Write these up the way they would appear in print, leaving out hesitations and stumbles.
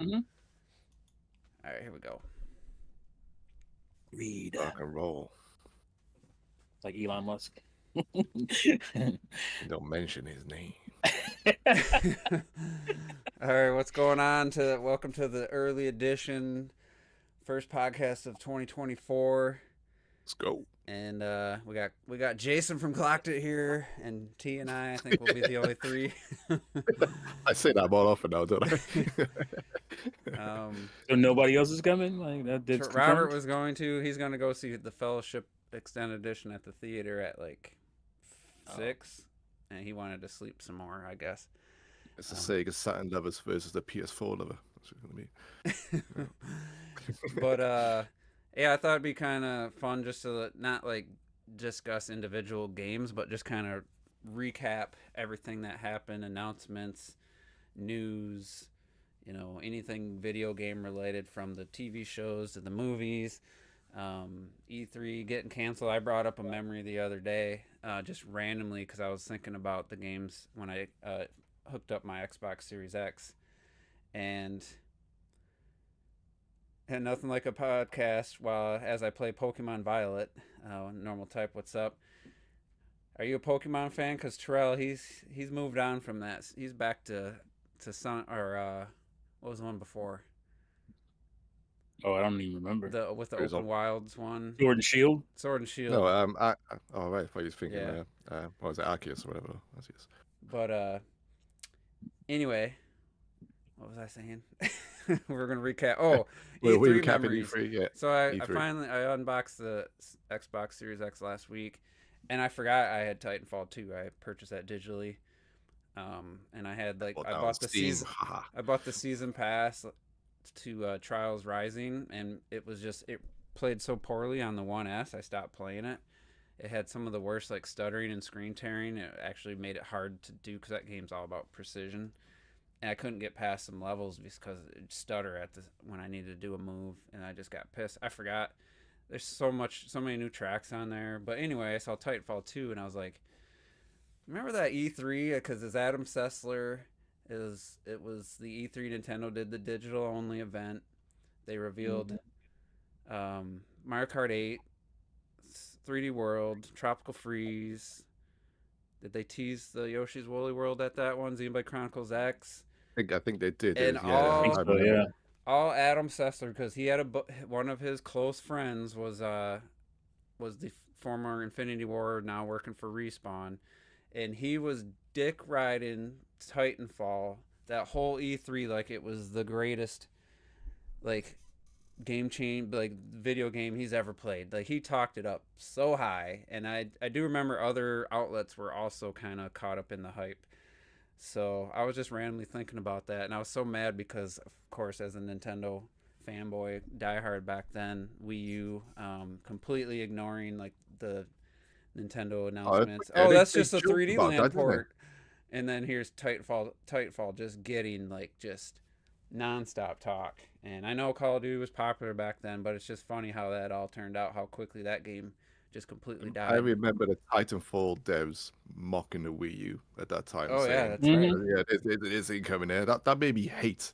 Mhm. All right, here we go. Read. Rock and roll. Like Elon Musk. Don't mention his name. All right, what's going on? Welcome to the early edition, first podcast of 2024. Let's go. And we got Jason from Clocked It here, and T and I think we'll be the only three. I say that more often now, don't I? So nobody else is coming? Like that's Robert confirmed? was going to. He's going to go see the Fellowship Extended Edition at the theater at like 6, and he wanted to sleep some more, I guess. It's the Sega Saturn lovers versus the PS4 lover. That's what it's gonna be. But yeah, I thought it'd be kind of fun just to not like discuss individual games, but just kind of recap everything that happened, announcements, news, anything video game related, from the TV shows to the movies. E3 getting canceled. I brought up a memory the other day, just randomly, because I was thinking about the games when I hooked up my Xbox Series X, and nothing like a podcast while as I play Pokemon Violet. Normal type, what's up? Are you a Pokemon fan? Because Terrell, he's moved on from that. He's back to Sun, or what was the one before? Oh, I don't even remember. With the Open Wilds one. Sword and Shield. Sword and Shield. No, right. I thought you was thinking, what was it, Arceus or whatever? Arceus. But anyway, what was I saying? We're gonna recap. Oh, E3 memories. E3, yeah. So I E3. finally unboxed the Xbox Series X last week, and I forgot I had Titanfall 2. I purchased that digitally, and I had I bought the season. I bought the season pass to Trials Rising, and it played so poorly on the 1S. I stopped playing it. It had some of the worst stuttering and screen tearing. It actually made it hard to do because that game's all about precision. And I couldn't get past some levels because it stutter when I needed to do a move, and I just got pissed. I forgot. There's so many new tracks on there. But anyway, I saw Titanfall 2, and I was like, remember that E3? Because it's Adam Sessler. It was the E3 Nintendo did the digital only event. They revealed Mario Kart 8, 3D World, Tropical Freeze. Did they tease the Yoshi's Woolly World at that one? Xenoblade Chronicles X. I think they did. And all Adam Sessler, because he had one of his close friends was the former Infinity Ward, now working for Respawn, and he was dick riding Titanfall that whole E3 like it was the greatest game change video game he's ever played. He talked it up so high, and I do remember other outlets were also kind of caught up in the hype. So I was just randomly thinking about that, and I was so mad because, of course, as a Nintendo fanboy, diehard back then, Wii U, completely ignoring the Nintendo announcements. That's just a 3D Land port. And then here's Titanfall just getting just nonstop talk. And I know Call of Duty was popular back then, but it's just funny how that all turned out, how quickly that game just completely died. I remember the Titanfall devs mocking the Wii U at that time. Oh, saying, yeah, that's right. Yeah, it is incoming there. That made me hate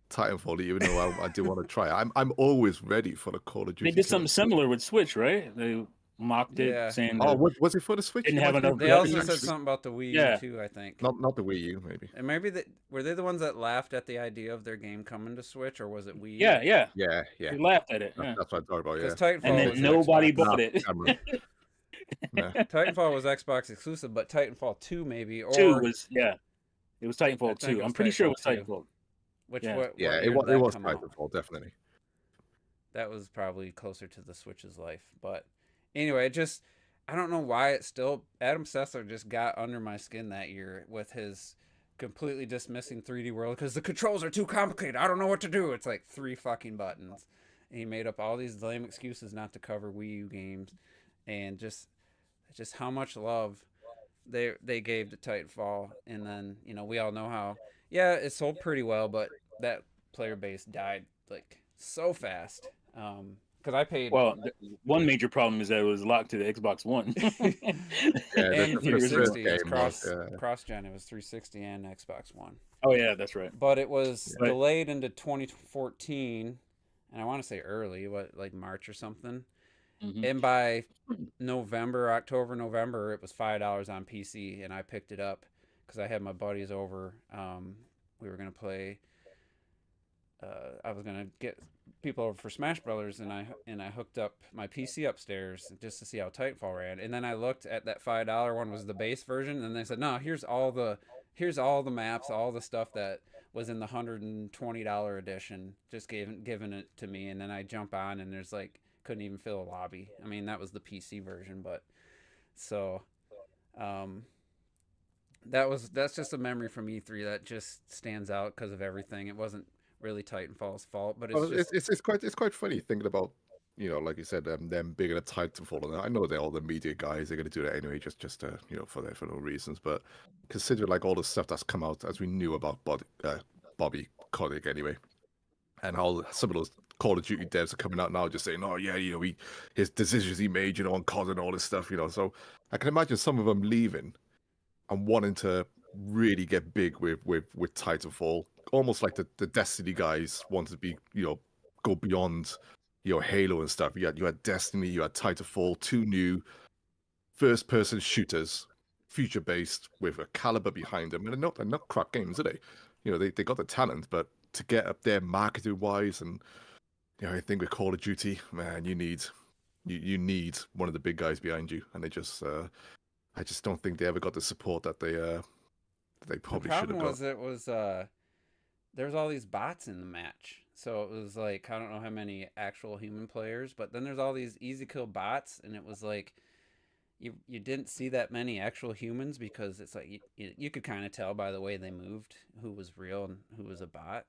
Titanfall, even though I do want to try it. I'm always ready for the Call of Duty. They did something similar with Switch, right? They mocked it, saying, "Oh, was it for the Switch?" Didn't have enough. They also said something about the Wii U too. I think not the Wii U, maybe. And maybe were they the ones that laughed at the idea of their game coming to Switch, or was it Wii U? Yeah. They laughed at it. That's what I thought about. Yeah, Titanfall and then nobody bought it. Titanfall was Xbox exclusive, but Titanfall 2 maybe, or 2 was it was Titanfall 2. I'm pretty sure it was Titanfall. It was Titanfall, definitely. That was probably closer to the Switch's life, but anyway, I don't know why Adam Sessler just got under my skin that year with his completely dismissing 3D World because the controls are too complicated. I don't know what to do. It's like 3 fucking buttons. And he made up all these lame excuses not to cover Wii U games, and just how much love they gave to Titanfall. And then we all know how it sold pretty well, but that player base died so fast. Because I paid. Well, one major problem is that it was locked to the Xbox One. And 360. It's cross-gen. It was 360 and Xbox One. Oh yeah, that's right. but it was But delayed into 2014, and I want to say early, what like March or something. mhm. And by October, November, it was $5 on PC, and I picked it up because I had my buddies over. We were gonna play. I was gonna get people over for Smash Brothers, and I hooked up my PC upstairs just to see how Titanfall ran. And then I looked at that $5 one was the base version, and they said, no, here's all the maps, all the stuff that was in the $120 edition, just given it to me. And then I jump on, and there's like couldn't even fill a lobby. I mean, that was the PC version, but so um, that's just a memory from E3 that just stands out because of everything. It wasn't really Titanfall's fault, but it's Well, just it's quite funny thinking about, you know, like you said, them being a Titanfall, and I know they're all the media guys. They're going to do that anyway, just you know, for no reasons. But considering like all the stuff that's come out as we knew about Bobby Kotick anyway, and how some of those Call of Duty devs are coming out now just saying, oh yeah, you know, his decisions he made, you know, on COD and all this stuff, you know. So I can imagine some of them leaving and wanting to really get big with Titanfall, almost like the Destiny guys wanted to be, you know, go beyond, you know, Halo and stuff. You had Destiny, you had Titanfall, two new first-person shooters, future-based with a caliber behind them, and they're not crap games, are they? You know, they got the talent, but to get up there marketing-wise, and you know, I think with Call of Duty, man, you need one of the big guys behind you, and they just I just don't think they ever got the support that they the probably should problem have got. was there's all these bots in the match. So it was like I don't know how many actual human players, but then there's all these easy kill bots, and it was like you didn't see that many actual humans because it's like you could kind of tell by the way they moved who was real and who was a bot.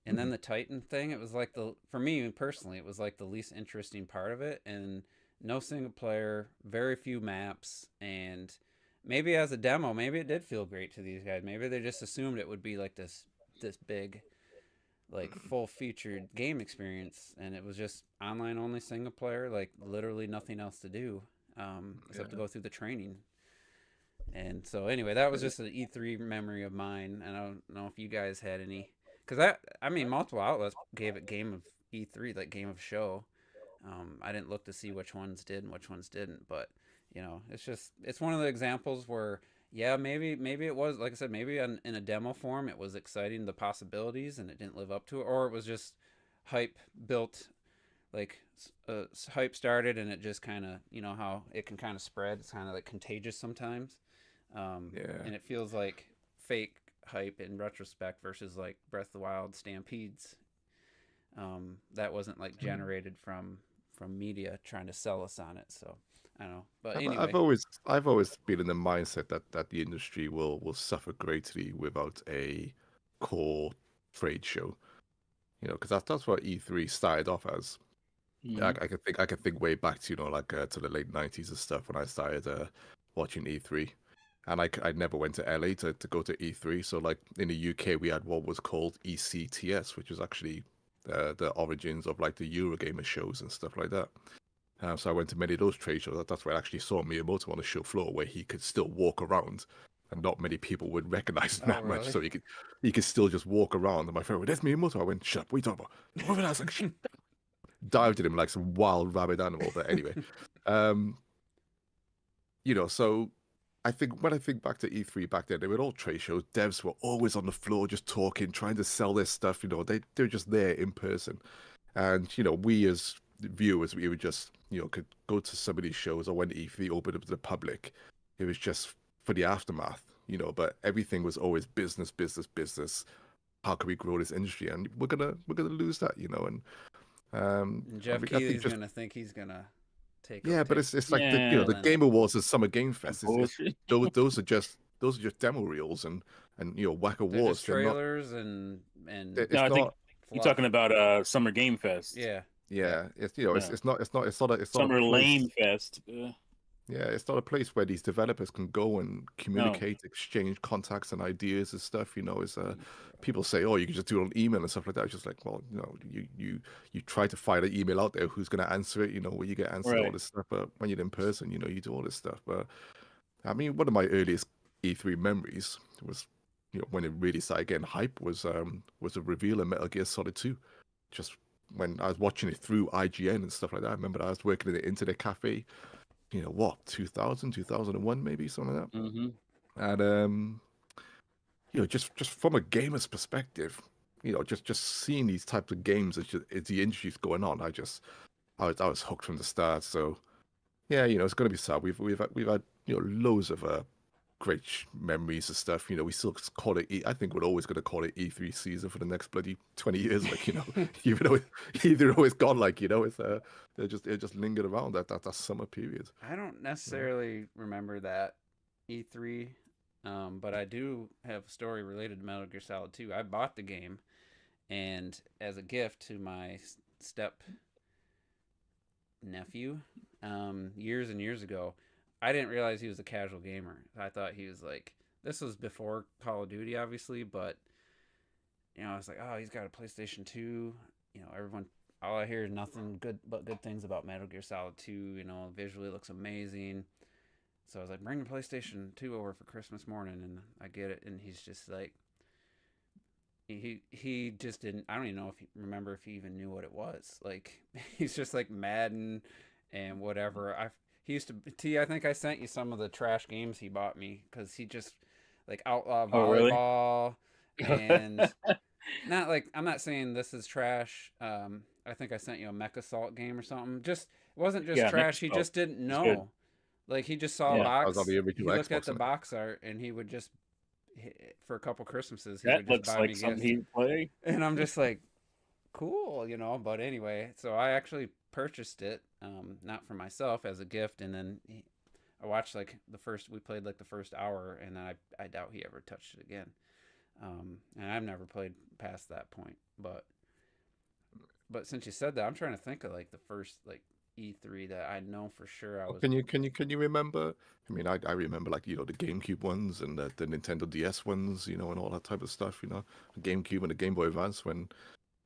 And then Mhm. the Titan thing, it was like for me personally, it was like the least interesting part of it, and no single player, very few maps, and maybe as a demo, maybe it did feel great to these guys. Maybe they just assumed it would be like this big like full featured game experience, and it was just online only single player, like literally nothing else to do except to Yeah. go through the training. And so anyway, that was just an E3 memory of mine. And I don't know if you guys had any, because I mean multiple outlets gave it game of E3, like game of show. I didn't look to see which ones did and which ones didn't, but you know, it's one of the examples where yeah, maybe it was like I said, maybe in a demo form it was exciting the possibilities and it didn't live up to it, or it was just hype built like hype started and it just kind of you know how it can kind of spread. It's kind of like contagious sometimes, Yeah. and it feels like fake hype in retrospect versus like Breath of the Wild stampedes that wasn't like generated from media trying to sell us on it. So I don't know, but anyway, I've always been in the mindset that the industry will suffer greatly without a core trade show. You know, because that's what E3 started off as. Mhm. I could think way back to, you know, like to the late '90s and stuff when I started watching E3, and I never went to LA to go to E3. So like in the UK we had what was called ECTS, which was actually the origins of like the Eurogamer shows and stuff like that. So I went to many of those trade shows. That's where I actually saw Miyamoto on the show floor, where he could still walk around, and not many people would recognize him oh that much. really? So he could still just walk around. And my friend went, "There's Miyamoto." I went, "Shut up! What are you talking about?" Over there, I was like, "Shit." Dived at him like some wild rabid animal. But anyway, um, you know, so I think when I think back to E3 back then, they were all trade shows. Devs were always on the floor, just talking, trying to sell their stuff. You know, they're just there in person. And you know, we as viewers, we would just, you know, could go to some of these shows, or when E3 opened up to the public, it was just for the aftermath, you know. But everything was always business, business, business. How can we grow this industry? And we're gonna lose that, you know. And And Jeff I think Keighley's just gonna think he's gonna yeah, but take it's like the, you know, all Yeah, the in. Game Awards and Summer Game Fest. It's bullshit. those are just demo reels and you know, whack They're just awards. trailers and No, It's I think not. you're fluff. talking about Summer Game Fest. Yeah, yeah. Yeah, it's, you know, Yeah, it's not a Summer place. Lame Fest. Yeah, it's not a place where these developers can go and No, communicate, exchange contacts and ideas and stuff. You know, it's people say, oh, you can just do it on email and stuff like that. It's just like, well, you know, you try to find an email out there, who's going to answer it? You know, where you get answered all right. this stuff. But when you're in person, you know, you do all this stuff. But I mean, one of my earliest E3 memories was when it really started getting hype was a reveal of Metal Gear Solid 2. Just when I was watching it through IGN and stuff like that. I remember I was working in the internet cafe, 2000, 2001 maybe, something like that. Mm-hmm. And just from a gamer's perspective, just seeing these types of games as the industry's going on, I was hooked from the start. So yeah, it's gonna be sad. We've had loads of great memories and stuff. We still call it. I think we're always going to call it E3 season for the next bloody 20 years. Like even though either always gone, like it's it just lingered around that summer period. I don't necessarily remember that E3, but I do have a story related to Metal Gear Solid 2. I bought the game, and as a gift to my step nephew, years and years ago. I didn't realize he was a casual gamer. I thought he was like, this was before Call of Duty, obviously, but I was like, oh, he's got a PlayStation 2. Everyone, all I hear is nothing good but good things about Metal Gear Solid 2. Visually it looks amazing. So I was like, bring the PlayStation 2 over for Christmas morning, and I get it, and he's just like, he just didn't. I don't even know remember if he even knew what it was. Like he's just like Madden and whatever. He used to. T. I think I sent you some of the trash games he bought me because he just like Outlaw Volleyball and not like I'm not saying this is trash. I think I sent you a Mech Assault game or something. Just it wasn't just trash. He just didn't know. Like he just saw a box. He looked at the box art and he would just for a couple Christmases he would just buy me gifts. He'd play. And I'm just like, cool, But anyway, so I actually purchased it, not for myself as a gift, and then I watched we played like the first hour, and then I doubt he ever touched it again. And I've never played past that point, but since you said that, I'm trying to think of like the first like E3 that I know for sure I was. Can you remember? I mean, I remember like the GameCube ones and the Nintendo DS ones, and all that type of stuff. The GameCube and the Game Boy Advance when,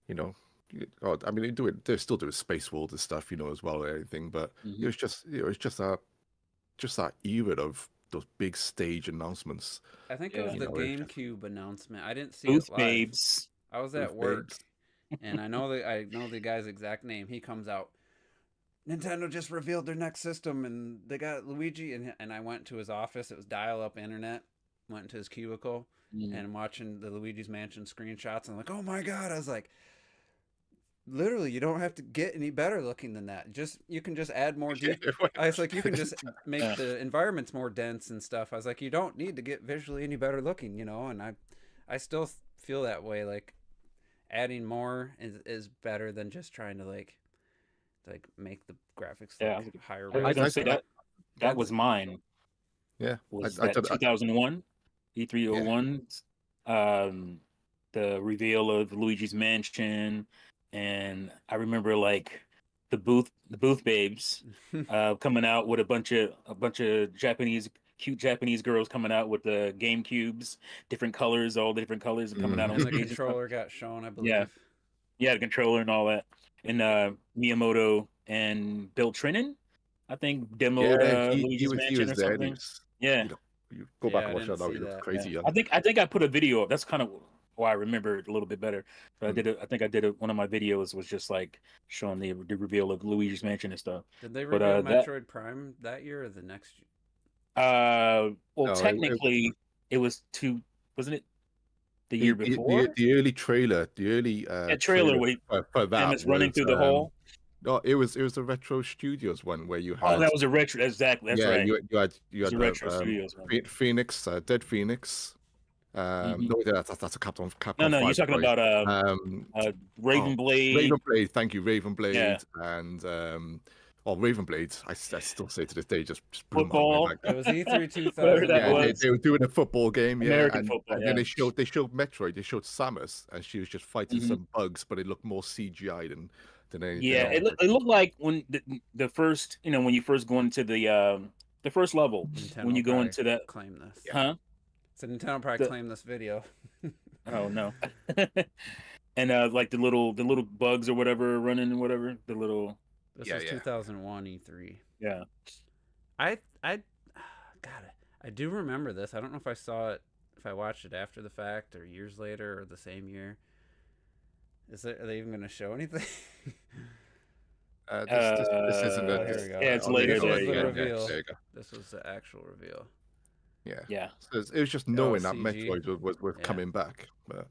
I mean they still do Space World and stuff, as well or anything. But it was just that era of those big stage announcements. I think it was the GameCube announcement. I didn't see Booth it live. Babes. I was at work, and I know the guy's exact name. He comes out. Nintendo just revealed their next system, and they got Luigi. And I went to his office. It was dial-up internet. Went into his cubicle and watching the Luigi's Mansion screenshots. And I'm like, oh my god! I was like, literally, you don't have to get any better looking than that. You can just add more deep. I was like, you can just make the environments more dense and stuff. I was like, you don't need to get visually any better looking, And I still feel that way. Like adding more is better than just trying to like make the graphics higher. I say that was mine. Yeah, was that 2001 E301, the reveal of Luigi's Mansion, and I remember like the booth babes coming out with a bunch of cute Japanese girls coming out with the GameCubes, different colors, all the different colors coming out on and the controller got shown, I believe. Yeah, the controller and all that. And Miyamoto and Bill Trinan, I think, demoed Luigi's Mansion or something. You go back and watch that. It looks crazy. Yeah. I think I put a video up. That's kind of why I remember it a little bit better. But I think I did one of my videos was just like showing the reveal of Luigi's Mansion and stuff. Did they reveal Metroid Prime that year or the next year? Well, technically, it was wasn't it? The year before, the early trailer, trailer for that was running through the hole. No, it was the Retro Studios one where you had. Oh, that was a retro. Exactly, that's right. You had Retro Studios one. Phoenix, Dead Phoenix. No, that's a Capcom. No, you're talking about Raven Blade. Raven Blade, thank you, Raven Blade, and Raven Blades. I still say to this day, just football. It was E3 2000. Yeah, they were doing a football game. American football. And then they showed Metroid. They showed Samus, and she was just fighting some bugs, but it looked more CGI than anything. Yeah, it looked like when the first, when you first go into the first level, Nintendo when you go into that. Claim this, huh? So Nintendo probably claimed this video. Oh no. And like the little bugs or whatever running and whatever the little. This was 2001 E3. Yeah. I do remember this. I don't know if I saw it if I watched it after the fact or years later or the same year, are they even going to show anything? This isn't Oh, here we go. Yeah, it's I'll make later. This was sure the again. reveal. There you go. This was the actual reveal. Yeah. So it was just Oh, knowing that CG. Metroid was Yeah. coming back. But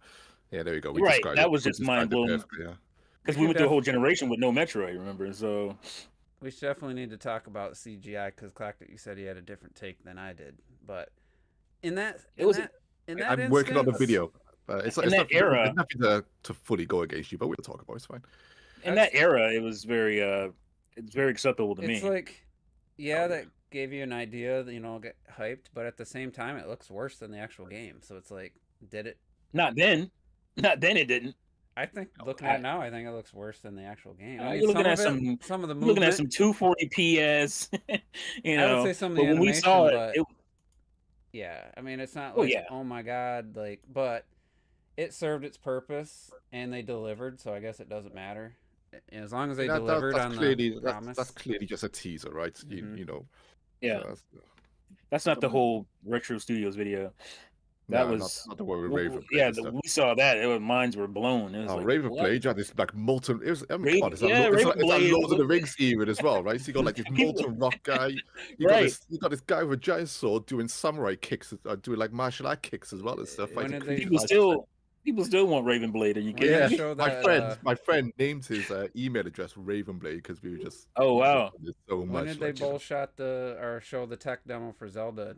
yeah, there you go. We Right, described that it. was We just described it mind-blowing. perfectly, yeah. Because we went through a whole generation with no Metroid, remember? So we definitely need to talk about CGI because Clackett, you said he had a different take than I did. But I'm working on the video. It's in that era, there's nothing to fully go against you, but we'll talk about it. It's fine. In that era, it was very it's very acceptable to me. It's like, that gave you an idea, get hyped, but at the same time, it looks worse than the actual game. So it's like, did it? Not then it didn't. I think looking at it now, I think it looks worse than the actual game. I mean, you're looking at some of the movement, looking at some 240 PS. I would say some of the animation, when we saw it, yeah. I mean, it's not like oh my god, like, but it served its purpose and they delivered. So I guess it doesn't matter as long as they delivered on the promise. That's clearly just a teaser, right? Mm-hmm. You know. Yeah. So that's not the whole Retro Studios video. That was not the one with Raven. Yeah, we saw that. Minds were blown. It was like, Raven Blade had this like molten. It was. Oh my God, it's Raven Blade, Lord of the Rings even as well, right? So you got like this molten rock guy. You got this guy with a giant sword doing samurai kicks, doing like martial art kicks as well and stuff. People still want Raven Blade. Are you kidding? Yeah, my friend named his email address Raven Blade because we were just. Oh wow! So much. When did they bullshot show the tech demo for Zelda?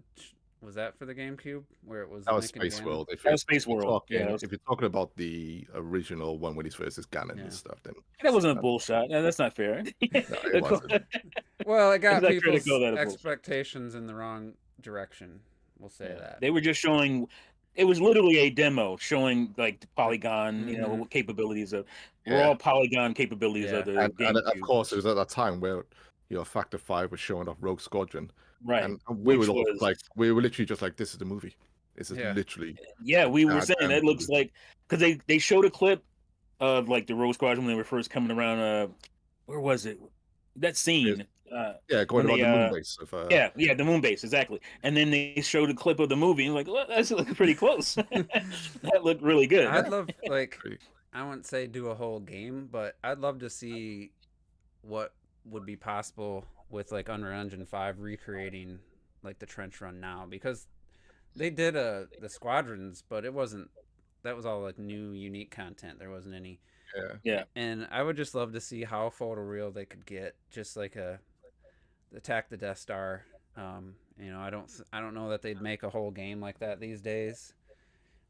Was that for the GameCube where it was? That was Space World. That was Space World. If you're talking about the original one when he's versus Ganon and stuff, then that wasn't a bullshot. No, that's not fair. No, it wasn't. Well, it got people's expectations in the wrong direction. We'll say that. They were just showing. It was literally a demo showing like the polygon, capabilities of raw polygon capabilities of the GameCube. And of course, it was at that time where Factor 5 was showing off Rogue Squadron. Right. And we were literally just like, this is the movie. This is literally. Yeah, we were saying it looks like, because they showed a clip of like the Rogue Squadron when they were first coming around. Where was it? That scene. Going around the moon base. The moon base, exactly. And then they showed a clip of the movie, and like, well, that's looking pretty close. That looked really good. I'd love, I wouldn't say do a whole game, but I'd love to see what would be possible with like Unreal Engine 5 recreating like the trench run now, because they did the squadrons, but that was all like new unique content. There wasn't any and I would just love to see how photoreal they could get, just like attack the Death Star. I don't know that they'd make a whole game like that these days.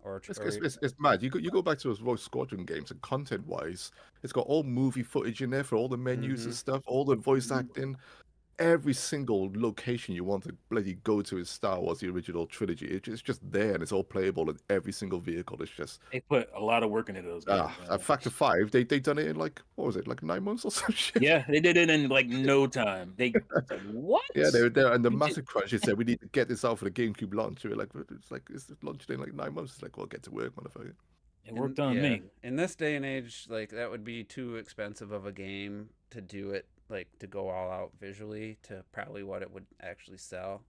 It's mad. You go back to those Rogue Squadron games, and content wise, it's got all movie footage in there for all the menus and stuff, all the voice acting. Every single location you want to bloody go to in Star Wars, the original trilogy, it's just there, and it's all playable in every single vehicle. It's just they put a lot of work into those games. At Factor 5, they done it in like, what was it, like 9 months or some shit? Yeah, they did it in like no time. They what? Yeah, they were there, and the massive crunch. They said we need to get this out for the GameCube launch. We were like, it's launched in like 9 months. It's like, well, get to work, motherfucker. It worked on me. In this day and age, like that would be too expensive of a game to do it, like to go all out visually to probably what it would actually sell.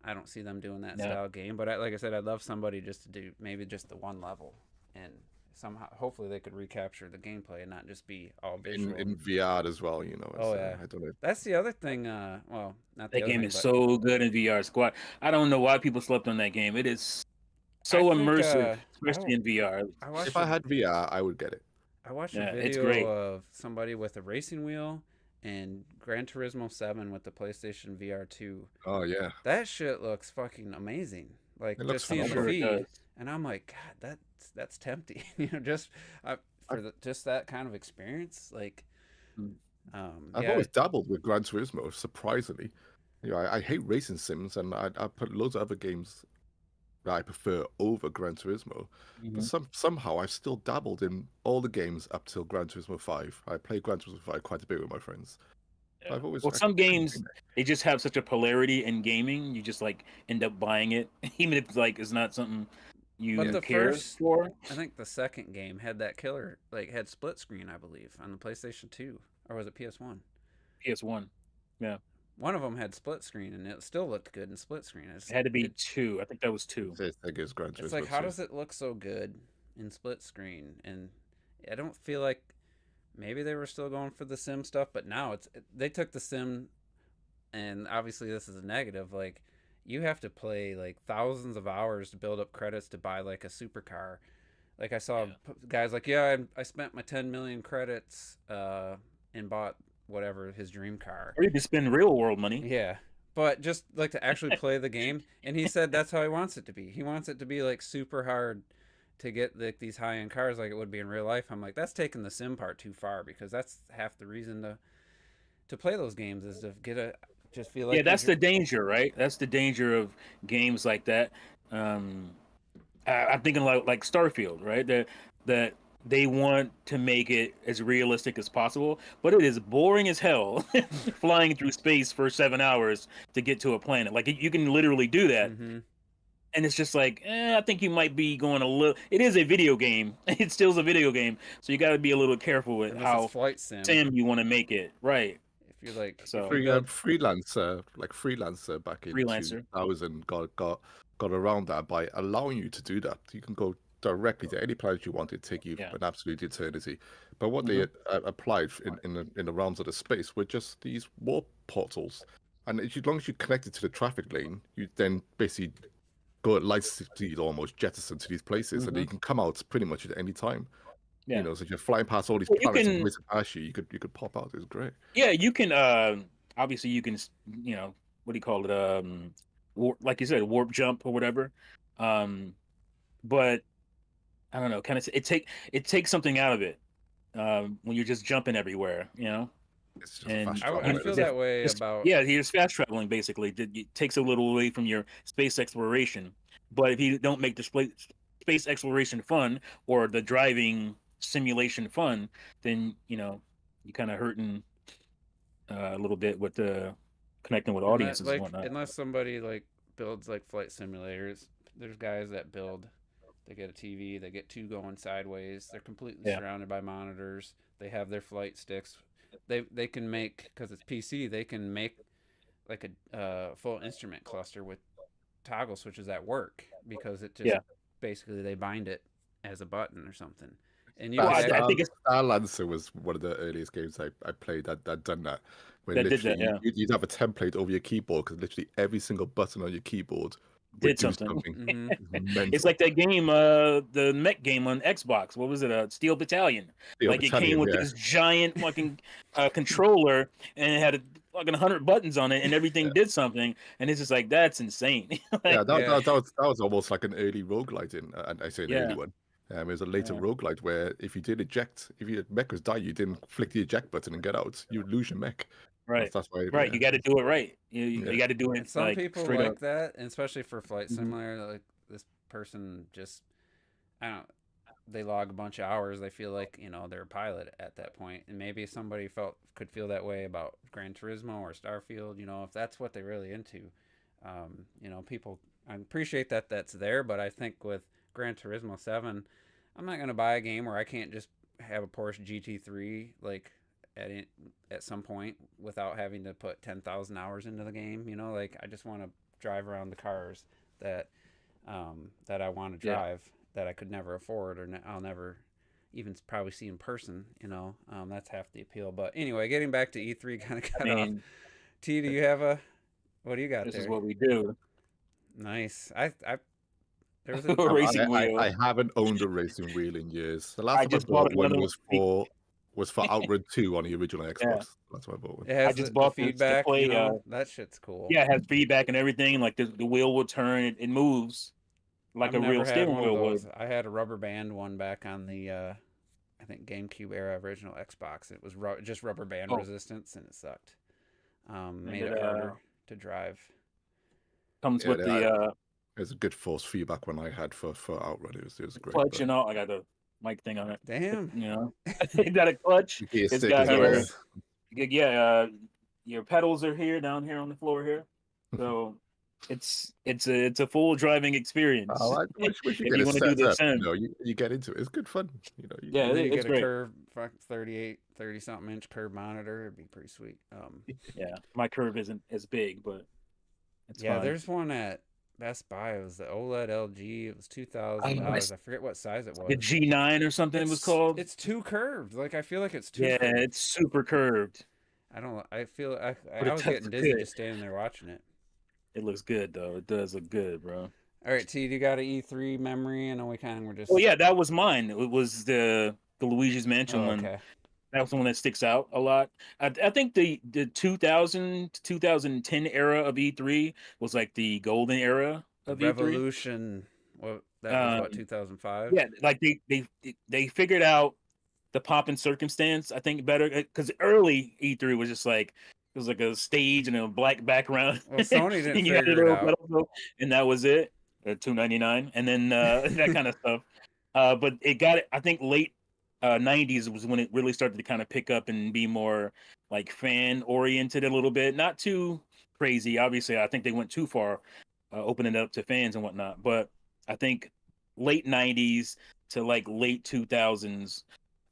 I don't see them doing that style game, but like I said, I'd love somebody just to do maybe just the one level, and somehow hopefully they could recapture the gameplay and not just be all visual in VR as well. I don't know. That's the other thing. Well, not the that other game thing, is so good in VR. Squad. I don't know why people slept on that game. It is so immersive, especially in VR. If I had VR, I would get it. I watched a video of somebody with a racing wheel and Gran Turismo 7 with the PlayStation VR 2. Oh yeah, that shit looks fucking amazing. Like it just seeing the feed, and I'm like, God, that's tempting. Just for just that kind of experience. Like, I've always dabbled with Gran Turismo. Surprisingly, I hate racing sims, and I put loads of other games that I prefer over Gran Turismo. But somehow I've still dabbled in all the games up till Gran Turismo 5. I play Gran Turismo 5 quite a bit with my friends. Yeah. Some games, they just have such a polarity in gaming, you just like end up buying it, even if like it's not something you care for. I think the second game had that killer, like had split screen, I believe, on the PlayStation 2. Or was it PS1? PS1, yeah. one of them had split screen, and it still looked good in split screen. It had to be 2. I think that was 2. I think it's Gran It's Turismo like, how 2. does it look so good in split screen? And I don't feel like maybe they were still going for the sim stuff, but now they took the sim, and obviously this is a negative. Like, you have to play like thousands of hours to build up credits to buy like a supercar. Like I saw guys like, yeah, I spent my 10 million credits and bought whatever his dream car. Or you could spend real world money. Yeah. But just like to actually play the game, and he said that's how he wants it to be. He wants it to be like super hard to get like these high end cars like it would be in real life. I'm like, that's taking the sim part too far, because that's half the reason to play those games is to just feel like that's the danger, right? That's the danger of games like that. I'm thinking like Starfield, right? That they want to make it as realistic as possible, but it is boring as hell flying through space for 7 hours to get to a planet. Like you can literally do that. Mm-hmm. And it's just like, I think you might be going a little. It is a video game. It still is a video game, so you got to be a little careful with how flight sim you want to make it, right? If you're like, so freelancer back in Freelancer. 2000 got around that by allowing you to do that. You can go directly to any planet you want. It take you an absolute eternity. But what they applied in the realms of the space were just these warp portals, and as long as you connected to the traffic lane, you then basically go at light speed, almost jettison to these places, and then you can come out pretty much at any time. Yeah. You know, so if you're flying past all these planets and past you could pop out. It's great. Yeah, you can. Obviously, you can. What do you call it? Like you said, warp jump or whatever. But I don't know. Kind of, it takes something out of it when you're just jumping everywhere. It's just I feel that way about. Yeah, you're just fast traveling basically. It takes a little away from your space exploration. But if you don't make the space exploration fun or the driving simulation fun, then you're kind of hurting a little bit with the connecting with audiences and whatnot. Unless somebody like builds like flight simulators, there's guys that build. They get a TV, they get 2 going sideways. They're completely surrounded by monitors. They have their flight sticks. They can make, because it's PC, they can make like a full instrument cluster with toggle switches at work, because it just basically they bind it as a button or something. And I think Star Lancer was one of the earliest games I played that done that. Where literally you'd have a template over your keyboard, because literally every single button on your keyboard did something. Mm-hmm. It's like that game, the mech game on Xbox. What was it? Steel Battalion. It came with this giant fucking controller, and it had fucking 100 buttons on it, and everything did something. And it's just like, that's insane. That was almost like an early roguelite and I say an early one. It was a later roguelite where if you did eject, if your mech was die, you didn't flick the eject button and get out. You would lose your mech. Right. That's why. Right. You got to do it right. You got to do it. And some people like that, and especially for flight simulator. Like this person just, they log a bunch of hours. They feel like they're a pilot at that point, and maybe somebody could feel that way about Gran Turismo or Starfield. If that's what they're really into. People. I appreciate that that's there, but I think with Gran Turismo 7, I'm not gonna buy a game where I can't just have a Porsche GT3 like at some point without having to put 10,000 hours into the game. Like I just want to drive around the cars that I want to drive that I could never afford, or I'll never even probably see in person. That's half the appeal. But anyway, getting back to E3, kind of got off. T, do you have what do you got this there? This is what we do. Nice. There was a racing wheel. I haven't owned a racing wheel in years. The last time I bought one was for Outrun 2 on the original Xbox. Yeah. That's what I bought one. It has I just bought the feedback. Play, that shit's cool. Yeah, it has feedback and everything. Like the wheel will turn, it moves like a real steering wheel would. I had a rubber band one back on the I think GameCube era original Xbox. It was just rubber band resistance, and it sucked. Made it harder to drive. Comes with the. There's a good force feedback one I had for Outrun. It was great. Clutch and all. I got the mic thing on it. Damn. It got a clutch. It's got your pedals are here down here on the floor here. So it's a full driving experience. Oh, wish you If get you it want to do set the up. sim. You get into it. It's good fun. Yeah, And then you it's get a great. curve, 30 something inch curve monitor. It'd be pretty sweet. Yeah, my curve isn't as big, but it's Yeah, fine. there's one at Best Buy. It was the OLED LG. It was $2,000. I forget what size it was. The G9 or something it was called. It's too curved. Like I feel like it's too. Yeah, curved. it's super curved. I don't. I feel. But I it was does getting look dizzy good. just standing there watching it. It looks good though. It does look good, bro. All right, T, you got an E3 memory? I know we kind of were just. Oh yeah, that was mine. It was the Luigi's Mansion one. Okay. That was the one that sticks out a lot. I think the 2000 to 2010 era of E3 was like the golden era of E3. Revolution. Well, that was what 2005. Yeah, like they figured out the pomp and circumstance. I think better because early E3 was just like it was like a stage and a black background. Well, Sony didn't and you had a figure it little out. pedal, and that was it. $2.99, and then that kind of stuff. But it got I think late 90s was when it really started to kind of pick up and be more like fan oriented a little bit, not too crazy. Obviously, I think they went too far, opening it up to fans and whatnot. But I think late 90s to like late 2000s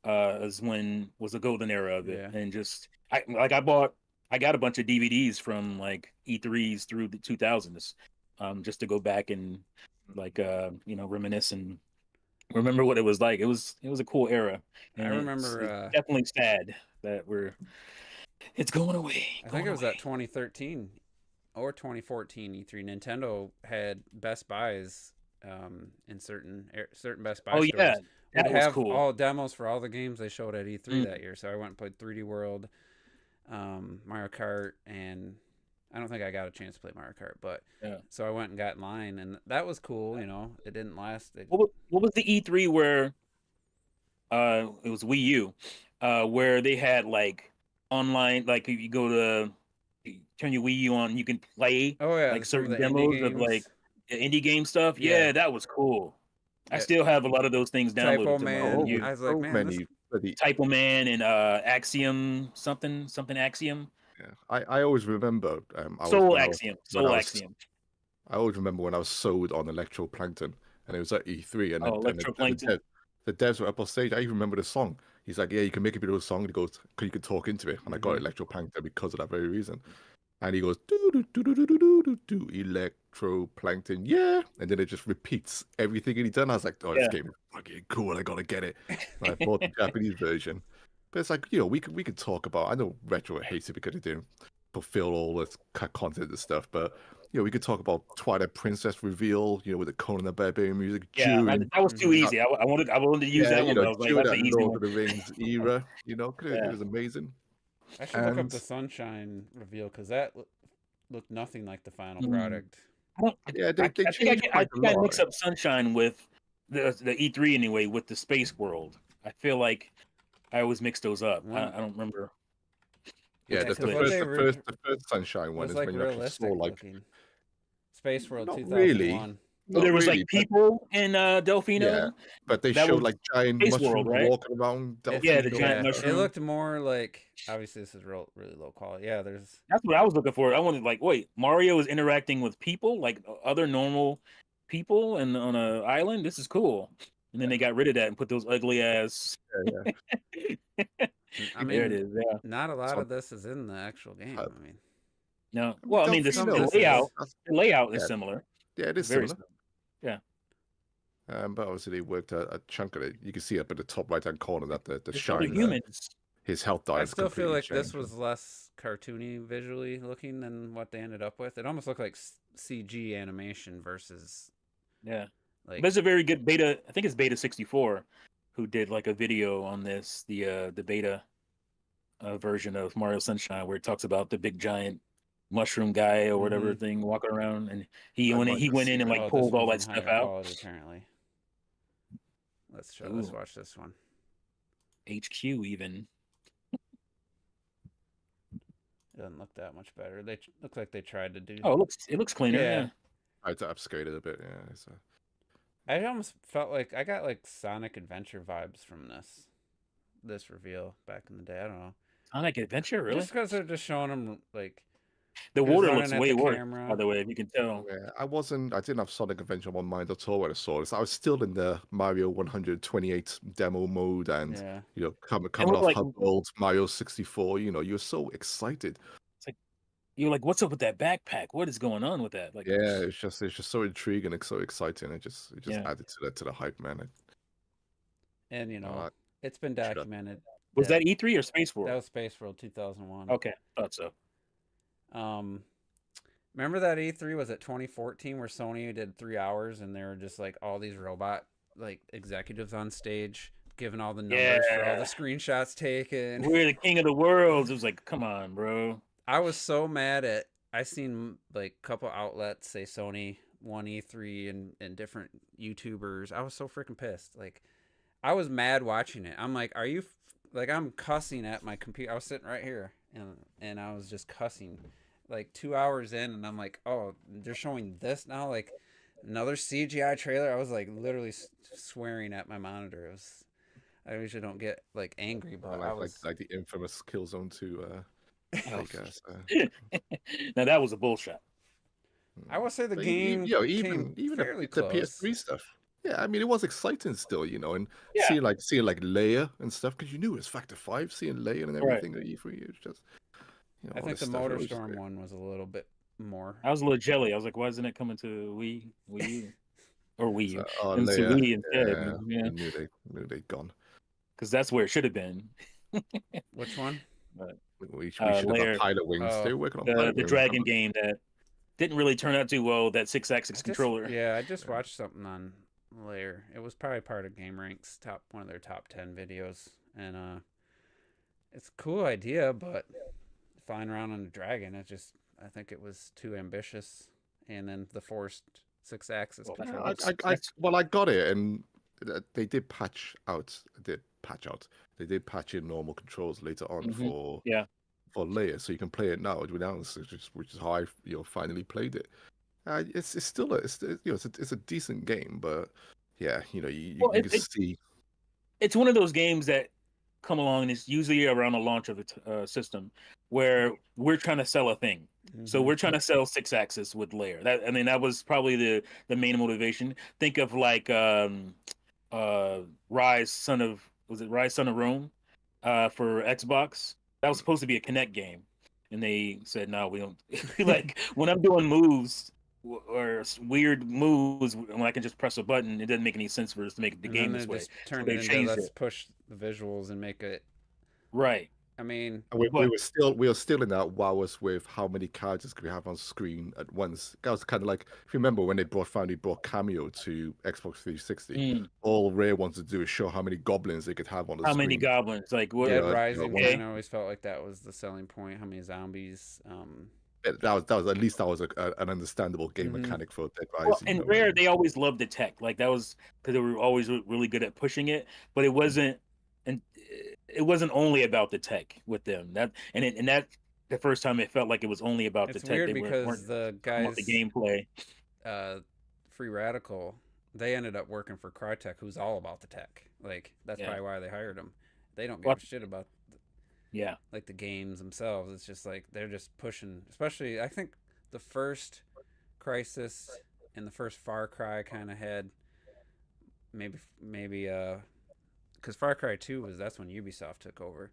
is when was the golden era of it. Yeah. And just I got a bunch of DVDs from like E3s through the 2000s, just to go back and like reminisce and remember what it was like. It was a cool era. And I remember it's definitely sad that it's going away. I think it was at 2013 or 2014 E3. Nintendo had Best Buys in certain Best Buy stores. Yeah, that would was have cool. all demos for all the games they showed at E3 that year. So I went and played 3D World, Mario Kart, and I don't think I got a chance to play Mario Kart, but so I went and got in line, and that was cool. You know, it didn't last. What was the E3 where it was Wii U, where they had like online, like you go to you turn your Wii U on, you can play like certain demos of like indie game stuff. Yeah, that was cool. I still have a lot of those things downloaded. Typo Man. I was like, man, Typo Man and Axiom something Axiom. Yeah, I always remember Soul Axiom. I always remember when I was sold on Electroplankton, and it was at E3, and Electroplankton. The devs were up on stage. I even remember the song. He's like, "Yeah, you can make a beautiful song." And he goes, "Cause you can talk into it." And I got Electroplankton because of that very reason. And he goes, "Do do do do do do do do Electroplankton, yeah." And then it just repeats everything he done. I was like, "Oh, this game is fucking cool. I gotta get it." And I bought the Japanese version. But it's like, we could talk about. I know Retro hates it because it didn't fulfill all this content and stuff, but we could talk about Twilight Princess reveal, with the Conan the Barbarian music. Yeah, that was too easy. I wanted to use that one. I was like, that's the easy Lord one. of the Rings era, it was amazing. I should look up the Sunshine reveal because that looked nothing like the final product. I think I mix up Sunshine with the E3 anyway with the Space World. I feel like I always mix those up. I don't remember. Yeah, the first Sunshine one is like when you actually saw looking. Space World 2001. Really. There was like people in Delphino. Yeah, but they showed like giant mushrooms walking around Delphino. Yeah, the giant mushroom. It looked more like, obviously this is really low quality. Yeah, that's what I was looking for. I wanted like, wait, Mario is interacting with people, like other normal people and on an island. This is cool. And then they got rid of that and put those ugly ass. I mean, there it is. Yeah. Not a lot of this is in the actual game. I mean, no. Well, I mean, the layout is similar. Yeah, it is very similar. Yeah. But obviously they worked a chunk of it. You can see up in the top right hand corner that the shine. Humans. His health dies. I still feel like this was less cartoony visually looking than what they ended up with. It almost looked like CG animation versus. Yeah. Like, there's a very good beta. I think it's Beta 64, who did like a video on this, the beta version of Mario Sunshine, where it talks about the big giant mushroom guy or whatever thing walking around, and he went in and like pulled all that stuff out. Quality, apparently. Let's watch this one. HQ even. It doesn't look that much better. They look like they tried to do. Oh, it looks cleaner. Yeah. I had to upscale it a bit. Yeah. So. I almost felt like I got like Sonic Adventure vibes from this reveal back in the day. I don't know. Sonic Adventure, really? Just because they're just showing them like The He was water running looks at way the worse, camera. by the way, if you can tell. Yeah, I didn't have Sonic Adventure on my mind at all when I saw this. I was still in the Mario 128 demo mode and, Yeah. coming And we're off like, Hub World, Mario 64, you're so excited. it's like you're like, what's up with that backpack? What is going on with that? Like, Yeah, it's just so intriguing and so exciting. It just yeah. added to the hype, man. And Uh, it's been should have. documented Was that E3 or Space that World? was Space World 2001. Okay, thought so. Remember that E3 was at 2014 where Sony did 3 hours and there were just like all these robot like executives on stage giving all the numbers for all the screenshots taken. We're the king of the world. It was like, come on, bro. I was so mad at. I seen like a couple outlets say Sony won E3 and different YouTubers. I was so freaking pissed. Like, I was mad watching it. I'm like, are you like I'm cussing at my computer. I was sitting right here and I was just cussing. Like 2 hours in, and I'm like, oh, they're showing this now, like another CGI trailer. I was like literally swearing at my monitor. It was. I usually don't get like angry, but I was like the infamous Killzone 2 I guess. Now that was a bullshit. I would say the But game even fairly the close. PS3 stuff. Yeah, I mean it was exciting still, and Yeah. seeing like Leia and stuff because you knew it was Factor 5, seeing Leia and everything at E3. It was just I think the MotorStorm one was a little bit more. I was a little jelly. I was like, why isn't it coming to Wii U or Wii U? So, And to Leia, Wii instead. yeah, Yeah, we knew they'd gone. because that's where it should have been. Which one? We should have Lair. got Pilot Wings. They were working on Pilot the Wings. Dragon game that didn't really turn out too well. That 6-axis controller. Yeah, I just watched something on Lair. It was probably part of Game Rank's one of their top 10 videos, and it's a cool idea, but flying around on a dragon, I think it was too ambitious, and then the forced 6-axis controller. I got it, and they did patch out. They did patch in normal controls later on for Leia, so you can play it now without, which is how I finally played it. It's still it's a decent game, but yeah, you can see. It's one of those games that come along, and it's usually around the launch of the system where we're trying to sell a thing. So we're trying to sell 6-axis with Lair. That was probably the main motivation. Think of like Rise Son of Rome for Xbox. That was supposed to be a Kinect game, and they said no, we don't. Like when I'm doing moves or weird moves, when I can just press a button, it doesn't make any sense for us to make the game this way. Turned it into let's push the visuals and make it right. I mean, we were still in that wow us with how many characters could we have on screen at once. That was kind of like, if you remember when they finally brought Cameo to Xbox 360, all Rare wanted to do is show how many goblins they could have on the screen. How many goblins? Like what? Dead Rising. I always felt like that was the selling point. How many zombies? That was at least an understandable game mechanic for Dead Rising. Well, and Rare, they always loved the tech. Like that was because they were always really good at pushing it, but it wasn't. And it wasn't only about the tech with them. That the first time it felt like it was only about the tech. It's weird because the guys, the gameplay, Free Radical, they ended up working for Crytek, who's all about the tech. Like that's probably why they hired them. They don't give a shit about, like the games themselves. It's just like they're just pushing. Especially, I think the first Crysis and the first Far Cry kind of had maybe because Far Cry 2 that's when Ubisoft took over,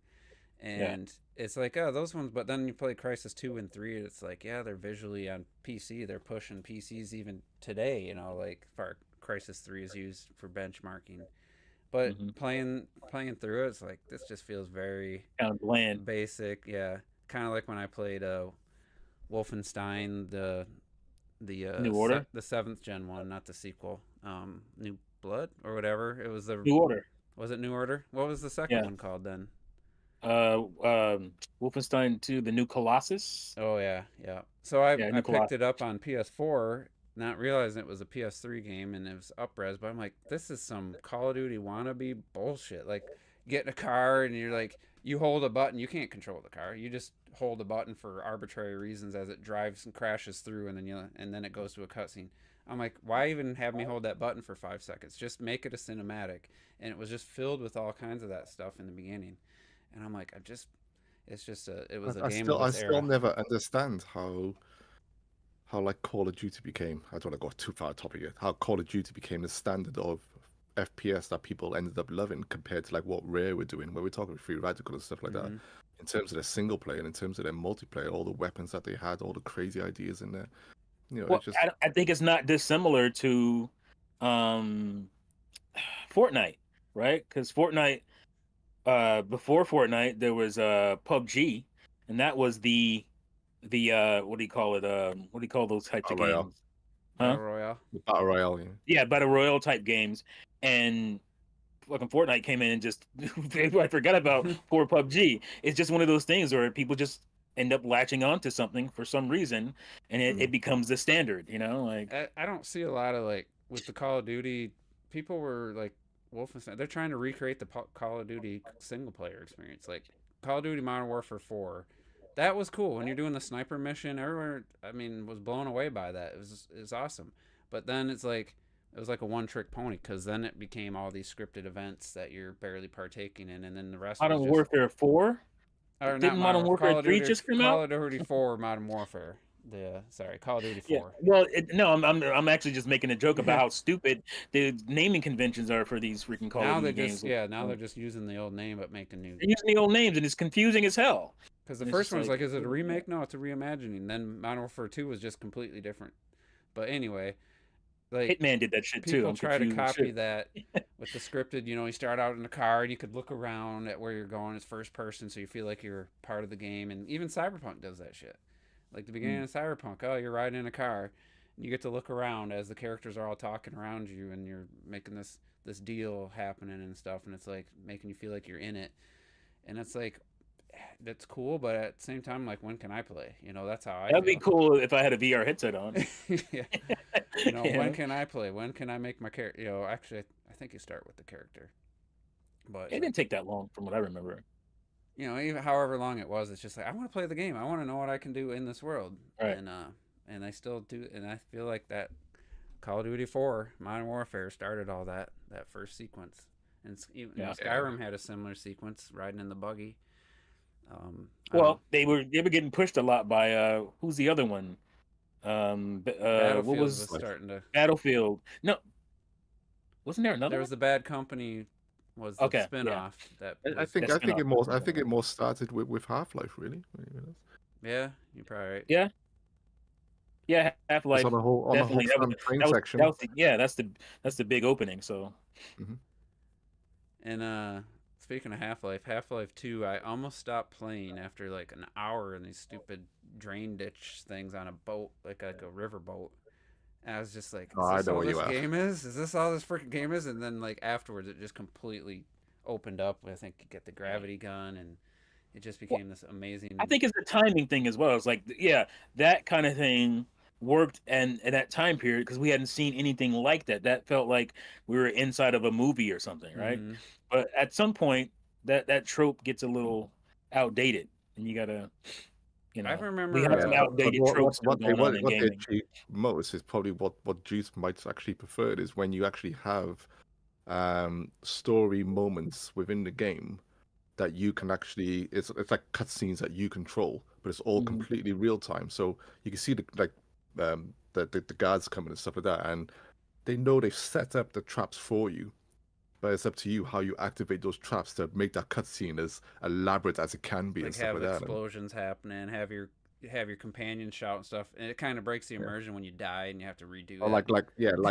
and it's like those ones. But then you play Crysis 2 and 3, and it's like they're visually on PC. They're pushing PCs even today. Like Crysis 3 is used for benchmarking, but playing through it, it's like this just feels very kind of bland, basic. Yeah, kind of like when I played Wolfenstein, the New Order, the 7th gen one, not the sequel, New Blood or whatever. It was the New Order. Was it New Order? What was the second one called then? Wolfenstein 2, the New Colossus. Oh yeah. So I picked it up on PS4, not realizing it was a PS3 game and it was up-res, but I'm like, this is some Call of Duty wannabe bullshit. Like, you get in a car and you're like, you hold a button, you can't control the car. You just hold a button for arbitrary reasons as it drives and crashes through, and then it goes to a cutscene. I'm like, why even have me hold that button for 5 seconds? Just make it a cinematic. And it was just filled with all kinds of that stuff in the beginning. And I'm like, It's just it was a I game still of its era. never understand how like Call of Duty became. I don't want to go too far topic yet. How Call of Duty became the standard of FPS that people ended up loving compared to like what Rare were doing, where we're talking free radical and stuff like that. In terms of their single player and in terms of their multiplayer, all the weapons that they had, all the crazy ideas in there. You know, Well, it's just I think it's not dissimilar to Fortnite, right? Because Fortnite, before Fortnite, there was PUBG, and that was the what do you call it? What do you call those types of Battle Royale. games? Huh? Battle Royale. The Battle Royale, yeah. Yeah, battle royale type games, and fucking Fortnite came in and just I forgot about poor PUBG. It's just one of those things where people just end up latching onto something for some reason, and it becomes the standard. You know, like I don't see a lot of like with the Call of Duty. People were like Wolfenstein. They're trying to recreate the Call of Duty single player experience, like Call of Duty Modern Warfare 4. That was cool when you're doing the sniper mission. Everyone, I mean, was blown away by that. It was awesome. But then it was like a one trick pony because then it became all these scripted events that you're barely partaking in, and then the rest was Modern just Warfare 4. or not Didn't Modern Warfare 3 just come Call out? of Duty 4 Modern Warfare. Call of Duty 4. Yeah. Well, no, I'm actually just making a joke about how stupid the naming conventions are for these freaking Call of Duty games. Now they're just using the old name but making new. They're using the old names, and it's confusing as hell. Because the first one was like, is it a remake? No, it's a reimagining. Then Modern Warfare 2 was just completely different. But anyway, like Hitman did that shit too. People try to copy that with the scripted. You know, you start out in a car and you could look around at where you're going. It's first person, so you feel like you're part of the game. And even Cyberpunk does that shit. Like the beginning of Cyberpunk, oh, you're riding in a car, and you get to look around as the characters are all talking around you, and you're making this deal happening and stuff, and it's like making you feel like you're in it, and it's like that's cool, but at the same time, like when can I play? You know, that's how I. That'd be cool if I had a VR headset on. Yeah. You know, when can I play? When can I make my character? You know, actually, I think you start with the character, but it didn't take that long from what I remember. You know, even however long it was, it's just like I want to play the game. I want to know what I can do in this world, right. And I still do, and I feel like that Call of Duty 4 Modern Warfare started all that first sequence, and Skyrim had a similar sequence, riding in the buggy. Well, they were getting pushed a lot by who's the other one? Battlefield what was starting to Battlefield? No, wasn't there another? There was the Bad Company. Was the spinoff that I think it more started with Half-Life, really. Yeah, you're probably right. Yeah, Half-Life. On the whole train section. That's the big opening. So, and speaking of Half-Life 2, I almost stopped playing after like an hour in these stupid drain ditch things on a boat, like a river boat. And I was just like, is this all this game is? Is this all this freaking game is? And then like afterwards, it just completely opened up. I think you get the gravity gun, and it just became this amazing. I think it's a timing thing as well. It's like, that kind of thing worked and at that time period because we hadn't seen anything like that. That felt like we were inside of a movie or something, right? But at some point, that trope gets a little outdated, and you gotta. You know, I remember we have some outdated tropes what going on in they gaming. achieve most is probably what Juice might actually prefer is when you actually have story moments within the game that you can actually it's like cutscenes that you control, but it's all completely real time. So you can see the guards coming and stuff like that, and they know they've set up the traps for you. But it's up to you how you activate those traps to make that cutscene as elaborate as it can be. Like and stuff have like that. explosions happening, have your companion shout and stuff, and it kind of breaks the immersion when you die and you have to redo. Or like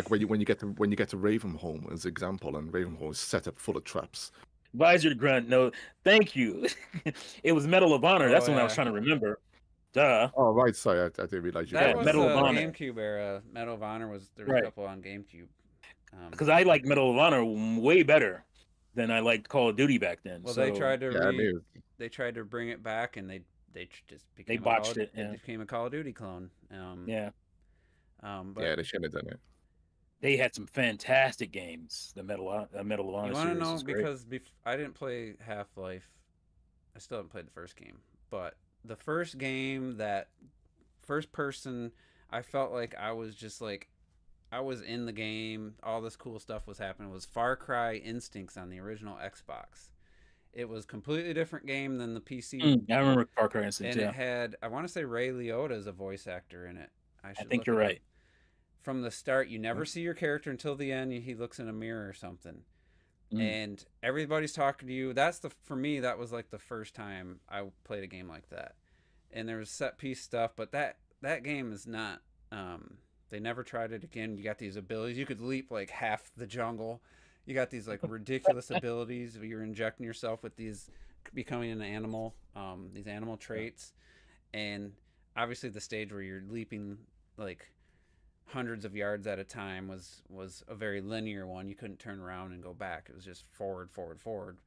when you get to Ravenholm as example, and Ravenholm is set up full of traps. Visor grunt, no, thank you. It was Medal of Honor. That's the one I was trying to remember. Duh. Oh right, sorry, I didn't realize you. That was Medal of Honor. GameCube era. Medal of Honor was there was a couple on GameCube. Because I like Medal of Honor way better than I liked Call of Duty back then. Well, so, they tried to they tried to bring it back, and they just became they botched it. It became a Call of Duty clone. But they shouldn't have done it. They had some fantastic games. The Medal of Honor. You want to know because I didn't play Half-Life. I still haven't played the first game, but the first game that first person, I felt like I was just like. I was in the game. All this cool stuff was happening. It was Far Cry Instincts on the original Xbox, It was completely different game than the PC. I remember Far Cry Instance. And Yeah, it had, I want to say Ray Liotta is a voice actor in it. I I should think look you're it up. right. From the start, you never see your character until the end. He looks in a mirror or something, and everybody's talking to you. That's for me. That was like the first time I played a game like that. And there was set piece stuff, but that game is not. They never tried it again. You got these abilities. You could leap like half the jungle. You got these like ridiculous abilities. You're injecting yourself with these, becoming an animal. These animal traits, and obviously the stage where you're leaping like hundreds of yards at a time was a very linear one. You couldn't turn around and go back. It was just forward, forward, forward.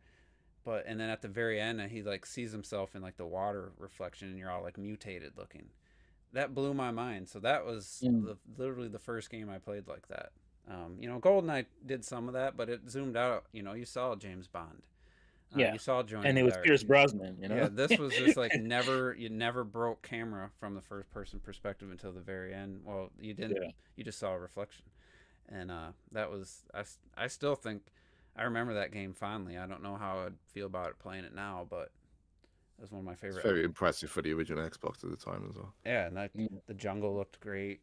But and then at the very end, he like sees himself in like the water reflection, and you're all like mutated looking. That blew my mind. So that was literally the first game I played like that. GoldenEye did some of that, but it zoomed out. You saw James Bond. Yeah, You saw Joan and it was Dark. Pierce Brosnan. Yeah, this was just like you never broke camera from the first person perspective until the very end. Well, you didn't. Yeah. You just saw a reflection, and that was I still think I remember that game fondly. I don't know how I'd feel about it playing it now, but it was one of my favorite. It's very impressive for the original Xbox at the time as well. Yeah, and the jungle looked great.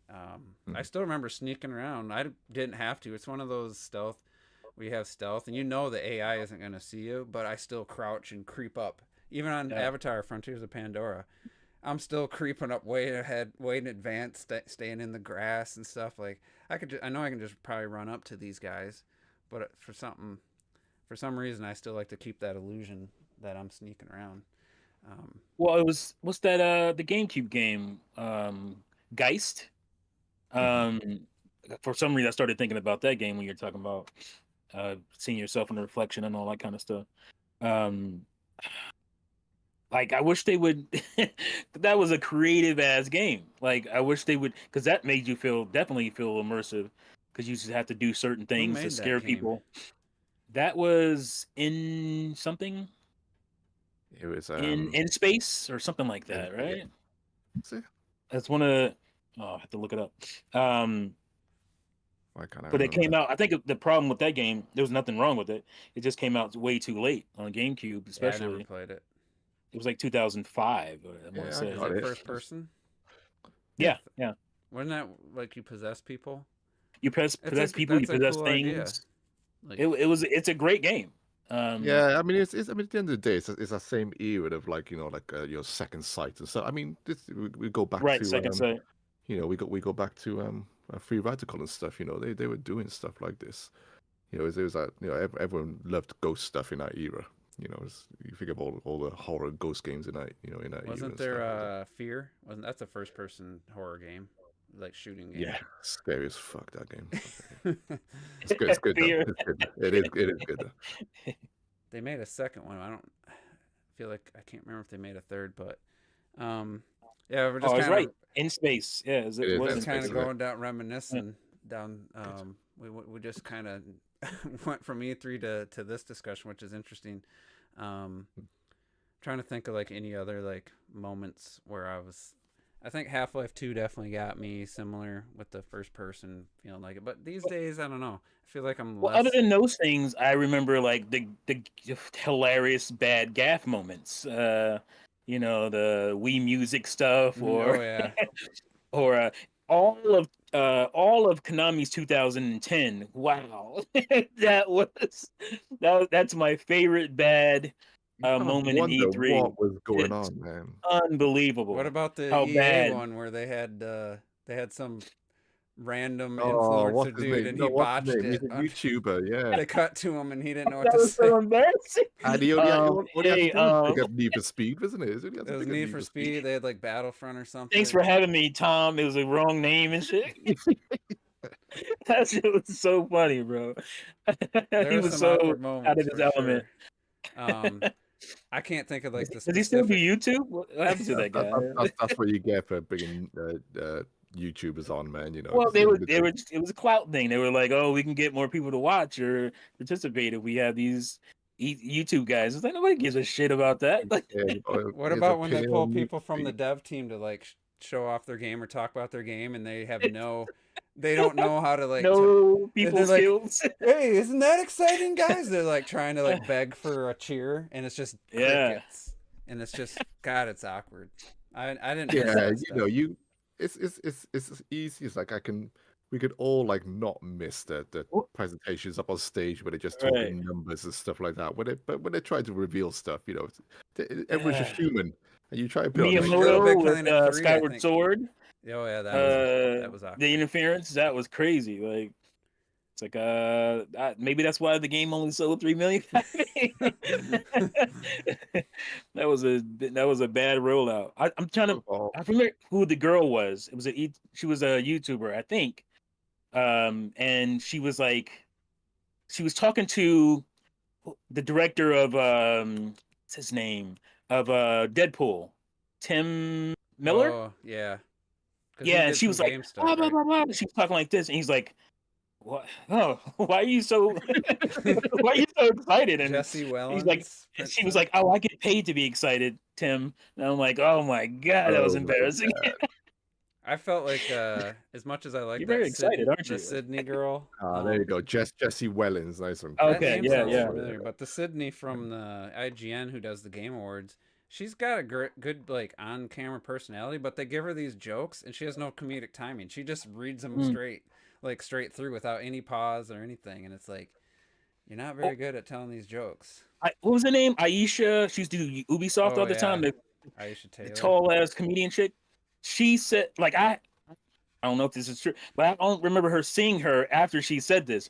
I still remember sneaking around. I didn't have to. It's one of those stealth. We have stealth, and the AI isn't going to see you, but I still crouch and creep up. Even on Avatar Frontiers of Pandora, I'm still creeping up way ahead, way in advance, staying in the grass and stuff. Like I know I can just probably run up to these guys, but for some reason, I still like to keep that illusion that I'm sneaking around. Well, what's that? The GameCube game, Geist. For some reason, I started thinking about that game when you're talking about seeing yourself in the reflection and all that kind of stuff. Like I wish they would. That was a creative ass game. Like I wish they would, because that made you definitely feel immersive, because you just have to do certain things to scare people. That was in something. It was in space or something like that, right? Yeah. That's one of. Oh, I have to look it up. But it came out. I think the problem with that game, there was nothing wrong with it. It just came out way too late on GameCube, especially. I never played it. It was like 2005. I want to say. Was it first person? Yeah. Wasn't that like you possess people? You possess people. You possess cool things. Like, it's a great game. Yeah, I mean, at the end of the day, it's that same era of like your Second Sight and stuff. I mean, we go back to Second Sight. We go back to Free Radical and stuff. They were doing stuff like this. It was that everyone loved ghost stuff in that era. You think of all the horror ghost games in that in that Wasn't era. There Fear? That's a first person horror game, like shooting game. Yeah, scary as fuck that game. It's good. It's good. It is good. They made a second one. I feel like I can't remember if they made a third, but yeah, we're just kind of right in space. Yeah, it was kind of going down, reminiscing down. We just kind of went from E3 to this discussion, which is interesting. Trying to think of like any other like moments where I think Half-Life 2 definitely got me, similar with the first person feeling like it. But these days, I don't know. I feel like I'm less... other than those things, I remember like the hilarious bad gaff moments. The Wii Music stuff, or or all of Konami's 2010. Wow, that's my favorite bad moment in E3. What was going on, man? Unbelievable. What about the EA one where they had some random influencer dude and he botched it? He's a YouTuber, yeah. They cut to him and he didn't know what to say. So embarrassing. And he only had Need for Speed, wasn't it? It was Need for Speed. They had like Battlefront or something. Thanks for having me, Tom. It was the wrong name and shit. That shit was so funny, bro. He was so out of his element. Sure. I can't think of like the specific... Does he still do YouTube? What happened to that guy? That's what you get for bringing YouTubers on, man. Well, it was a clout thing. They were like, oh, we can get more people to watch or participate if we have these YouTube guys. It's like nobody gives a shit about that. What about when they pull people from the dev team to like show off their game or talk about their game, and they have no they don't know how to like. No people like, skills. hey, isn't that exciting, guys? They're like trying to like beg for a cheer, and it's just crickets, and it's just God, it's awkward. I didn't. Miss that you stuff. know, it's easy. It's like we could all like not miss the presentations up on stage where they're just talking numbers and stuff like that. When they try to reveal stuff, you know, everyone's just human, and you try to put on Miyamoto Big Planet with 3, Skyward Sword. Oh yeah, that was awkward. The interference, that was crazy. Like it's like maybe that's why the game only sold 3 million. that was a bad rollout. I'm trying to. I remember who the girl was. It was she was a YouTuber, I think. And she was talking to the director of what's his name of Deadpool, Tim Miller. Oh yeah. Yeah, and she was like, blah, blah, blah, blah. She was talking like this, and he's like, "What? Oh, why are you so excited?" And Jesse Wellens, he's like, she was like, "Oh, I get paid to be excited, Tim." And I'm like, "Oh my god, that was embarrassing." I felt like as much as I like you're very excited, aren't you? The Sydney girl. There you go, Jesse Wellens, nice one. Okay, yeah. Familiar, but the Sydney from the IGN who does the Game Awards. She's got a good like on-camera personality, but they give her these jokes, and she has no comedic timing. She just reads them straight through without any pause or anything, and it's like, you're not very good at telling these jokes. What was her name? Aisha. She used to do Ubisoft all the time. Aisha Taylor, the tall-ass comedian chick. She said, like, I don't know if this is true, but I don't remember her seeing her after she said this.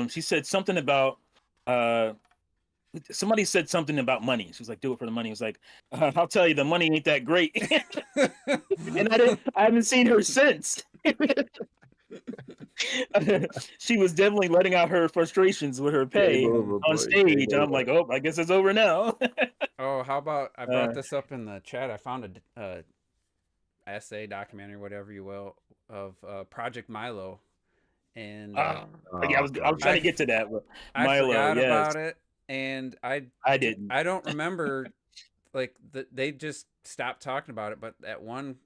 She said something about somebody said something about money. She was like, "Do it for the money." It was like, "I'll tell you, the money ain't that great." And I haven't seen her since. She was definitely letting out her frustrations with her pay on stage. I'm like, "Oh, I guess it's over now." Oh, how about I brought this up in the chat? I found a essay, documentary, whatever you will, of Project Milo. And yeah, I was trying to get to that. But Milo, I forgot about it. And I didn't. I don't remember, like they just stopped talking about it. But at one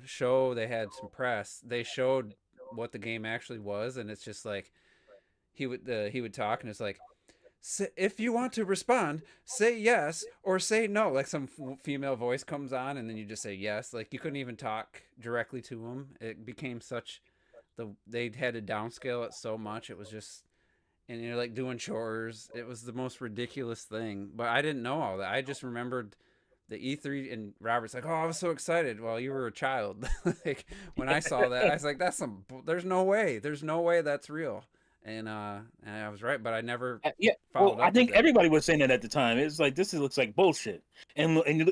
show, they had some press. They showed what the game actually was, and it's just like he would talk, and it's like, if you want to respond, say yes or say no. Like some female voice comes on, and then you just say yes. Like you couldn't even talk directly to him. It became such they had to downscale it so much. It was just. And you're like doing chores. It was the most ridiculous thing. But I didn't know all that. I just remembered the E3, and Robert's like, "Oh, I was so excited." Well, you were a child. Like when I saw that, I was like, there's no way that's real. And I was right, but I never followed up. I think everybody was saying that at the time. It's like looks like bullshit. And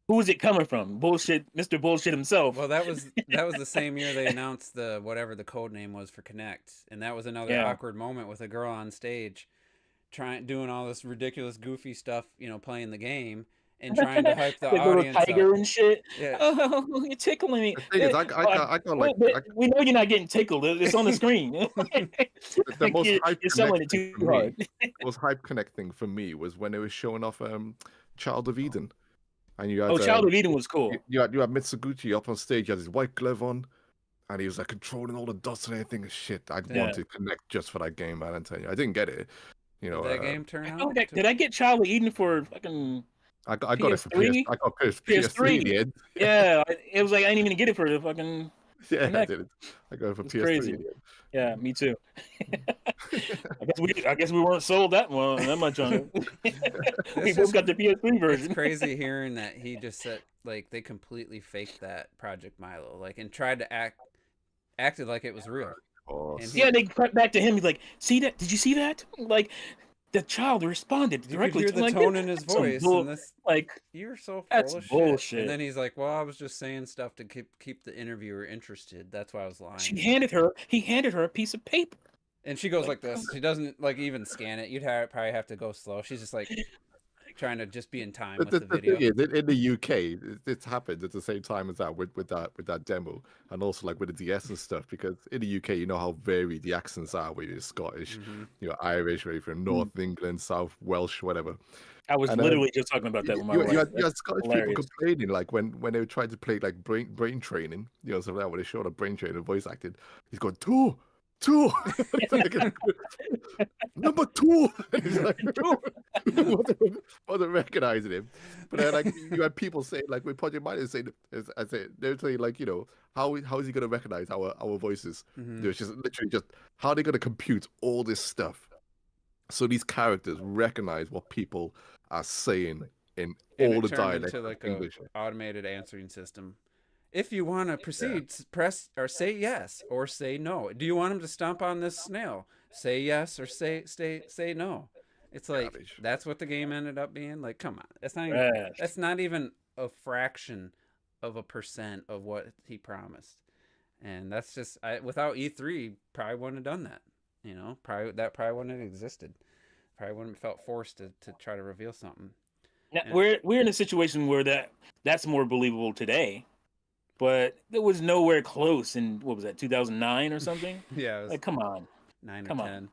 who is it coming from? Bullshit, Mr. Bullshit himself. Well, that was the same year they announced whatever the code name was for Connect, and that was another awkward moment with a girl on stage, doing all this ridiculous, goofy stuff, playing the game and trying to hype the audience tiger up. And shit. Yeah. Oh, you're tickling me. The thing is, I got like we know you're not getting tickled. It's on the screen. the most hype you're selling it too hard. The most hype Connect thing for me was when they were showing off Child of Eden. And you had, Child of Eden was cool. You had Mitsuguchi up on stage. He had his white glove on, and he was like controlling all the dots and everything. Shit, I'd want to Connect just for that game, man. I'm telling you, I didn't get it. Did that game turn out? Did I get Child of Eden for fucking? I got it for PS3. Yeah, it was like I didn't even get it for the fucking. Yeah, I did it. I got it for PS3. Crazy. Yeah, me too. I guess we weren't sold that much on it. We both got the PS3 version. It's crazy hearing that he just said like they completely faked that Project Milo, like, and tried to acted like it was real. They cut back to him. He's like, "See that? Did you see that? Like, the child responded directly." You could hear the tone in his voice. You're so full of bullshit. And then he's like, "Well, I was just saying stuff to keep the interviewer interested. That's why I was lying." He handed her a piece of paper, and she goes like this. She doesn't like even scan it. You'd probably have to go slow. She's just like, trying to just be in time But with the video. thing is, in the UK, it happened at the same time as that with that demo, and also like with the DS and stuff. Because in the UK, you know how varied the accents are, whether it's Scottish, Irish, whether from North England, South Welsh, whatever. I was literally just talking about that with my wife. You had Scottish people complaining, like when they were trying to play like brain training, so that when they showed up brain training, voice acting, he's going two. Number 2. Wasn't recognizing him. But then, like, you had people saying, like, with Project Minus saying, they're saying, like, how is he going to recognize our voices? It's just literally just how are they going to compute all this stuff so these characters recognize what people are saying in all the dialect into like English. A automated answering system. If you want to proceed, press or say yes or say no. Do you want him to stomp on this snail? Say yes or say no. It's like that's what the game ended up being. Like, come on, that's not even a fraction of a percent of what he promised. And that's just without E3, probably wouldn't have done that. Probably wouldn't have existed. Probably wouldn't have felt forced to try to reveal something. Now, we're in a situation where that's more believable today. But it was nowhere close in, what was that, 2009 or something? Yeah, it was like, come on, 9 or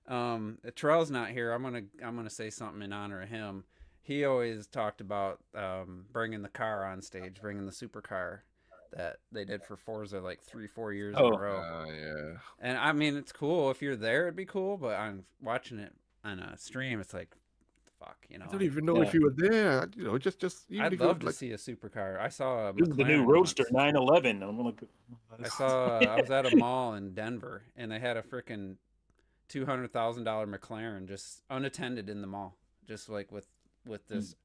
10. Terrell's not here. I'm gonna say something in honor of him. He always talked about bringing the car on stage, bringing the supercar that they did for Forza like 3-4 years in a row. Yeah. And I mean, it's cool if you're there, it'd be cool. But I'm watching it on a stream. It's like, fuck, I don't even know if you were there. Just. I'd love to see a supercar. I saw the new Roadster 911. I was at a mall in Denver, and they had a freaking $200,000 McLaren just unattended in the mall, just like with this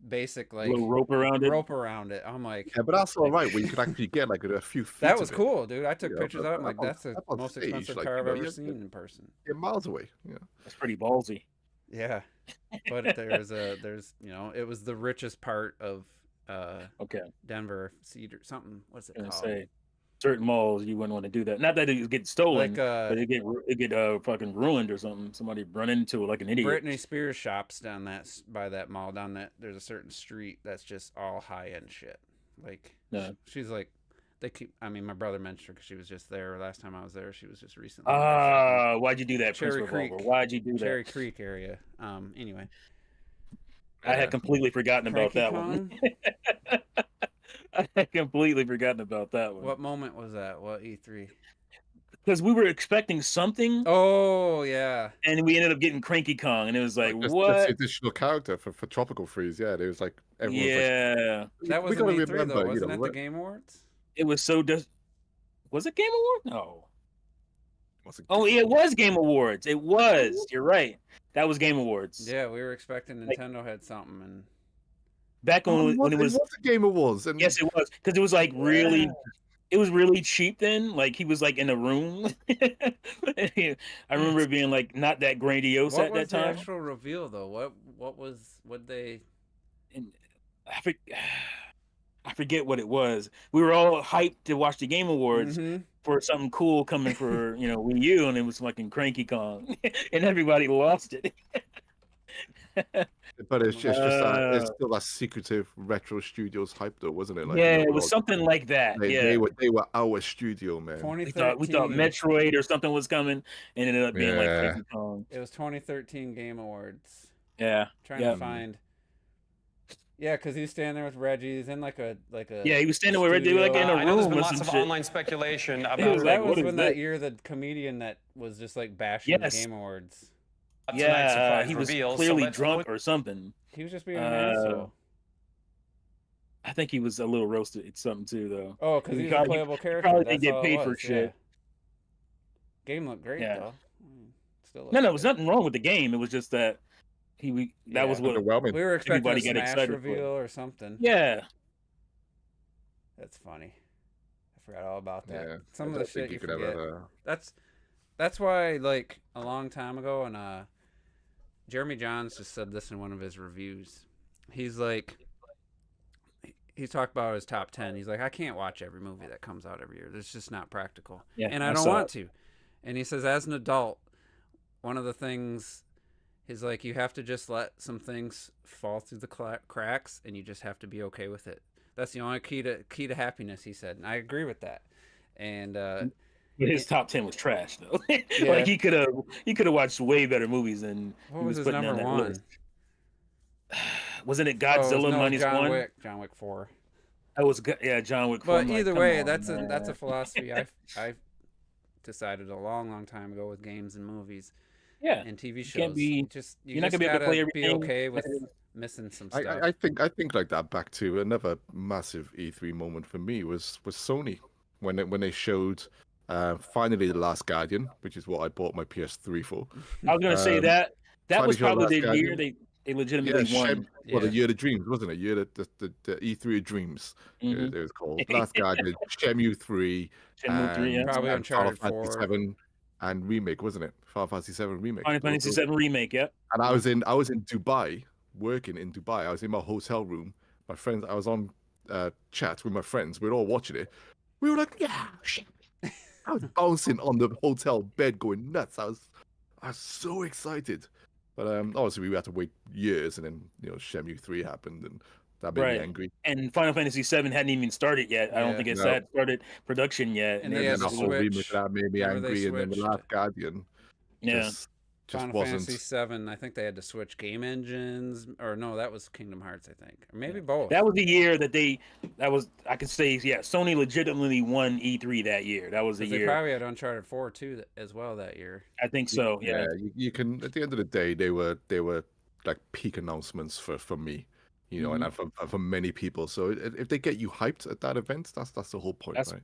basic like little rope around it. I'm like, yeah, but that's all right. Where you could actually get like a few feet. That was cool, dude. I took pictures of it. I'm like, that's the most expensive car I've ever seen in person. You're miles away. Yeah, that's pretty ballsy. Yeah, but there's it was the richest part of Denver, Cedar something. What's it called? Say, certain malls you wouldn't want to do that. Not that it gets stolen, but it get fucking ruined or something. Somebody run into it like an idiot. Britney Spears shops by that mall down that. There's a certain street that's just all high end shit. Like she's like. My brother mentioned her because she was just there last time I was there. She was just recently. Why'd you do that, Cherry Creek? Why'd you do that? Cherry Creek area. Anyway. I had completely forgotten about that one. I had completely forgotten about that one. What moment was that? What E3? Because we were expecting something. Oh, yeah. And we ended up getting Cranky Kong, and it was like what? This additional character for Tropical Freeze. Yeah, there was like everyone. Yeah. That was E3 though, wasn't it? The Game Awards. It was so. Was it Game Awards? No. It was Game Awards. It was. You're right. That was Game Awards. Yeah, we were expecting Nintendo had something, and back when it was the Game Awards. Yes, it was because it was like really. It was really cheap then. Like he was like in a room. I remember it being like not that grandiose at that time. What was the actual reveal though? What they? I forget what it was. We were all hyped to watch the Game Awards for something cool coming for Wii U, and it was fucking Cranky Kong, and everybody lost it. But it's it's still that secretive Retro Studios hype, though, wasn't it? Like, it was something like that. They were our studio, man. We thought Metroid or something was coming, and it ended up being like Cranky Kong. It was 2013 Game Awards. Yeah, trying to find. Yeah, because he was standing there with Reggie. He's in like a. Yeah, he was standing with Reggie like in a room. I know there's been lots of online speculation about. That was when that year the comedian that was just like bashing the Game Awards. Yeah, he was clearly drunk or something. He was just being an asshole. I think he was a little roasted at something too, though. Oh, because he's a playable character. Probably didn't get paid for shit. Game looked great though. No, there was nothing wrong with the game. It was just that that was what we were expecting a Smash reveal or something. Yeah, that's funny. I forgot all about that. Yeah, some of the shit you forget. That's why, like a long time ago, and Jeremy Johns just said this in one of his reviews. He's talked about his top 10. He's like, I can't watch every movie that comes out every year. It's just not practical. Yeah, and I don't want to. And he says, as an adult, one of the things He's like, you have to just let some things fall through the cracks, and you just have to be okay with it. That's the only key to happiness, he said, and I agree with that. And but his top 10 was trash though. Yeah. Like he could have watched way better movies than what he was was his putting number on that one? list. Wasn't it Oh, it was- Godzilla no, minus John one? Wick. John Wick 4. That was John Wick 4. But I'm like, either come way, on, that's man. a philosophy I decided a long time ago with games and movies Yeah, and TV shows. can't be- You're not gonna be able to play be everything. okay with missing some stuff. I think like that. Back to another massive E3 moment for me was Sony when they showed finally The Last Guardian, which is what I bought my PS3 for. I was gonna say that was Finally probably showed the Last year Guardian. they legitimately won. Well, the Year of the Dreams, wasn't it? Year of the E3 of Dreams. Mhm. It was called Last Guardian, Shenmue 3, Shenmue 3, yeah. Probably and Final Uncharted Fantasy 4. 7 and remake, wasn't it? Final Fantasy 7 remake. Final Fantasy 7 remake, yep. And I was in Dubai, working in Dubai. I was in my hotel room. My friends, I was on chat with my friends. We were all watching it. We were like, yeah, shit. I was bouncing on the hotel bed, going nuts. I was so excited. But obviously we had to wait years, and then Shenmue 3 happened, and that made me angry. And Final Fantasy 7 hadn't even started yet. I don't think it's had started production yet. And And they then had the to whole remake switch. of that made me Remember they angry, and then the switched? Last Guardian just Final wasn't. Fantasy 7, I think they had to switch game engines, or no, that was Kingdom Hearts, I think, or maybe both. That was the year that I could say, Sony legitimately won E3 that year. That was the They year. probably had Uncharted 4 too as well that year. I think so. Yeah. You can. At the end of the day, they were like peak announcements for me, and for many people. So if they get you hyped at that event, that's the whole point, right?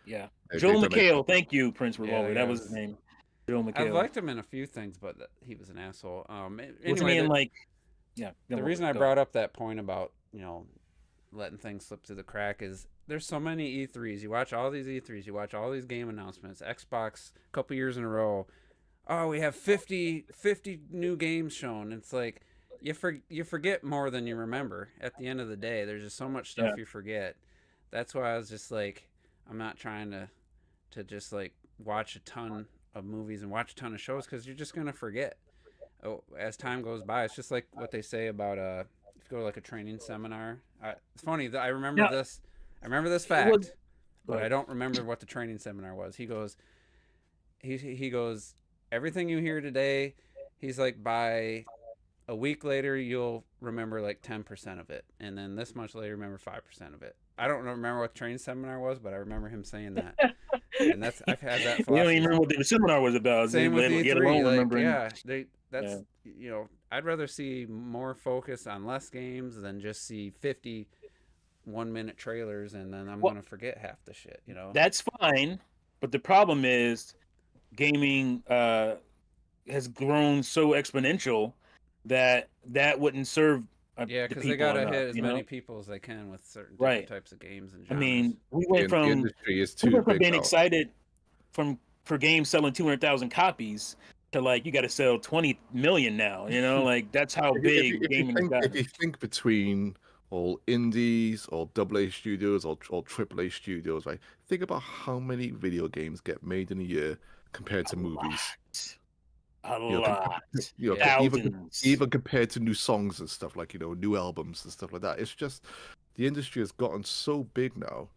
Yeah. They- Joel they've done McHale, thank you, Prince Yeah, Revolver. That was yes. his name. Joel McHale. I've liked him in a few things, but he was an asshole. Wasn't Anyway, he in like? Yeah. the reason I brought up that point about letting things slip through the crack is there's so many E3s. You watch all these E3s. You watch all these game announcements. Xbox, a couple years in a row. Oh, we have 50 new games shown. It's like you forget more than you remember. At the end of the day, there's just so much stuff you forget. That's why I was just like, I'm not trying to just like watch a ton of movies and watch a ton of shows, because you're just gonna forget as time goes by. It's just like what they say about if you go to like a training seminar. It's funny that I remember this. I remember this fact, but I don't remember what the training seminar was. He goes, he goes, everything you hear today, he's like, by a week later you'll remember like 10% of it, and then this much later remember 5% of it. I don't remember what the training seminar was, but I remember him saying that. And I've had that philosophy. You don't even remember what the seminar was about. Same with E3. That's I'd rather see more focus on less games than just see 50 1-minute trailers, and then I'm gonna forget half the shit. That's fine, but the problem is gaming has grown so exponential that wouldn't serve. Because they gotta hit as many people as they can with certain different types of games and genres. I mean, we went from industry is too big being now. excited for games selling 200,000 copies to like you got to sell 20 million now. Like that's how big gaming has gotten. If you think between all indies, or AA studios, or AAA studios, right? Think about how many video games get made in a year compared to movies. A lot. Even compared to new songs and stuff, like new albums and stuff like that. It's just the industry has gotten so big now.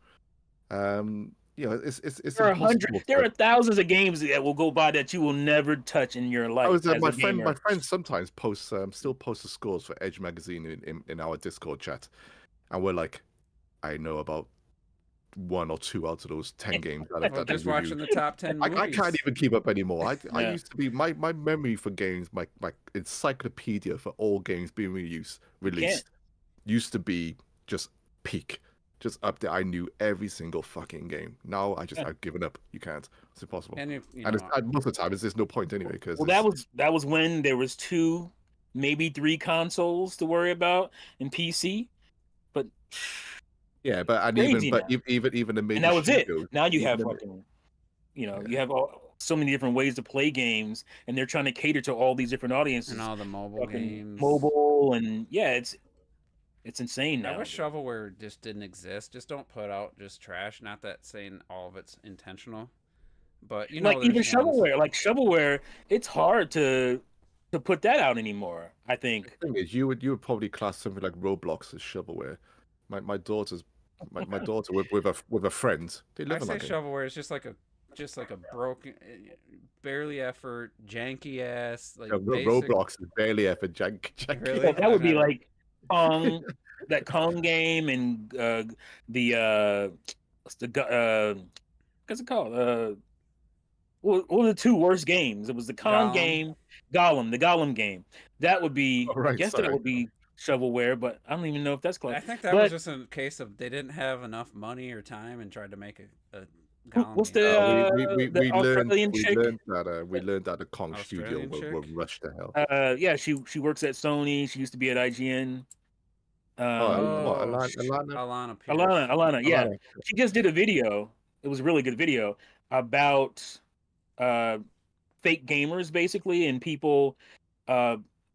It's there are thousands of games that will go by that you will never touch in your life. My friend sometimes posts still posts the scores for Edge magazine in our Discord chat, and we're like, I know about 1 or 2 out of those 10 games. Just watching the top 10 movies. I can't even keep up anymore. I used to be my memory for games, my encyclopedia for all games being released used to be just peak, just up there. I knew every single fucking game. Now I've given up. You can't. It's impossible. And most of the time, there's no point anyway. Because that was when there was 2, maybe 3 consoles to worry about in PC, but. Yeah, but even the major and that was studios, it. Now you have fucking, you have so many different ways to play games, and they're trying to cater to all these different audiences and all the mobile games, and it's insane now. I wish shovelware just didn't exist. Just don't put out just trash. Not that saying all of it's intentional, but even shovelware, it's hard to to put that out anymore. I think. The thing is, you would probably class something like Roblox as shovelware. My daughter's my daughter with a friend. They I live in say like shovelware is just like a broken, barely effort, janky ass, like basic. Roblox is barely ever janky. Really? Well, that would I've be never- like Kong, that Kong game, and what's what's it called? What were the two worst games? It was the Kong Gollum. game, the Gollum game. That would be, Oh, right, I guess sorry. that would be shovelware, but I don't even know if that's close. I think that but was just a case of they didn't have enough money or time and tried to make a Gollum what's game. the Australian chick? We learned that the Kong studio Australian were chick? rushed to hell. Yeah, she works at Sony. She used to be at IGN. What, Alana Pierce. Alana, yeah. Alana. She just did a video. It was a really good video about fake gamers, basically, and people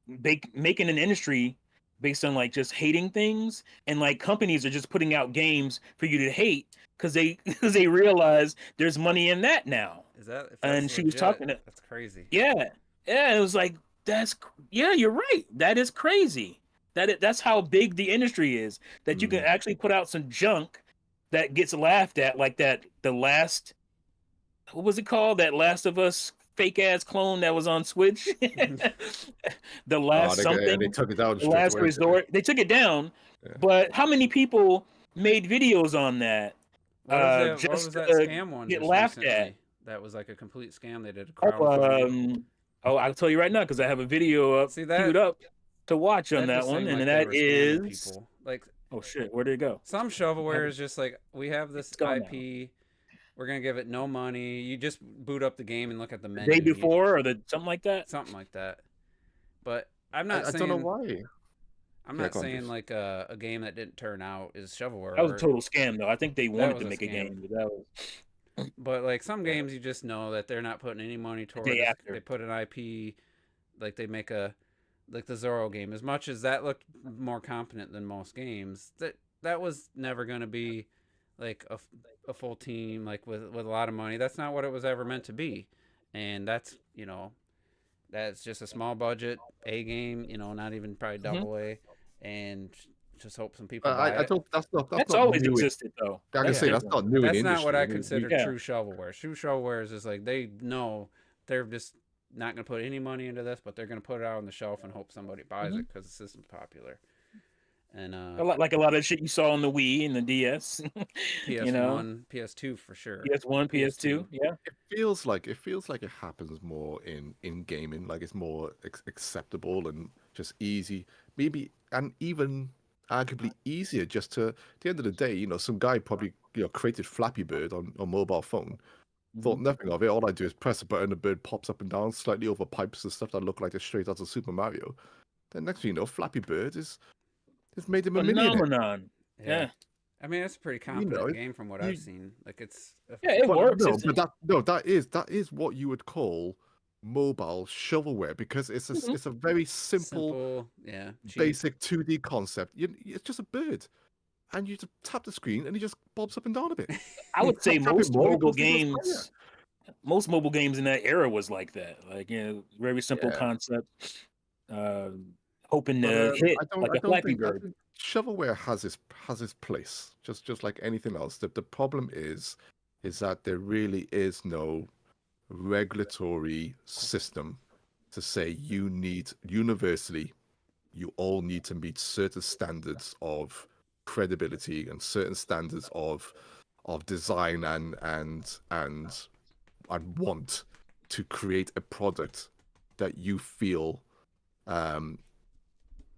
making an industry based on like just hating things, and like companies are just putting out games for you to hate because they realize there's money in that now. Is that? If And that's she was legit, talking to- That's crazy. Yeah, it was like you're right. That is crazy. That's how big the industry is. That you can actually put out some junk that gets laughed at, like the last, what was it called? That Last of Us fake ass clone that was on Switch. The last something. They took it down. The Last Resort. They took it down. Yeah. But how many people made videos on that? What was that scam one? Get just laughed recently? at. That was like a complete scam. They did a crowdfunding. I'll tell you right now because I have a video up queued up to watch on that just one, seemed and like they that were scamming is people. Like, oh shit, where did it go? some shovelware is just like, we have this gone IP, we're gonna give it no money. You just boot up the game and look at the The menu. day before or something like that. Something like that. But I'm not I saying. don't know why. I'm Yeah, not go on, saying please. like a game that didn't turn out is shovelware. That was a total scam, though. I think they wanted was to a make a scam. game, but that was But like some games, you just know that they're not putting any money toward day it. after. They put an IP, like they make like the Zorro game. As much as that looked more competent than most games, that was never going to be like a full team, like with a lot of money. That's not what it was ever meant to be, and that's that's just a small budget A game. Not even probably double A, and just hope some people buy I it. don't. That's that's not always new. existed, though. I can That's say that's different. not new in That's the not industry. what I mean, consider Yeah. true shovelware. True shovelware is just like they know they're just not going to put any money into this, but they're going to put it out on the shelf and hope somebody buys it because the system's popular. And Like a lot of shit you saw on the Wii and the DS. PS1, PS2 for sure. PS1, PS2, yeah. It feels like it happens more in gaming. Like it's more acceptable and just easy. Maybe and even arguably easier. Just to at the end of the day, some guy probably created Flappy Bird on mobile phone. Thought nothing of it. All I do is press a button, the bird pops up and down slightly over pipes and stuff that look like they're straight out of Super Mario. Then next thing you know, Flappy Bird is made him a millionaire. Phenomenon. Yeah. I mean, it's a pretty competent game from what I've seen. Like it's It works. That is what you would call mobile shovelware because it's a very simple cheap. basic 2D concept. It's just a bird, and you just tap the screen and he just bobs up and down a bit. I would say Tap it most more, mobile goes to the games. Most mobile games in that era was like that. Like very simple Yeah. concept. Hoping to hit like a Flappy I Bird. think shovelware has its place, just like anything else. The problem is that there really is no regulatory system to say universally you all need to meet certain standards of credibility and certain standards of design and want to create a product that you feel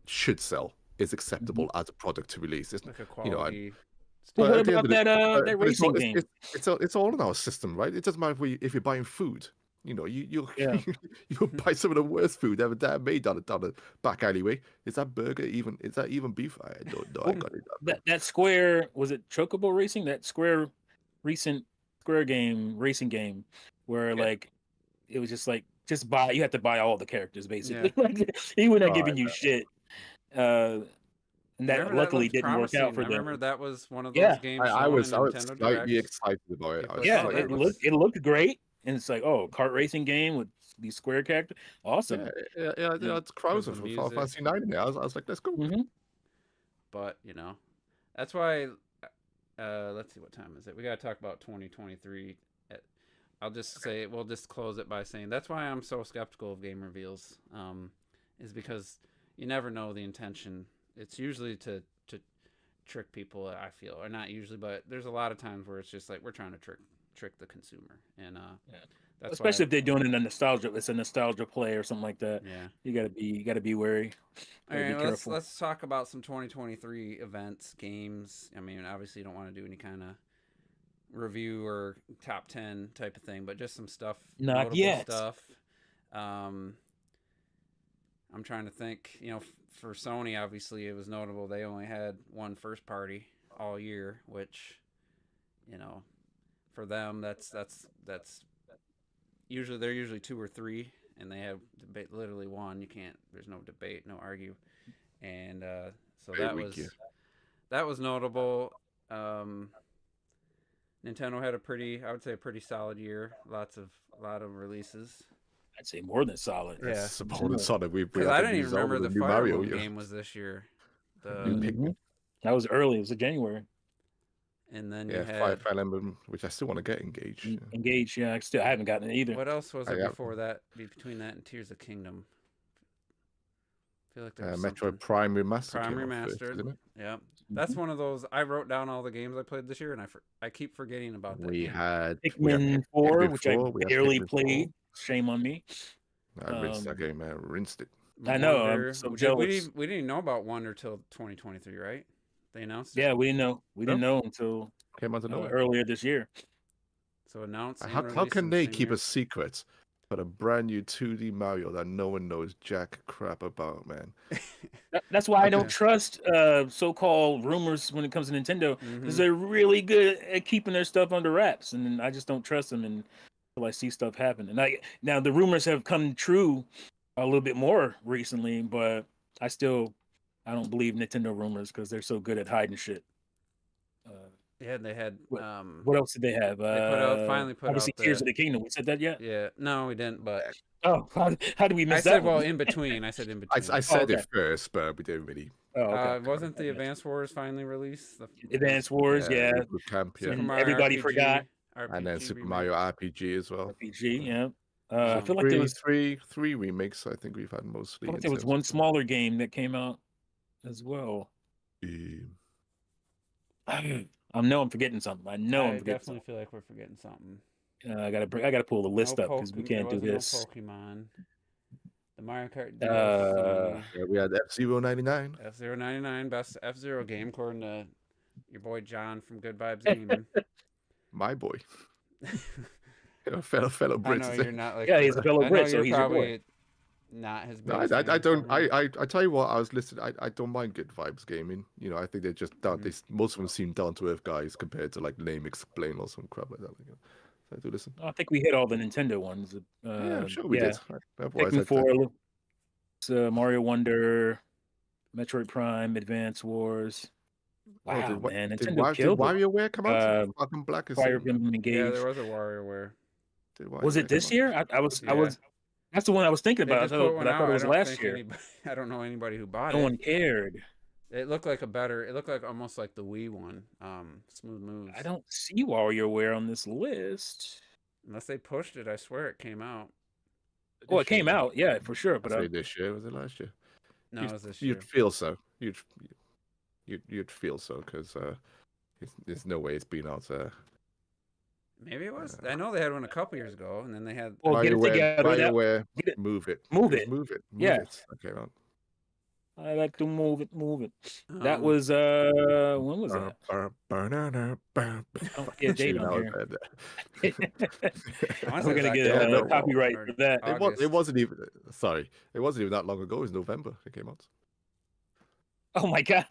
should sell, is acceptable as a product to release. It's like a quality. Well, what at the about end of that but racing game? It's all in our system, right? It doesn't matter if you're buying food. You'll buy some of the worst food ever made down the back alleyway. Is that burger even? Is that even beef? I don't know. I got it. That Square, was it Chocobo Racing? That recent Square game, racing game, where like it was just like you have to buy all the characters basically. Like, he was not giving you shit. And that luckily didn't work out for them. I remember that was one of those games. I was Nintendo slightly Directs. excited about it. It looked great, and it's like, kart racing game with these square characters. Awesome. Yeah. It's Krauser from Final Fantasy 9 in there. I was like, let's go. Mm-hmm. But that's why. Let's see, what time is it? We got to talk about 2023. I'll just say we'll just close it by saying that's why I'm so skeptical of game reveals. Is because you never know the intention. It's usually to trick people. I feel, or not usually, but there's a lot of times where it's just like we're trying to trick the consumer, and that's especially if they're doing it in it's a nostalgia play or something like that. Yeah, you gotta be wary. All right, let's talk about some 2023 events, games. I mean, obviously you don't want to do any kind of review or top 10 type of thing, but just some stuff, not yet stuff. I'm trying to think, for Sony, obviously it was notable. They only had one first party all year, which, for them, that's usually, they're usually 2 or 3, and they have literally one. There's no debate, no argue. And so that was notable. Nintendo had a pretty solid year. A lot of releases. I'd say more than solid. Yeah, more than solid. Because I didn't even remember the Fire Emblem game was this year. That was early. It was in January. And then you had Fire Emblem, which I still want to get engaged. Engaged, yeah. I haven't gotten it either. What else was there before that? Between that and Tears of Kingdom. I feel like there was Metroid Prime Remastered. Remastered. Yeah, that's one of those. I wrote down all the games I played this year, and I keep forgetting about that. We had Pikmin 4, which I barely played. Shame on me. I rinsed that game. I rinsed it. I know. I'm so jealous. We didn't know about Wonder till 2023, right? They announced it. Yeah, we didn't know. We didn't know until came out to nowhere earlier this year. So announced. How can they keep a secret but a brand new 2D Mario that no one knows jack crap about, man? That's why I don't trust so-called rumors when it comes to Nintendo, because they're really good at keeping their stuff under wraps, and I just don't trust them until I see stuff happen. And now the rumors have come true a little bit more recently, but I don't believe Nintendo rumors because they're so good at hiding shit. Yeah, they had. What else did they have? They finally put obviously out Tears of the Kingdom. We said that yet? Yeah, no, we didn't. But how did we miss that? I said in between. I said in between. I said it first, but we didn't really. Wasn't the Advance Wars finally released? Advance Wars, yeah. Camp, yeah. Everybody RPG, forgot. And then Super Mario RPG as well. RPG, yeah. I feel like there was three remakes. I think we've had mostly. I think there was one smaller game that came out as well. I know I'm forgetting something. I definitely feel like we're forgetting something. I gotta pull the list up because we can't do this. No Pokemon. The Mario Kart. Yeah, we had F-Zero 99. F-Zero 99, best F-Zero game according to your boy John from Good Vibes Gaming. My boy. fellow Brit. I know you're not like. Yeah, he's a fellow Brit, so he's probably your boy. Not his. No, I don't. I tell you what, I was listening. I don't mind Good Vibes Gaming. I think they're just down. Most of them seem down to earth guys compared to like Name Explain or some crap like that. So I do listen. I think we hit all the Nintendo ones. Yeah, I'm sure we did. Pikmin 4, Mario Wonder, Metroid Prime, Advance Wars. Wow, man! Nintendo killed did WarioWare come out? Fucking Black is Fire Emblem Engage. Yeah, there was a WarioWare. Was it this year? I was. That's the one I was thinking about. I thought it was last year. I don't know anybody who bought it. No one cared. It looked like almost like the Wii one. Smooth Moves. I don't see WarioWare on this list. Unless they pushed it, I swear it came out. Well, it came out, yeah, for sure. But this year, was it last year? No, it was this year. You'd feel so. You'd feel so because there's no way it's been out. Maybe it was. I know they had one a couple years ago, and then they had. Well, get it together. Move it. Yeah. Okay, man. I like to move it. That was when was that? Yeah, date on here. We're gonna get copyright for that. It wasn't even. Sorry, it wasn't even that long ago. It was November. It came out. Oh my god.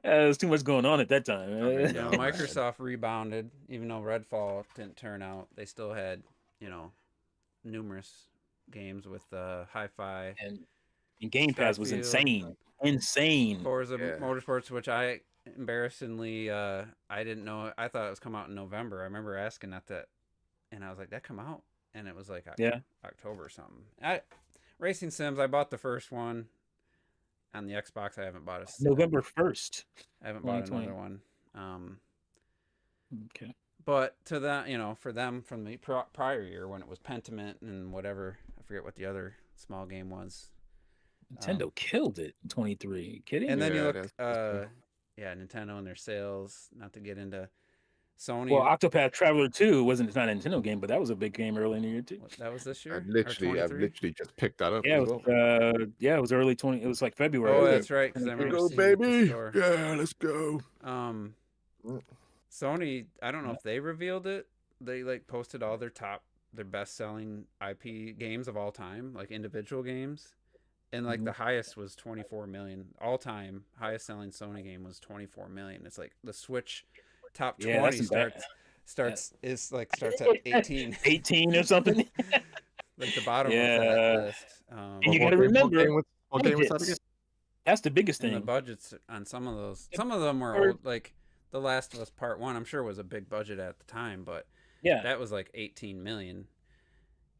There's too much going on at that time. Microsoft rebounded, even though Redfall didn't turn out. They still had, numerous games with Hi-Fi. And Game Pass was insane. Forza Motorsports, which I embarrassingly, I didn't know. I thought it was come out in November. I remember asking that, and I was like, that come out? and it was like Yeah. October or something. Racing Sims, I bought the first one on the Xbox. I haven't bought November 1st. I haven't bought another one. Okay. But to that, for them from the prior year when it was Pentiment and whatever, I forget what the other small game was. Nintendo killed it in 23. Are you kidding? And then you look, Nintendo and their sales. Not to get into Sony. Well, Octopath Traveler 2 it's not a Nintendo game, but that was a big game early in the year too. That was this year. I've literally just picked that up. Yeah, it was early 20. It was like February. Oh, that's right. Because I remember go, seeing it at the baby. store. Yeah, let's go. Sony, I don't know if they revealed it. They like posted all their best selling IP games of all time, like individual games. And like the highest was 24 million. All time highest selling Sony game was 24 million. It's like the Switch top 20 starts at 18. 18 or something. Like the bottom of that list. And you got to remember, what game was that again? That's the biggest thing. And the budgets on some of those. Some of them were old, like The Last of Us Part 1, I'm sure was a big budget at the time, but that was like 18 million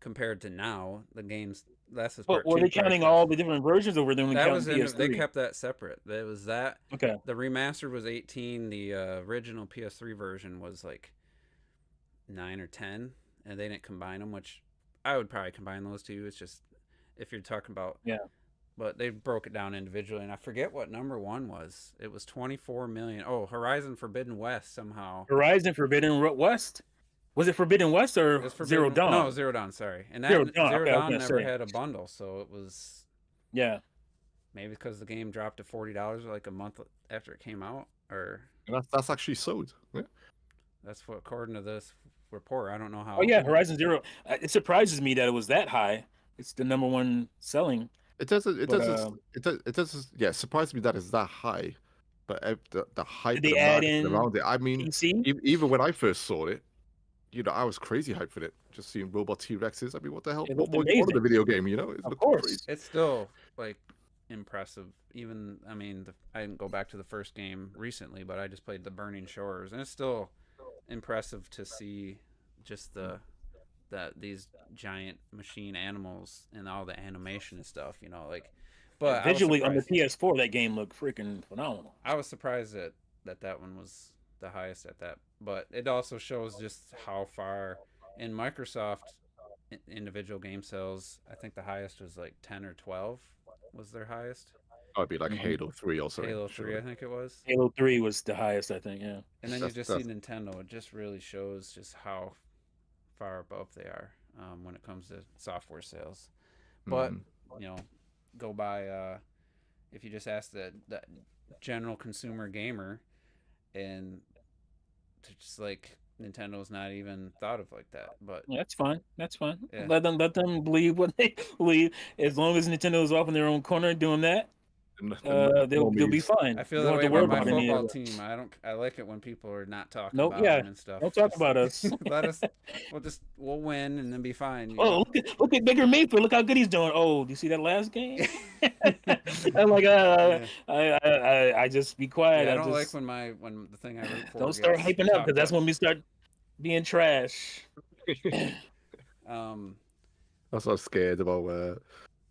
compared to now. The game's Last of Us Part 2. Were they counting all the different versions, or were they only counting PS3? They kept that separate. It was that. Okay. The remastered was 18. The original PS3 version was like 9 or 10, and they didn't combine them, which I would probably combine those two. It's just if you're talking about but they broke it down individually, and I forget what number one was. It was 24 million. Oh, Horizon Forbidden West somehow. Horizon Forbidden West? Was it Forbidden West or Zero Dawn? No, Zero Dawn, sorry. And that Zero Dawn never had a bundle, so it was... Yeah. Maybe because the game dropped to $40 like a month after it came out, or... That's actually sold. Yeah. That's what, according to this report. I don't know how... Oh, yeah, Horizon Zero. It surprises me that it was that high. It's the number one selling. It doesn't. Yeah, it surprised me that it's that high, but the hype Did they add in around it. I mean, PC? Even when I first saw it, I was crazy hyped for it. Just seeing robot T-Rexes. I mean, what the hell? What more of the video game? Of course, crazy. It's still like impressive. Even I mean, I didn't go back to the first game recently, but I just played the Burning Shores, and it's still impressive to see just these giant machine animals and all the animation and stuff, but visually on the PS4 that game looked freaking phenomenal. I was surprised that one was the highest at that, but it also shows just how far in Microsoft individual game sales. I think the highest was like 10 or 12 was their highest. Oh, it'd be like Halo 3 also. Halo 3, I think it was. Halo 3 was the highest, I think, yeah. And then you just see Nintendo. It just really shows just how far above they are when it comes to software sales. But go by if you just ask the general consumer gamer, and just like Nintendo's not even thought of like that. But that's fine. Yeah. Let them believe what they believe. As long as Nintendo's off in their own corner doing that, they'll be fine. I feel that way about my football team. I like it when people are not talking about them and stuff. Don't talk about us. Let us. We'll win and then be fine. Look at Baker Mayfield. Look how good he's doing. Oh, do you see that last game? I'm like, I just be quiet. Yeah, I don't like when the thing I root for. Don't start hyping up, because that's when we start being trash. I'm so scared about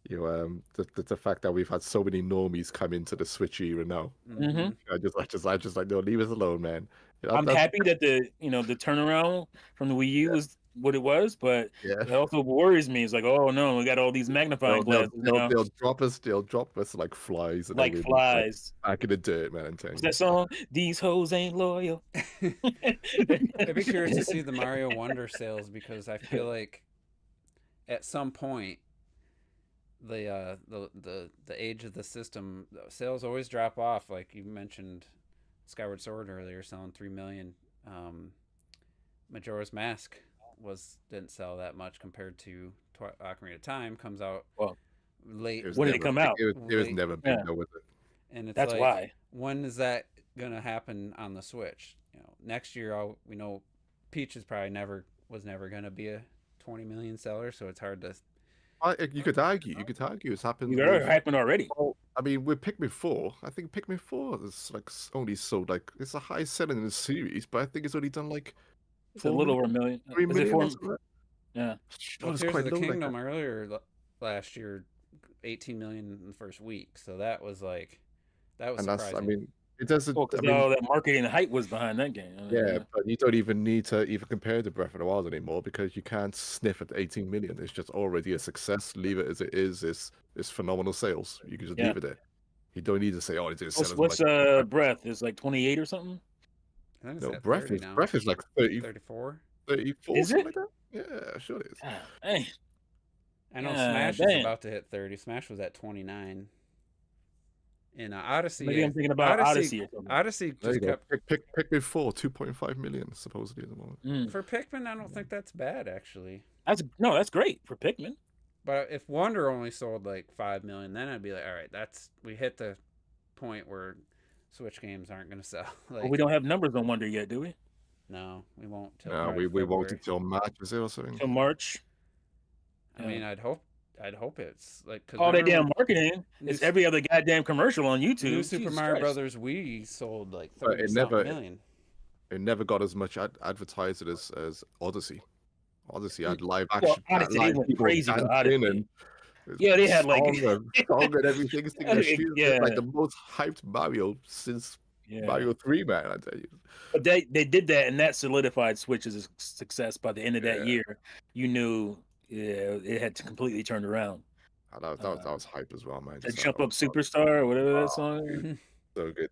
the fact that we've had so many normies come into the Switch era now. Mm-hmm. I just like, no, leave us alone, man. I'm happy that the turnaround from the Wii U was what it was, but it also worries me. It's like, oh no, we got all these magnifying glasses. They'll drop us like flies. Like flies. Back in the dirt, man. That song, "These hoes ain't loyal." I'd be curious to see the Mario Wonder sales, because I feel like at some point the age of the system, sales always drop off. Like you mentioned Skyward Sword earlier, selling 3 million. Majora's Mask didn't sell that much compared to Ocarina of Time. Comes out late. When did it come out? It was never big though with it. And it's that's why. When is that gonna happen on the Switch? Next year, we know Peach was never gonna be a 20 million seller, so it's hard to. You could argue it's happened. It happened already. Well, I mean, with Pikmin 4, I think Pikmin 4 is like only sold like it's the highest selling in the series, but I think it's only done like it's a little over a million. 3 million. Yeah. Well, Tears of the Kingdom earlier last year, 18 million in the first week. So that was surprising. I mean, it doesn't. Well, because all that marketing and hype was behind that game. Yeah, but you don't even need to even compare to Breath of the Wild anymore because you can't sniff at 18 million. It's just already a success. Leave it as it is. It's phenomenal sales. You can just leave it there. You don't need to say, "Oh, it didn't sell as much." What's Breath? It's like 28 or something. I think it's No, at Breath 30 is now. Breath is like 30, 34. 34, Is something it? like that. Yeah, sure it is. Hey. I know Smash is about to hit 30. Smash was at 29. In Odyssey, maybe I'm thinking about Odyssey or something. Odyssey just kept Pikmin 4, 2.5 million supposedly at the moment. For Pikmin. I don't think that's bad actually. That's great for Pikmin. But if Wonder only sold like 5 million, then I'd be like, all right, we hit the point where Switch games aren't going to sell. Well, we don't have numbers on Wonder yet, do we? No, we won't. No, we won't until March, is it, or something? Till March. I mean, I'd hope it's like all that damn marketing. It's every other goddamn commercial on YouTube. New Super Mario Brothers Wii sold like 30 million. It never got as much advertised as Odyssey. Odyssey had live action. Well, Odyssey went crazy with Odyssey. And they had like song and everything. Like the most hyped Mario since Mario 3, man. I tell you. But they did that, and that solidified Switch's success. By the end of that year, you knew it had to completely turned around. That was hype as well, man. The Jump Up Superstar or whatever that song is. So good.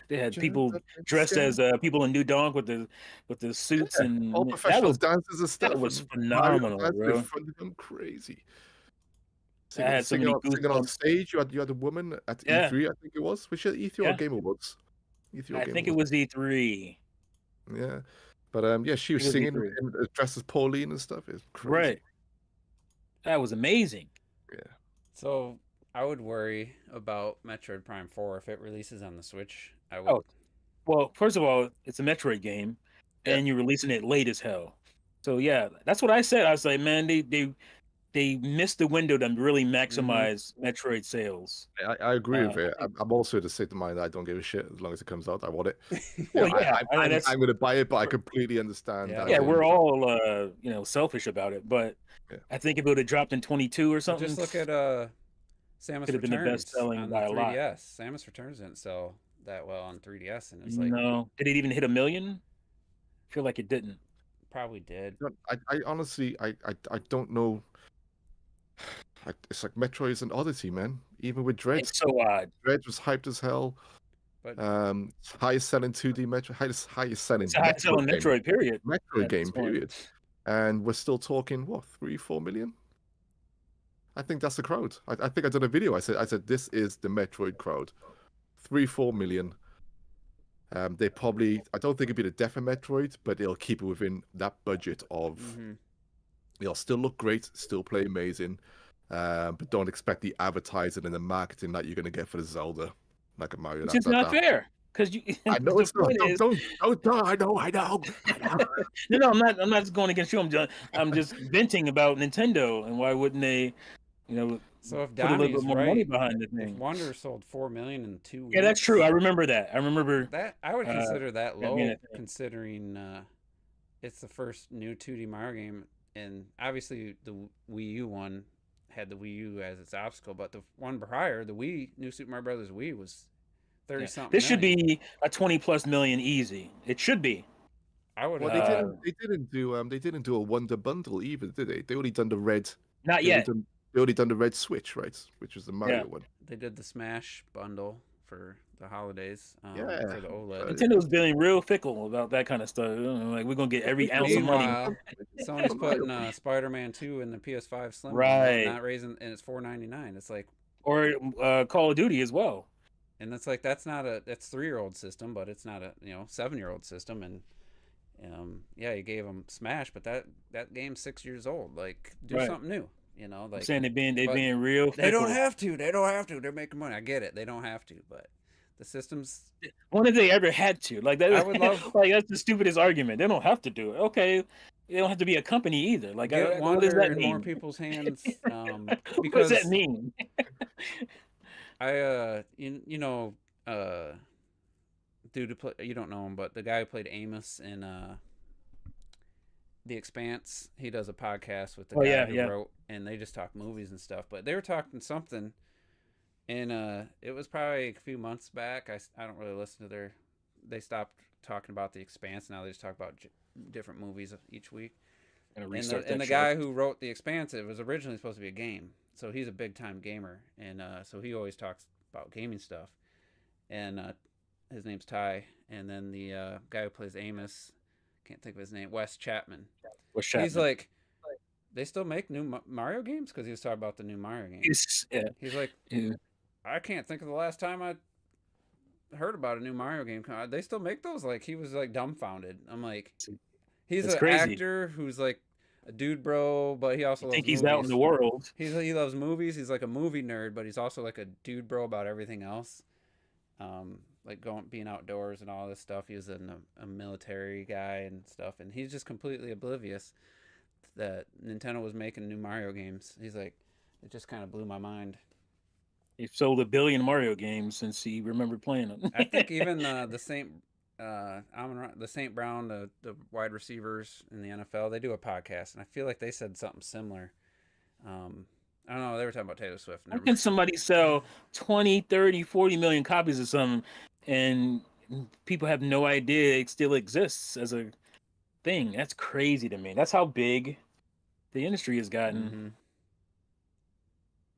They had people dressed as people in New Donk with the suits and all professional dancers and stuff. That was phenomenal, bro. In front of them, crazy. Singing on stage. You had a woman at E3, I think it was. Which E3 or Game Awards? I think it was E3. Yeah, but she was singing dressed as Pauline and stuff. It's crazy. Right. That was amazing. Yeah. So I would worry about Metroid Prime 4 if it releases on the Switch. I would. Oh, well, first of all, it's a Metroid game, and you're releasing it late as hell. So yeah, that's what I said. I was like, man, they missed the window to really maximize Metroid sales. I agree with it. I'm also the state of mind that I don't give a shit as long as it comes out. I want it. Well, I'm going to buy it, but I completely understand. Yeah, we're all selfish about it, but I think if it would have dropped in 22 or something, just look at Samus could have been the best selling on by the a lot. 3DS. Samus Returns didn't sell that well on 3DS, and it's like, no, did it even hit 1 million? I feel like it didn't. Probably did. I honestly I don't know. It's like Metroid and Odyssey, man. Even with Dread, it's so odd. Dread was hyped as hell. But highest selling 2D Metroid, highest selling. It's a high selling Metroid period. Metroid game period, and we're still talking what 3-4 million. I think that's the crowd. I think I did a video. I said this is the Metroid crowd. 3-4 million. They probably, I don't think it'd be the death of Metroid, but they'll keep it within that budget of. They'll still look great, still play amazing, but don't expect the advertising and the marketing that you're going to get for the Zelda, like a Mario. Which is not fair, because you. I know it's not. Don't. I know. No, I'm not going against you. I'm just venting about Nintendo and why wouldn't they, so if put a little bit more money behind the thing. If Wonder sold 4 million in 2 weeks. Yeah, that's true. I remember that. I remember that. I would consider that low, considering it's the first new 2D Mario game, and obviously the Wii U one had the Wii U as its obstacle, but the one prior, the New Super Mario Brothers Wii, was 30 something. This should be a 20+ million easy. It should be. I would. Well, they didn't do a Wonder Bundle either, did they? They only done the red. Not yet. They already done the red Switch, right? Which was the Mario one. They did the Smash bundle for the holidays. For the OLED. Nintendo's being real fickle about that kind of stuff. Like, we're gonna get every ounce of money. Sony's putting Spider-Man 2 in the PS5 Slim, right? Not raising, and it's $4.99. It's like, or Call of Duty as well. And it's like that's 3-year-old system, but it's not a 7-year-old system. And you gave them Smash, but that game's 6 years old. Like, do something new. Like I'm saying they're being real fickle. They don't have to. They're making money. I get it. They don't have to, but the systems. When have they ever had to? Like that. I would love. Like, that's the stupidest argument. They don't have to do it. Okay, they don't have to be a company either. Like, what does that mean? More people's hands. What does that mean? Dude, you don't know him, but the guy who played Amos in The Expanse. He does a podcast with the Oh, guy yeah, who yeah. wrote, and they just talk movies and stuff. But they were talking something, and it was probably a few months back. I don't really listen to their. They stopped talking about The Expanse. Now they just talk about different movies each week. Gonna And restart the that show. guy who wrote The Expanse, it was originally supposed to be a game. So he's a big time gamer, and so he always talks about gaming stuff. And his name's Ty, and then the guy who plays Amos, can't think of his name, Wes Chapman. What's He's Chapman? like, they still make new Mario games, because he was talking about the new Mario games. He's like, I can't think of the last time I heard about a new Mario game. They still make those? Like, he was like dumbfounded. I'm like, he's an actor who's like a dude bro, but he also loves movies. He's out in the world. He loves movies. He's like a movie nerd, but he's also like a dude bro about everything else. Like being outdoors and all this stuff. He was a military guy and stuff, and he's just completely oblivious that Nintendo was making new Mario games. He's like, it just kind of blew my mind. He sold 1 billion Mario games since he remembered playing them. I think even the St. Brown, the wide receivers in the NFL, they do a podcast, and I feel like they said something similar. I don't know. They were talking about Taylor Swift. How can somebody sell 20, 30, 40 million copies of something and people have no idea it still exists as a thing? That's crazy to me. That's how big the industry has gotten. Mm-hmm.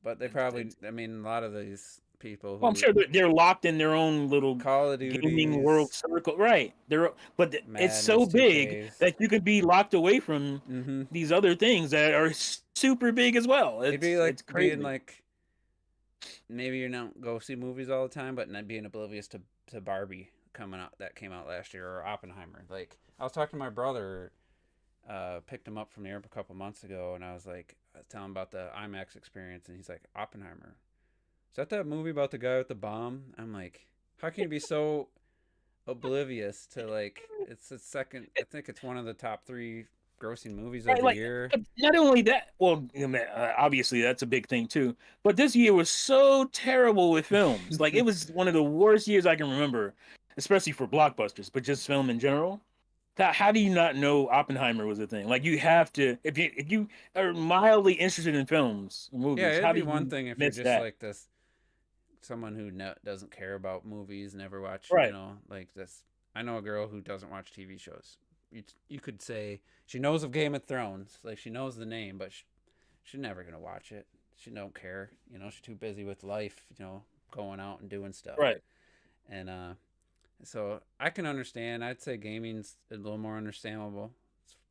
But they probably, I mean, a lot of these people. Well, I'm sure they're locked in their own little Call of Duty gaming world circle, right? But it's so Madness, big 2Ks. that you could be locked away from these other things that are super big as well. It'd be like it's crazy. being like, maybe you don't go see movies all the time, but not being oblivious to Barbie that came out last year, or Oppenheimer. Like, I was talking to my brother, picked him up from the airport a couple months ago, and I was telling him about the IMAX experience, and he's like, Oppenheimer. Is that movie about the guy with the bomb? I'm like, how can you be so oblivious to, like, it's the second, I think it's one of the top 3 grossing movies of the year. Not only that, well, obviously that's a big thing too, but this year was so terrible with films. Like, it was one of the worst years I can remember, especially for blockbusters, but just film in general. How do you not know Oppenheimer was a thing? Like, you have to, if you are mildly interested in films, movies. Yeah, it'd how be do you one thing if you're just that? like this, someone who doesn't care about movies, never watch, right. You know, like this. I know a girl who doesn't watch TV shows. You could say she knows of Game of Thrones, like she knows the name, but she's never gonna watch it. She don't care, you know. She's too busy with life, you know, going out and doing stuff. Right. And so I can understand. I'd say gaming's a little more understandable,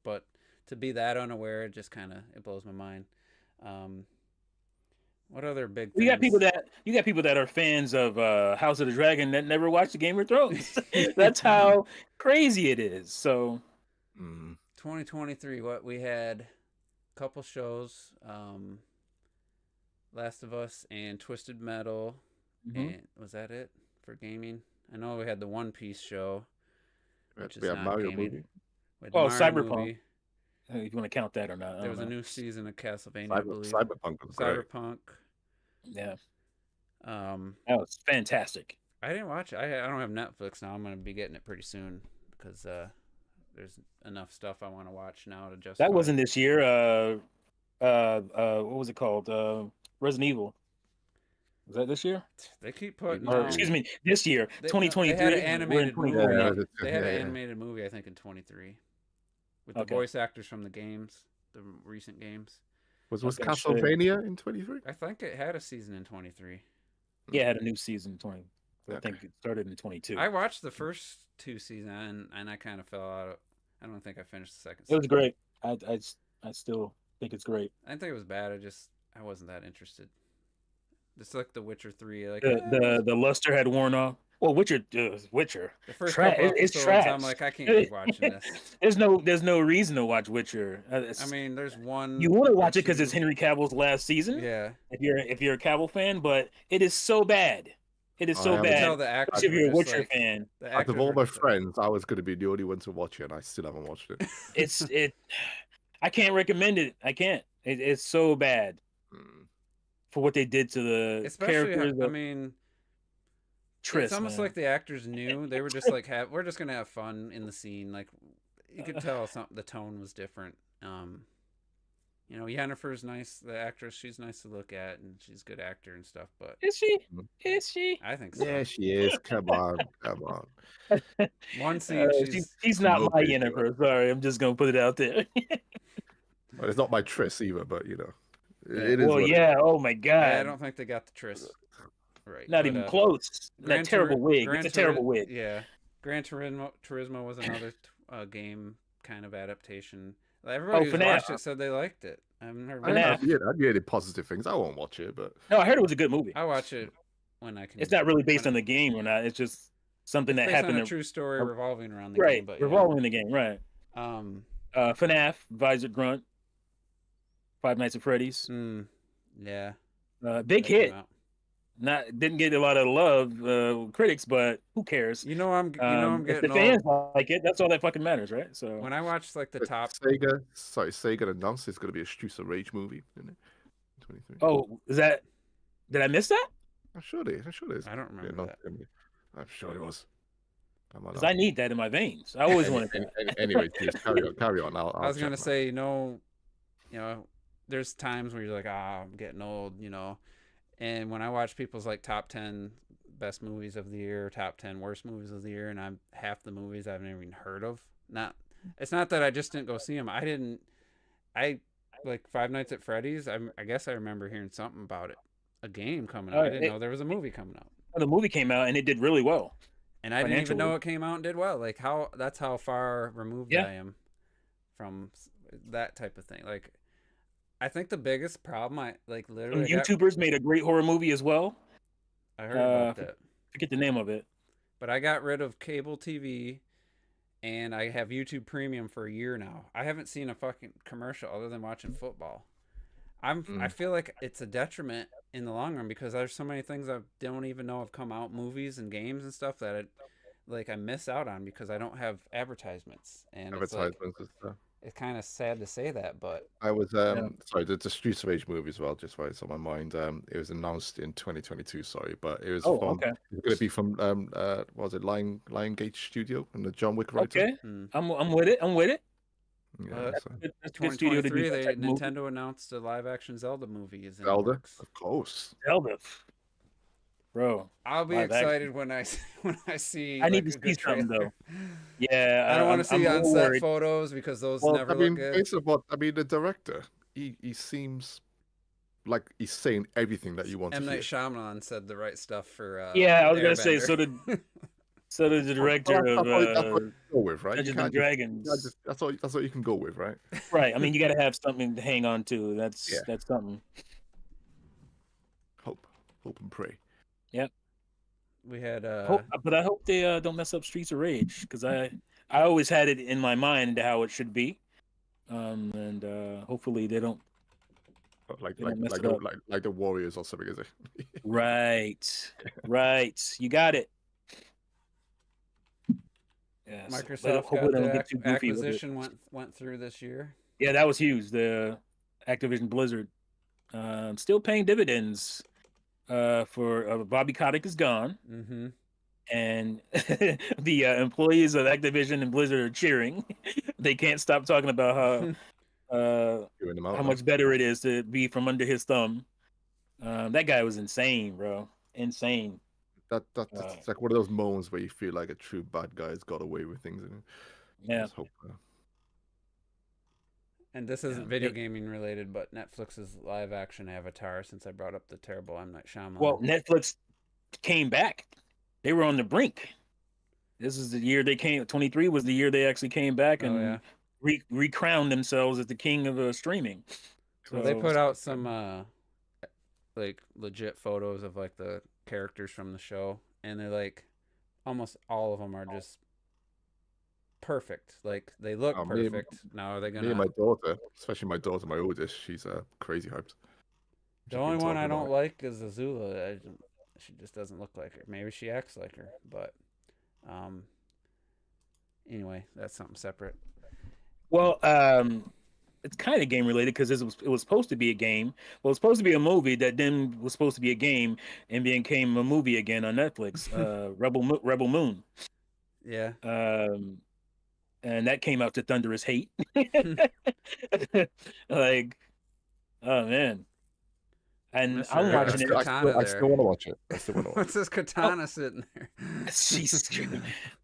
but to be that unaware, it just it blows my mind. What other big things? You got people that are fans of House of the Dragon that never watched the Game of Thrones. That's how crazy it is. So 2023, what we had a couple shows, Last of Us and Twisted Metal. And was that it for gaming? I know we had the One Piece show, which is not Mario gaming. movie. Cyberpunk. Movie. If you want to count that or not. There was a new season of Castlevania, I believe. Cyberpunk was great. Cyberpunk. Yeah. That was fantastic. I didn't watch it. I don't have Netflix now. I'm going to be getting it pretty soon because there's enough stuff I want to watch now to just. That wasn't this year. What was it called? Resident Evil. Was that this year? They keep putting. Excuse me, this year, 2023. They had an animated movie. They had an an animated movie, I think, in 23, with the voice actors from the games, the recent games. Was Castlevania in 23? I think it had a season in 23. Yeah, it had a new season in 20. I think it started in 22. I watched the first 2 seasons and I kind of fell out. I don't think I finished the second. It was great. I still think it's great. I didn't think it was bad. I wasn't that interested. It's like The Witcher 3. Like the luster had worn off. Well, Witcher. The first trash. couple It's episodes, trash. I'm like, I can't keep watching this. There's no reason to watch Witcher. I mean, there's one. You want to watch it because it's Henry Cavill's last season. Yeah. If you're a Cavill fan, but it is so bad. It is so bad. Tell the actors if you're a just Witcher fan, out of all my friends, I was going to be the only one to watch it, and I still haven't watched it. I can't recommend it. I can't. It's so bad for what they did to the characters. I mean, Triss, it's almost like the actors knew. They were just like, we're just gonna have fun in the scene. Like, you could tell the tone was different. You know, Yennefer's nice, the actress. She's nice to look at, and she's a good actor and stuff. But Is she? Is she? I think so. Yeah, she is. Come on, come on. One scene, she's not my okay, Yennefer. Sorry, I'm just gonna put it out there. Well, it's not my Triss either, but you know, Yeah. it is. Well, what yeah. Oh my God. I don't think they got the Triss right. Not even close. That terrible wig. It's a terrible wig. Yeah. Gran Turismo was another game kind of adaptation. Everybody who watched it said they liked it. I've never. I heard positive things. I won't watch it, but no, I heard it was a good movie. I watch it when I can. It's not really based on the game or not. It's just something that happened. On a true story revolving around the right, game, but revolving the game, right? FNAF, Visor Grunt, Five Nights at Freddy's. Yeah. Big hit. Didn't get a lot of love, critics, but who cares? I'm getting if the fans like it, that's all that fucking matters, right? So when I watched like the top Sega announced it's going to be a Streets of Rage movie, isn't it? 23. Oh, is that? Did I miss that? I'm sure it is. I don't remember that. I'm sure it was. Because I need that in my veins. I always wanted that. Anyway, just carry on. I was gonna say, there's times where you're like, I'm getting old, and when I watch people's like top 10 best movies of the year, top 10 worst movies of the year, and I'm half the movies I've never even heard of. It's not that I just didn't go see them. I like Five Nights at Freddy's. I guess I remember hearing something about it, a game coming out. I didn't know there was a movie coming out. The movie came out and it did really well. And I didn't even know it came out and did well. Like that's how far removed I am from that type of thing. Like, I think the biggest problem literally YouTubers made a great horror movie as well. I heard about that. Forget the name of it. But I got rid of cable TV and I have YouTube Premium for a year now. I haven't seen a fucking commercial other than watching football. I feel like it's a detriment in the long run because there's so many things I don't even know have come out, movies and games and stuff that I miss out on because I don't have advertisements. And advertisements and stuff. It's kind of sad to say that, but I was sorry, the Streets of Rage movie as well, just while it's on my mind. It was announced in 2022, sorry, but it was it's gonna be from what was it, Lion Gate Studio and the John Wick writer. Okay. I'm with it. Yeah, that's 2023. Nintendo announced a live action Zelda movie. Zelda, of course. Zelda, bro. I'll be excited when I see. I need to see something though. Yeah, I don't want to see on-set photos because those never look good. Based on the director, he seems like he's saying everything that you want to hear. M. Night Shyamalan said the right stuff for. I was gonna say so did the director of go with, right? Dungeons and Dragons. That's all you can go with, right? Right. I mean, you got to have something to hang on to. That's something. Hope and pray. Yep. We had but I hope they don't mess up Streets of Rage because I always had it in my mind how it should be, and hopefully they don't. Like the Warriors or something, is it? Right. You got it. Yeah, Microsoft acquisition went through this year. Yeah, that was huge. The Activision Blizzard still paying dividends. For Bobby Kotick is gone, and the employees of Activision and Blizzard are cheering. They can't stop talking about how much better it is to be from under his thumb. That guy was insane, bro. Insane. That's like one of those moments where you feel like a true bad guy's got away with things. Yeah. And this isn't video gaming related, but Netflix's live action Avatar, since I brought up the terrible M. Night Shyamalan. Well, Netflix came back. They were on the brink. This is the year they came. 23 was the year they actually came back and recrowned themselves as the king of streaming. So they put out some like legit photos of like the characters from the show, and they're like almost all of them are just perfect. Like they look perfect. Now are they gonna? Me and my daughter, especially my daughter, my oldest, she's crazy hyped. The only one I don't like is Azula. She just doesn't look like her. Maybe she acts like her, but anyway, that's something separate. Well, it's kind of game related because it was supposed to be a game. Well, it's supposed to be a movie that then was supposed to be a game and became a movie again on Netflix. Rebel Moon. Yeah. and that came out to thunderous hate. Like, oh man. And I'm Mr. watching it. Katana I still there. want to watch it. I still want to watch What's this katana sitting there? She's,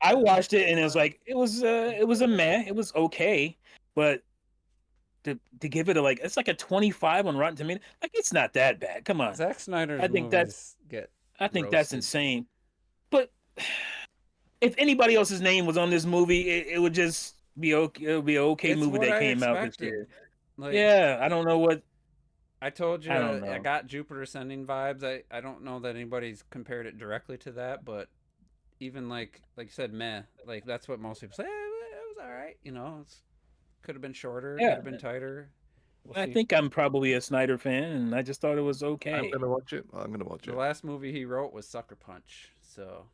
I watched it and it was like it was a meh. It was okay, but to give it a like it's like a 25 on Rotten Tomatoes. Like it's not that bad. Come on. Zack Snyder's I think movies get I think that's roasted. insane. But if anybody else's name was on this movie, it would just be okay. It would be an okay It's movie what that I came out this expected. year. Like, Yeah, I don't know what. I told you I don't know. I got Jupiter Ascending vibes. I don't know that anybody's compared it directly to that, but even like you said, meh. Like that's what most people say. It was all right. You know, it's could have been shorter. Yeah. Could have been tighter. We'll I see. think I'm probably a Snyder fan, and I just thought it was it. okay. I'm gonna watch it. I'm gonna watch The it. last movie he wrote was Sucker Punch. So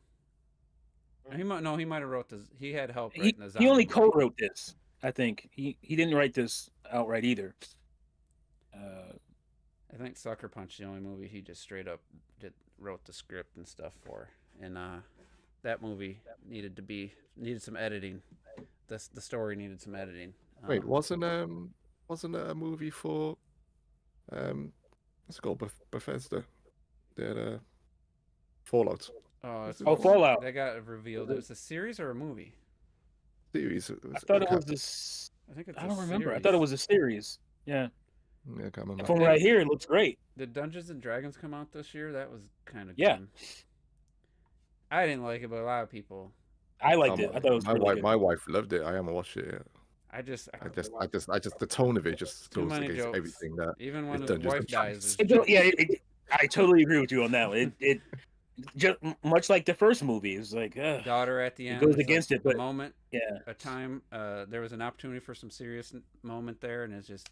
he might have wrote this. He had help writing the zombie. He only movie. co-wrote this. I think he didn't write this outright either. I think Sucker Punch is the only movie he just straight up wrote the script and stuff for, and that movie needed some editing. The story needed some editing. Wait, wasn't it a movie for what's it called? Bethesda? Did Fallout Fallout. That got revealed. It was a series or a movie? series? I thought it was this. I think it's. I don't remember. I thought it was a series. Yeah. Yeah, I can't remember. From right here, it looks great. Did Dungeons and Dragons come out this year? That was kind of Yeah. good. I didn't like it, but a lot of people. I liked it. I thought it was really good. My wife loved it. I haven't watched it yet. I just The tone of it just Too goes many against jokes. everything that. even when It's his Dungeons wife and dies. Dragons. I totally agree with you on that one. It just much like the first movie. It's like Daughter at the end goes was against like it, but a moment, yeah. a time. There was an opportunity for some serious moment there, and it's just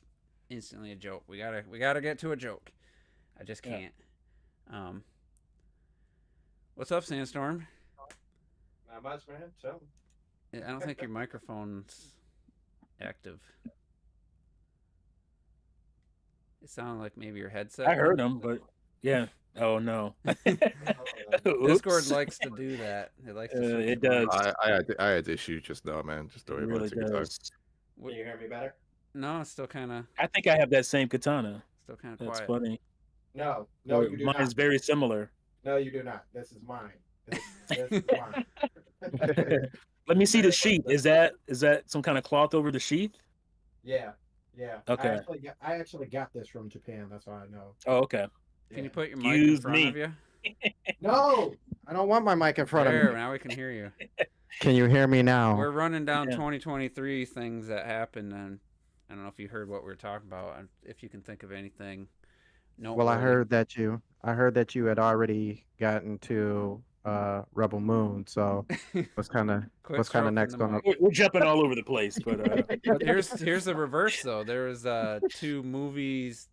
instantly a joke. We gotta get to a joke. I just can't. What's up, Sandstorm? Not much, man. So I don't think your microphone's active. It sounded like maybe your headset. I heard him, but yeah. Oh no. Discord Oops. likes to do that. It likes to switch It does. I had issues just now, man. Just don't It worry really about it. Take your time. does. can you hear me better? No, it's still kind of I think I have that same katana. quiet. That's funny. No, you do Mine's not. very similar. No, you do not. This is mine. This is mine. Let me see the sheath. Is that some kind of cloth over the sheath? Yeah. Okay. I actually got this from Japan. That's how I know. Oh, okay. Can you put your mic Excuse in front me. of you? No, I don't want my mic in front There, of me. now we can hear you. Can you hear me now? We're running down Yeah. 2023 things that happened, and I don't know if you heard what we were talking about. If you can think of anything. No. Well, I heard that you had already gotten to Rebel Moon, so what's kind of next on the We're jumping all over the place, but Here's the reverse though. There was 2 movies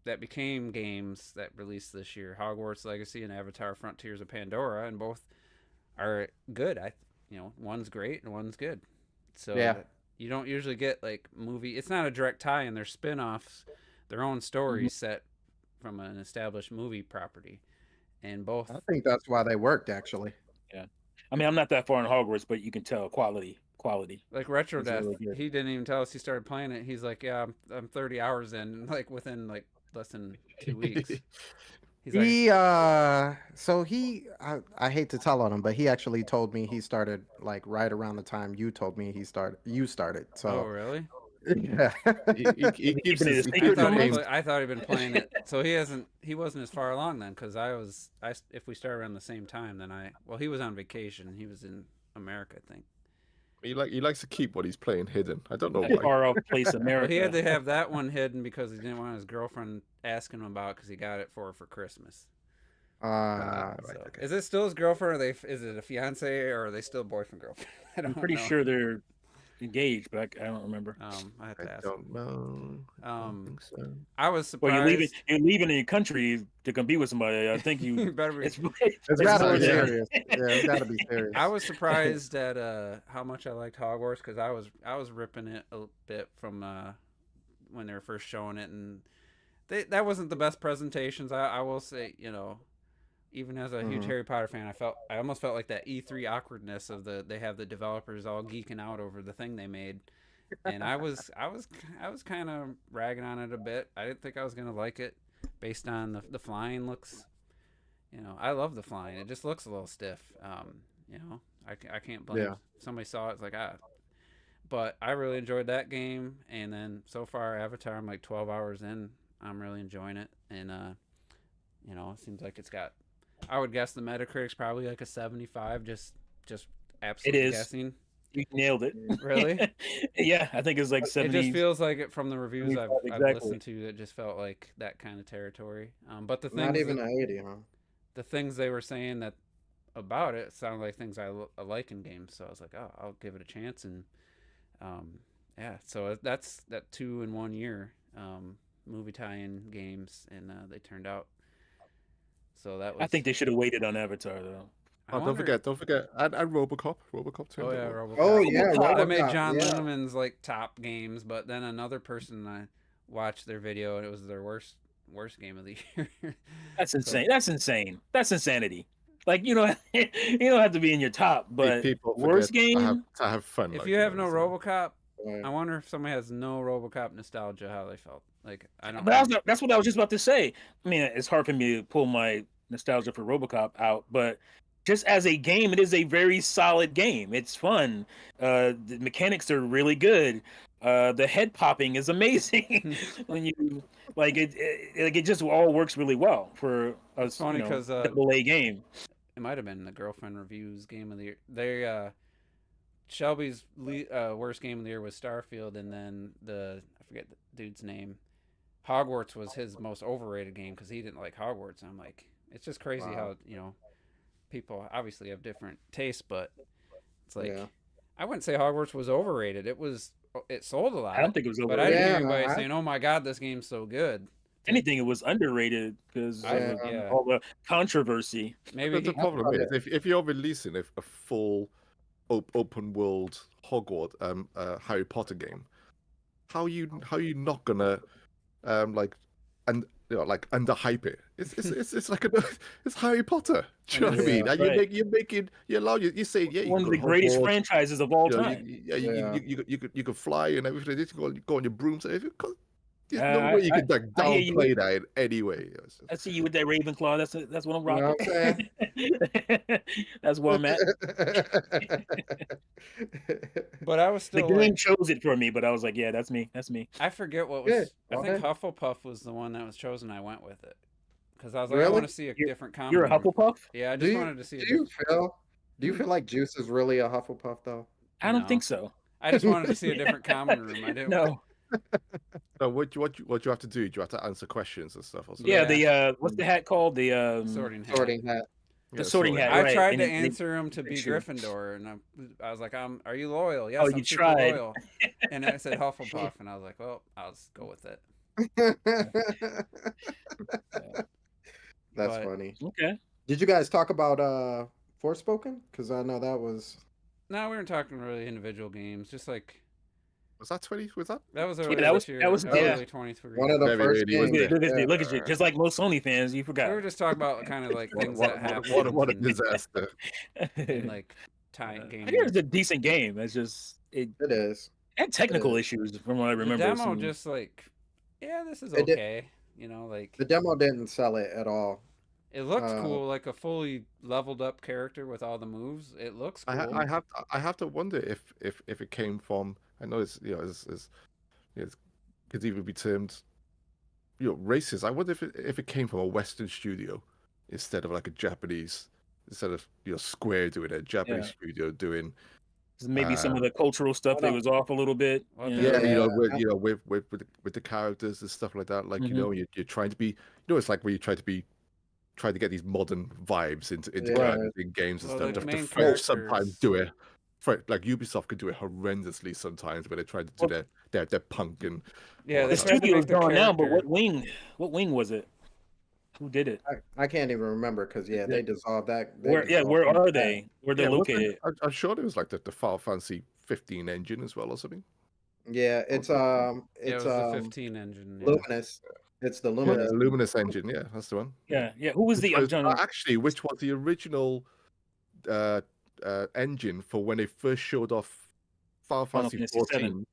that became games that released this year: Hogwarts Legacy and Avatar: Frontiers of Pandora, and both are good. One's great and one's good. So Yeah. you don't usually get like movie. It's not a direct tie in. They're spin-offs, their own stories set from an established movie property, and both. I think that's why they worked, actually. yeah. I mean, I'm not that far in Hogwarts, but you can tell quality. Like Retro It's Death, really good. he didn't even tell us he started playing it. He's like, "Yeah, I'm 30 hours in, like within like less than 2 weeks." He's like, I hate to tell on him, but he actually told me he started like right around the time you told me you started. "Oh, So really?" yeah. He keeps Keeping it a his, he secret keeps from his us? names. I thought he'd been playing it, so he wasn't as far along then. Because if we started around the same time, then he was on vacation. He was in America, I think. He likes to keep what he's playing hidden. I don't know That why. far off place, Well, America. he had to have that one hidden because he didn't want his girlfriend asking him about because he got it for her for Christmas. Right, So, okay. is it still his girlfriend, or is it a fiance, or are they still boyfriend girlfriend? I don't I'm pretty know. sure they're engaged, but I don't remember. I have I to ask. don't know. I don't think so. I was Well, surprised. you're leaving your country to compete with somebody. I think you. You better be. It's gotta more be than- serious. Yeah, it's gotta be serious. I was surprised at how much I liked Hogwarts because I was ripping it a bit from when they were first showing it, and that wasn't the best presentations. I will say, even as a huge Harry Potter fan, I almost felt like that E3 awkwardness of they have the developers all geeking out over the thing they made, and I was kind of ragging on it a bit. I didn't think I was gonna like it, based on the flying looks. I love the flying. It just looks a little stiff. I can't blame. Yeah. Somebody saw it, it's like But I really enjoyed that game, and then so far Avatar, I'm like 12 hours in. I'm really enjoying it, and it seems like it's got. I would guess the Metacritic's probably like a 75. Just absolutely It is. guessing. You nailed it. Really? Yeah, I think it's like 70. It just feels like it from the reviews I've exactly. listened to. It just felt like that kind of territory. But the things Not even an 80, huh? the things they were saying that about it sounded like things I like in games. So I was like, oh, I'll give it a chance, and yeah. So that's that 2 in 1 year movie tie-in games, and they turned out. So that was. I think they should have waited on Avatar though. Don't forget, and RoboCop turned Oh yeah, out. RoboCop. Oh yeah, I made RoboCop, John yeah. Linneman's like top games, but then another person I watched their video and it was their worst game of the year. That's insane. That's insane. That's insanity. Like you don't have to be in your top, but People worst forget game. to have fun. If like, you have no so. RoboCop, Right. I wonder if somebody has no RoboCop nostalgia, how they felt. Like I don't. But that's what I was just about to say. I mean, it's hard for me to pull my nostalgia for RoboCop out, but just as a game, it is a very solid game. It's fun. The mechanics are really good. The head popping is amazing when you like it. It just all works really well for a funny 'cause, AA game. It might have been the Girlfriend Reviews game of the year. They Shelby's worst game of the year was Starfield, and then I forget the dude's name. Hogwarts was his most overrated game because he didn't like Hogwarts. And I'm like, it's just crazy how people obviously have different tastes, but it's like I wouldn't say Hogwarts was overrated. It sold a lot. I don't think it was but overrated. I didn't hear anybody saying, "Oh my god, this game's so good." Anything, it was underrated because all the controversy. Maybe the problem is if you're releasing a full open world Hogwarts Harry Potter game, how you not gonna underhype it? It's like it's Harry Potter. Do you know what I mean? And you say One of the greatest franchises of all time. You could fly and everything. You can go on your brooms. There's no way you can downplay that in any way. I see you with that Ravenclaw. That's what I'm rocking. You know what That's where I'm at. But I was still the game chose it for me, but I was like, yeah, that's me. That's me. I forget what was. Good. I think Hufflepuff was the one that was chosen. I went with it because I was like, I want to see a different comic. You're a Hufflepuff? Yeah, I just wanted to see. Do you feel like Juice is really a Hufflepuff though? I don't think so. I just wanted to see a different common room. I didn't. No. So what you have to do? Do you have to answer questions and stuff? Or something? Yeah, the what's the hat called? The Sorting hat. Sorting hat. The sorting hat. I right. tried and to answer him to be sure. Gryffindor, and I was like, "Are you loyal?" Yes, Oh, I'm you super tried. loyal. And I said Hufflepuff, and I was like, "Well, I'll just go with it." That's funny. Okay. Did you guys talk about Forspoken? Because I know that was. No, we weren't talking really individual games. Just like Was that 20? Was that? that was Yeah, early that was- this year. that was- yeah. early 23. One of the Very first early, games. wasn't it? Look at you. Just like most Sony fans, you We forgot. were just talking about kind of like things that happen. What a disaster! in like tying games. I hear it's a decent game. It's just it It is. had technical is. issues from what I The remember. demo some- just like, yeah, this is It did- okay. Like The demo didn't sell it at all. it looks cool, like a fully leveled up character with all the moves. It looks cool. I have to wonder if it came from. I know it's it could even be termed racist. I wonder if it came from a Western studio instead of like a Japanese, instead of Square doing it, Japanese studio doing. maybe some of the cultural stuff that was off a little bit. Well, you know? With the characters and stuff like that. Like you're trying to be. It's like where you try to get these modern vibes into characters in games and Well, stuff. the The main French sometimes characters- do it. Like Ubisoft could do it horrendously sometimes when they try to do their punk and Yeah, all they The that. tried to studio's make the gone now, but character- what wing was it? Who did it? I can't even remember because they dissolved that. Where are they? Where they're located? I'm sure it was like the Final Fantasy 15 engine as well or something. Yeah, it's Yeah, it was the it's 15 engine. Yeah. Luminous. It's the Luminous. Luminous engine. Yeah, that's the one. Yeah. Who was the actually? Which was the original engine for when they first showed off Final Fantasy 14?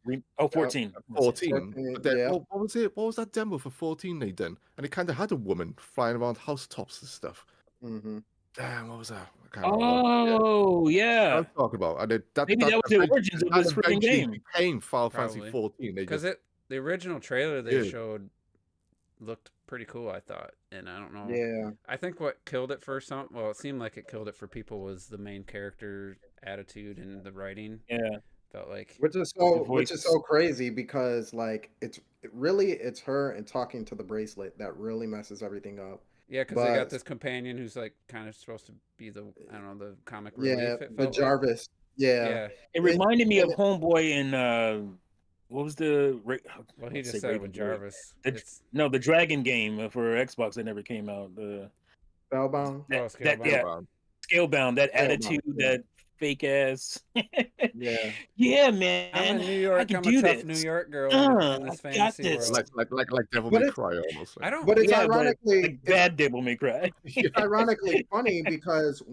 14. 14. But then, what was it? What was that demo for 14 they done? And it kind of had a woman flying around housetops and stuff. Mm-hmm. Damn, what was that? Yeah. I'm talking about. And maybe that was the origins of this freaking game. Became Final Fantasy 14. Because the original trailer they showed looked pretty cool, I thought, and I don't know. Yeah. I think what killed it for some, well, it seemed like it killed it for people was the main character attitude and the writing. Yeah. Felt like which is so crazy because like it's her and talking to the bracelet that really messes everything up. Yeah, because they got this companion who's like kind of supposed to be the the comic relief. The Jarvis. Yeah. It reminded me of Homeboy in what was the? Well, he just said it with Jarvis. The Dragon game for Xbox that never came out. The Scalebound. Scalebound. Scalebound. That attitude, that fake ass. Yeah. Yeah, man. I'm in New York. I'm a tough New York girl in this fantasy world. Like Devil May Cry almost. I don't. But it's ironically like bad Devil May Cry. It's ironically funny because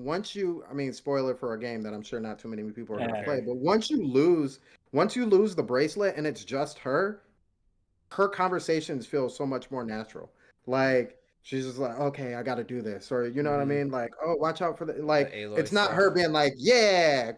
spoiler for a game that I'm sure not too many people are going to play, but once you lose the bracelet and it's just her conversations feel so much more natural. Like she's just like, okay, I got to do this, or you know what I mean? Like, oh, watch out for it's not her being like, yeah,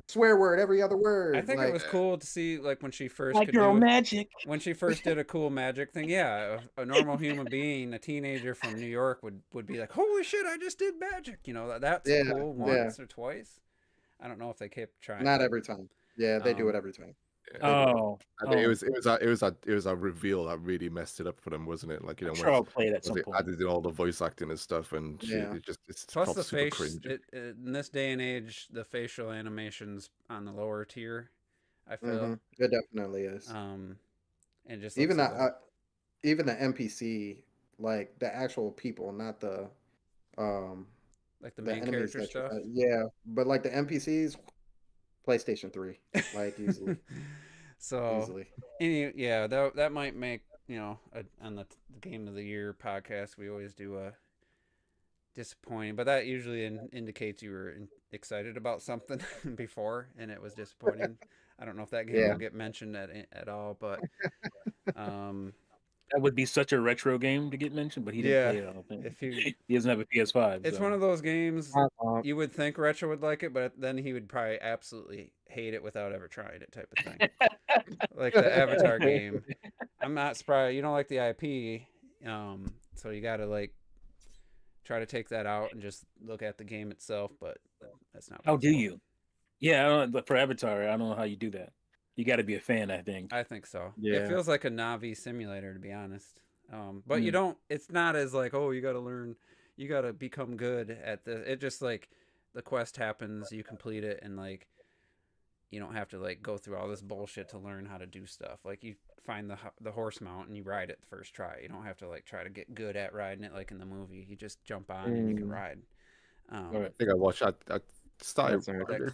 swear word every other word. I think it was cool to see when she first could do magic. When she first did a cool magic thing. Yeah, a normal human being, a teenager from New York would be like, holy shit, I just did magic. That's cool once or twice. I don't know if they kept trying. Not every time. Yeah, they do it every time. I think it was a reveal that really messed it up for them, wasn't it? Like I'll play it at some point. Added in all the voice acting and stuff, and it's plus the face. In this day and age, the facial animations on the lower tier, I feel it definitely is. And just even the NPC, like the actual people, not the like the main character stuff. But like the NPCs. PlayStation 3, like easily. Easily. That might make on the Game of the Year podcast we always do a disappointing, but that usually indicates you were excited about something before and it was disappointing. I don't know if that game will get mentioned at all, but that would be such a retro game to get mentioned, but he didn't play it. I don't think. If he doesn't have a PS5. It's one of those games you would think retro would like it, but then he would probably absolutely hate it without ever trying it, type of thing. Like the Avatar game. I'm not surprised you don't like the IP, so you got to try to take that out and just look at the game itself. But that's not. How do you? Yeah, but for Avatar, I don't know how you do that. You got to be a fan, I think. I think so. Yeah. It feels like a Navi simulator, to be honest. But you don't. It's not as you got to learn. You got to become good at this. It just the quest happens, you complete it, and you don't have to go through all this bullshit to learn how to do stuff. You find the horse mount and you ride it the first try. You don't have to try to get good at riding it like in the movie. You just jump on and you can ride. I think I watched. I started.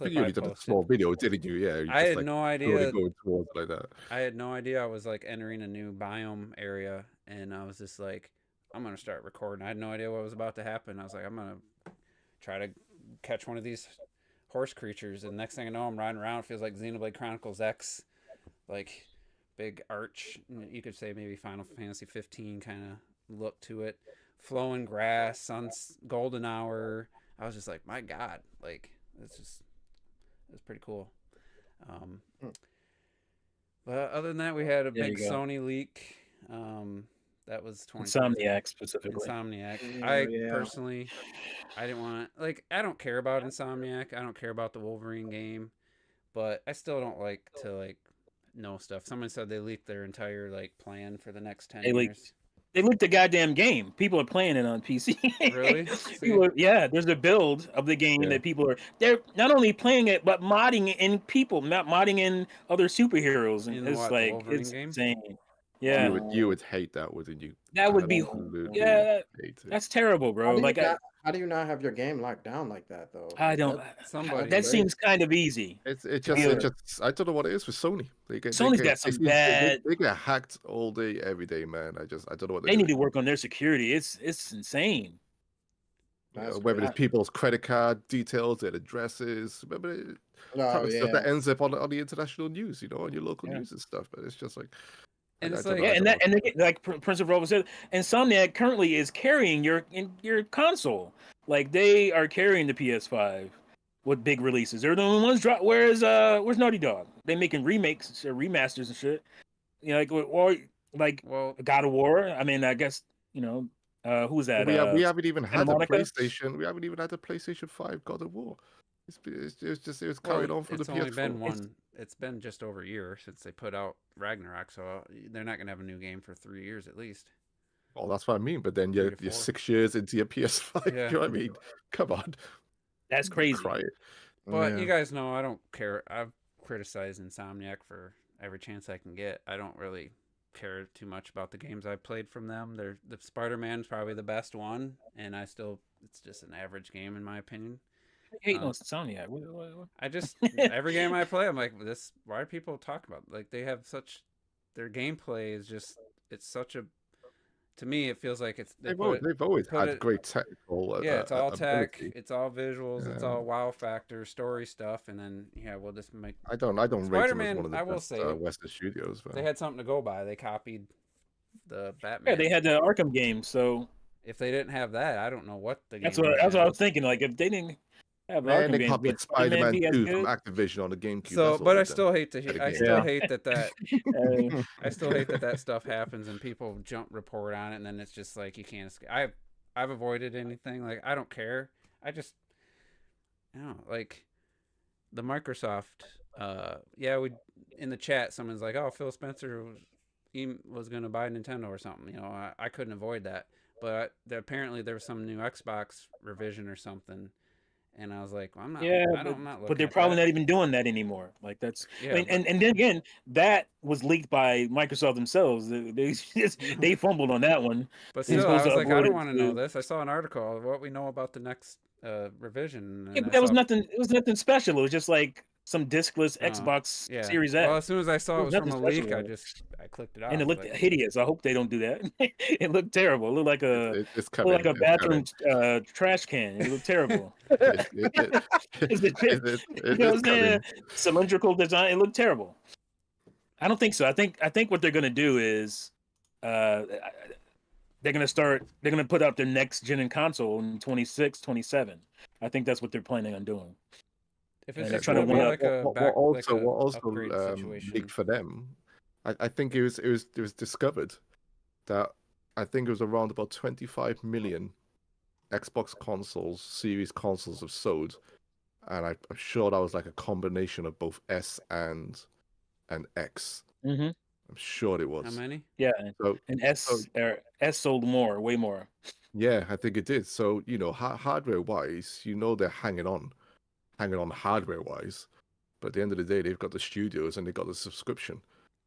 You did a small video, didn't you? Yeah. I had no idea. Going towards like that. I had no idea I was entering a new biome area, and I was just I'm gonna start recording. I had no idea what was about to happen. I was I'm gonna try to catch one of these horse creatures, and next thing I know, I'm riding around. It feels like Xenoblade Chronicles X, big arch. You could say maybe Final Fantasy 15 kind of look to it. Flowing grass, golden hour. I was just my God, it's pretty cool. But other than that, we had a big Sony leak. That was Insomniac specifically. Insomniac. I personally, I didn't want I don't care about Insomniac. I don't care about the Wolverine game, but I still don't like to know stuff. Someone said they leaked their entire plan for the next 10 years. They leaked the goddamn game. People are playing it on PC. Really? There's a build of the game that they're not only playing it but modding in people, not modding in other superheroes, and it's insane. Yeah, you would hate that, wouldn't you? that would be Absolutely yeah. hate it. That's terrible, bro. How do you not have your game locked down like that though? I don't. Somebody That seems kind of easy. It just I don't know what it is with Sony. Sony's got some bad. They get hacked all day, every day, man. I don't know what they need to work on their security. It's insane. Whether it's people's credit card details, their addresses, stuff that ends up on the international news, on your local news and stuff. But it's just like, and it's like Prince of Rover said, Insomniac currently is carrying your console. Like they are carrying the PS5 with big releases. They're the only ones drop. Where's Naughty Dog? They making remakes or remasters and shit. God of War. I mean, I guess who's that? We haven't even had a PlayStation. We haven't even had a PlayStation 5 God of War. It was carried on from the PS4. It's only been one. It's been just over a year since they put out Ragnarok, so they're not gonna have a new game for 3 years at least. Well, that's what I mean. But then you're 6 years into your PS5. Yeah. You know what I mean? Come on. That's crazy. But you guys know I don't care. I've criticized Insomniac for every chance I can get. I don't really care too much about the games I played from them. The Spider-Man's probably the best one, and it's just an average game in my opinion. I hate Insomniac. I just every game I play, I'm like, why are people talking about? Like they have their gameplay is just to me, it feels like they've always had great technical. It's all tech, it's all visuals, it's all wow factor, story stuff, and then we'll just make. I don't rate them as one of the best Western studios. But they had something to go by. They copied the Batman. Yeah, they had the Arkham game. So if they didn't have that, I don't know what the game. That's what I was thinking. Like if they didn't. Man, they copied Spider-Man 2 from Activision on the GameCube. So, but I still hate to. I still hate that. I still hate that stuff happens and people report on it, and then it's just like you can't escape. I've avoided anything. Like I don't care. I just, like the Microsoft. We in the chat, someone's like, "Oh, Phil Spencer was going to buy Nintendo or something." I couldn't avoid that, but apparently there was some new Xbox revision or something. And I was like, well, I'm not. Yeah, I'm not looking. But they're probably not even doing that anymore. Like that's. Yeah, and then again, that was leaked by Microsoft themselves. They fumbled on that one. But still, I was like, I don't want to know this. I saw an article of what we know about the next revision. Yeah, but that was nothing. It was nothing special. It was just like some discless Xbox Series X. Well, as soon as I saw it was from a leak, I clicked it out. And it looked hideous. I hope they don't do that. It looked terrible. It looked like a bathroom trash can. It looked terrible. Cylindrical design. It looked terrible. I don't think so. I think what they're gonna do is they're gonna put out their next gen console in 26, 27. I think that's what they're planning on doing. If it's just trying to what also leaked for them, I think it was discovered that I think it was around about 25 million Xbox consoles, series consoles have sold, and I'm sure that was like a combination of both S and X. Mm-hmm. I'm sure it was. How many? Yeah, and S sold more, way more. Yeah, I think it did. So hardware wise, they're hanging on hardware wise, but at the end of the day, they've got the studios and they've got the subscription.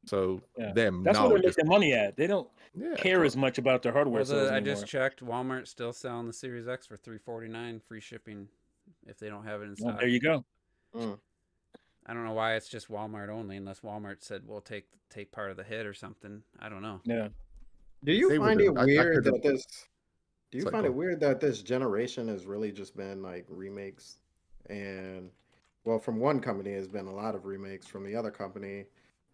So that's now where they make their money at. They don't care as much about their hardware sales anymore. I just checked. Walmart's still selling the Series X for $349, free shipping if they don't have it in stock. There you go. I don't know why it's just Walmart only, unless Walmart said we'll take part of the hit or something. I don't know. Yeah. Do you find it weird that this? Do you find it weird that this generation has really just been like remakes? And well, from one company, it's been a lot of remakes. From the other company,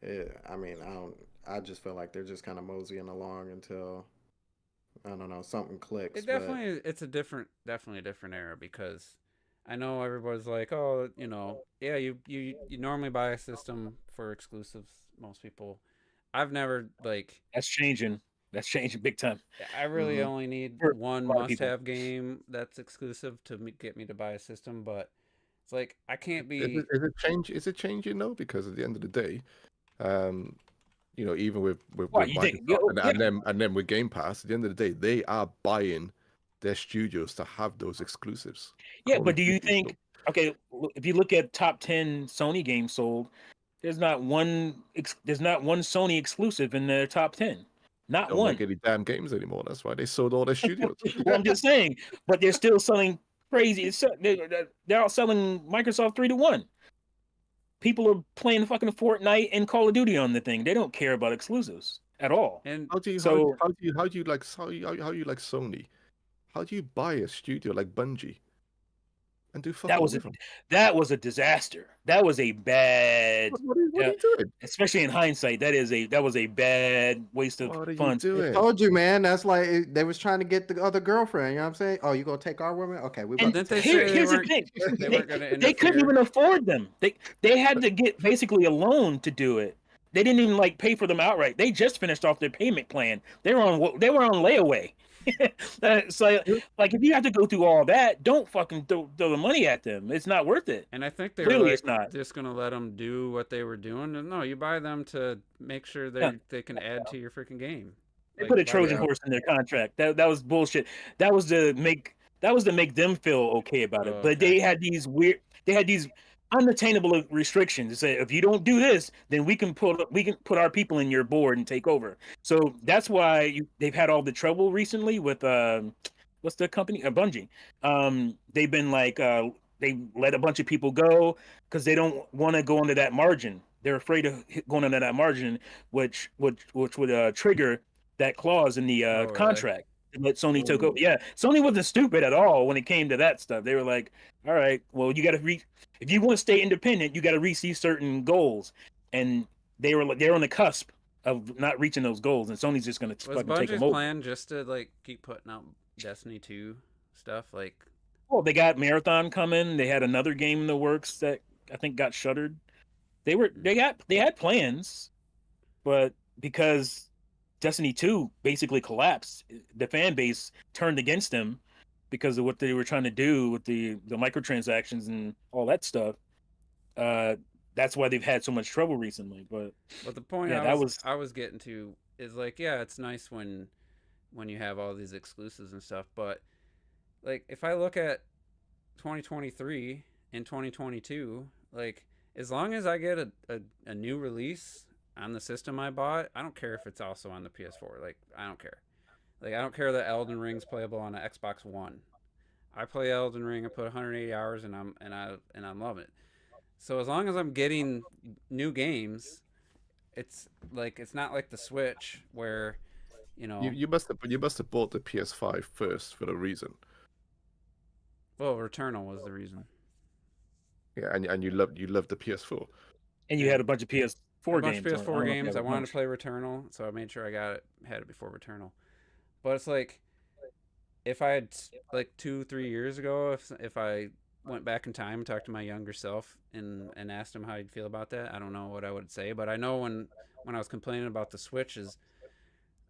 I just feel like they're just kind of moseying along until I don't know, something clicks. It's definitely a different era, because I know everybody's like, oh, you normally buy a system for exclusives. Most people, I've never that's changing. That's changing big time. I really only need one must-have game that's exclusive to get me to buy a system, but it's like I can't be. Is it changing though? Because at the end of the day, even with Microsoft and then with Game Pass, at the end of the day, they are buying their studios to have those exclusives. Yeah, but do you think? Okay, if you look at top 10 Sony games sold, There's not one Sony exclusive in their top 10. Not Don't one. make any damn games anymore. That's why they sold all their studios. Well, I'm just saying, but they're still selling crazy. They're all selling Microsoft 3-1. People are playing fucking Fortnite and Call of Duty on the thing. They don't care about exclusives at all. And how do you like Sony? How do you buy a studio like Bungie and do fuck all with them? That was a disaster. That was a bad. What are you doing? Especially in hindsight, that was a bad waste of funds. I told you, man. That's like they was trying to get the other girlfriend. You know what I'm saying? Oh, you gonna take our woman? Okay, we. And here's the thing: they couldn't even afford them. They had to get basically a loan to do it. They didn't even like pay for them outright. They just finished off their payment plan. They were on layaway. So, like, if you have to go through all that, don't fucking throw the money at them. It's not worth it. And I think they Clearly were it's not. just going to let them do what they were doing. No, you buy them to make sure they can add to your freaking game. They put a Trojan horse in their contract. That was bullshit. That was to make them feel okay about it. But they had these unattainable restrictions. They said, if you don't do this, then we can put our people in your board and take over. So that's why they've had all the trouble recently with what's the company? Bungie. They've been like they let a bunch of people go because they don't want to go into that margin. They're afraid of going into that margin, which would trigger that clause in the contract. Let Sony took over. Yeah, Sony wasn't stupid at all when it came to that stuff. They were like, all right, well, you got to if you want to stay independent, you got to reach these certain goals. And they're on the cusp of not reaching those goals, and Sony's just going to fucking take them over. Was Bungie's plan just to like keep putting out Destiny 2 stuff? Like, well, they got Marathon coming. They had another game in the works that I think got shuttered. They had plans, but because Destiny 2 basically collapsed, the fan base turned against them because of what they were trying to do with the microtransactions and all that stuff. That's why they've had so much trouble recently. But the point I was getting to is like, yeah, it's nice when you have all these exclusives and stuff, but like if I look at 2023 and 2022, like as long as I get a new release on the system I bought, I don't care if it's also on the PS4. Like, I don't care. Like, I don't care that Elden Ring's playable on an Xbox One. I play Elden Ring. I put 180 hours, and I'm loving it. So as long as I'm getting new games, it's not like the Switch where, you know. You must have bought the PS5 first for a reason. Well, Returnal was the reason. Yeah, and you loved the PS4. And you had a bunch of PS4 games. PS4 games. I wanted to play Returnal, so I made sure I had it before Returnal. But it's like, if I had like 2-3 years ago, if I went back in time and talked to my younger self and asked him how he'd feel about that, I don't know what I would say. But I know when I was complaining about the Switch's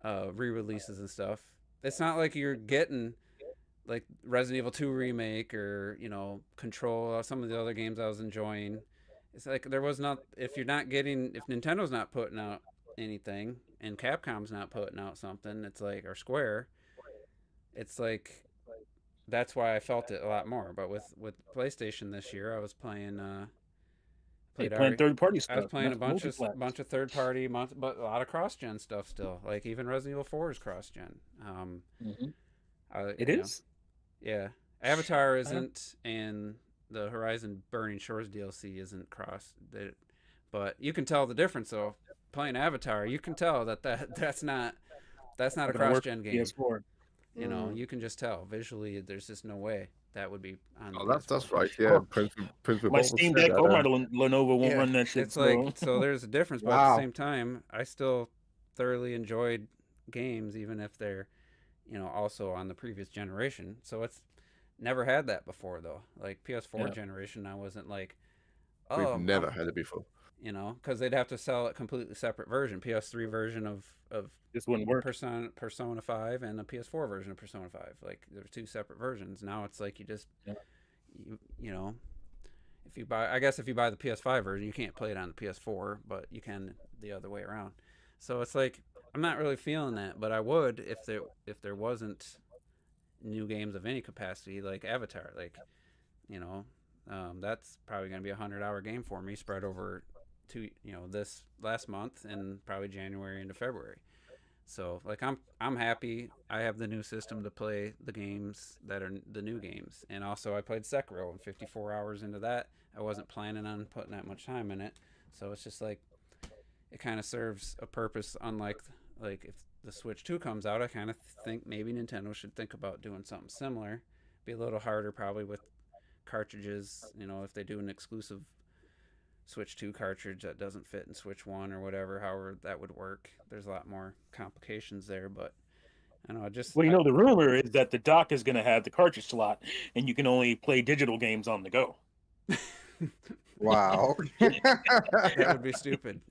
re-releases and stuff, it's not like you're getting like Resident Evil 2 remake or, you know, Control, some of the other games I was enjoying. It's like if Nintendo's not putting out anything and Capcom's not putting out something, it's like, or Square, it's like, that's why I felt it a lot more. But with PlayStation this year, I was playing third party stuff. I was playing a bunch of third party, but a lot of cross gen stuff still. Like even Resident Evil 4 is cross gen. It is. Yeah, Avatar isn't, and the Horizon Burning Shores DLC isn't cross. But you can tell the difference though. Playing Avatar, you can tell that's not a cross gen game. PS4. You know, you can just tell visually. There's just no way that would be on. Oh, that's right. Yeah, my Steam Deck or my Lenovo won't run that shit. It's like, so there's a difference, but at the same time, I still thoroughly enjoyed games, even if they're, you know, also on the previous generation. So it's never had that before though. Like PS4 generation, I wasn't like, oh, we've never had it before. You know, because they'd have to sell a completely separate version, PS3 version of this wouldn't work. Persona 5 and a PS4 version of Persona 5. Like there's two separate versions. Now it's like you just, you know, if you buy the PS5 version, you can't play it on the PS4, but you can the other way around. So it's like, I'm not really feeling that, but I would if there wasn't new games of any capacity like Avatar. Like, you know, that's probably going to be a 100-hour game for me spread over this last month and probably January into February. So like I'm happy. I have the new system to play the games that are the new games, and also I played Sekiro and 54 hours into that. I wasn't planning on putting that much time in it, so it's just like it kind of serves a purpose. Unlike like if the Switch 2 comes out, I kind of think maybe Nintendo should think about doing something similar. Be a little harder probably with cartridges. If they do an exclusive Switch 2 cartridge that doesn't fit in Switch 1 or whatever, however that would work. There's a lot more complications there, but I don't know. The rumor is that the dock is going to have the cartridge slot, and you can only play digital games on the go. Wow. That would be stupid.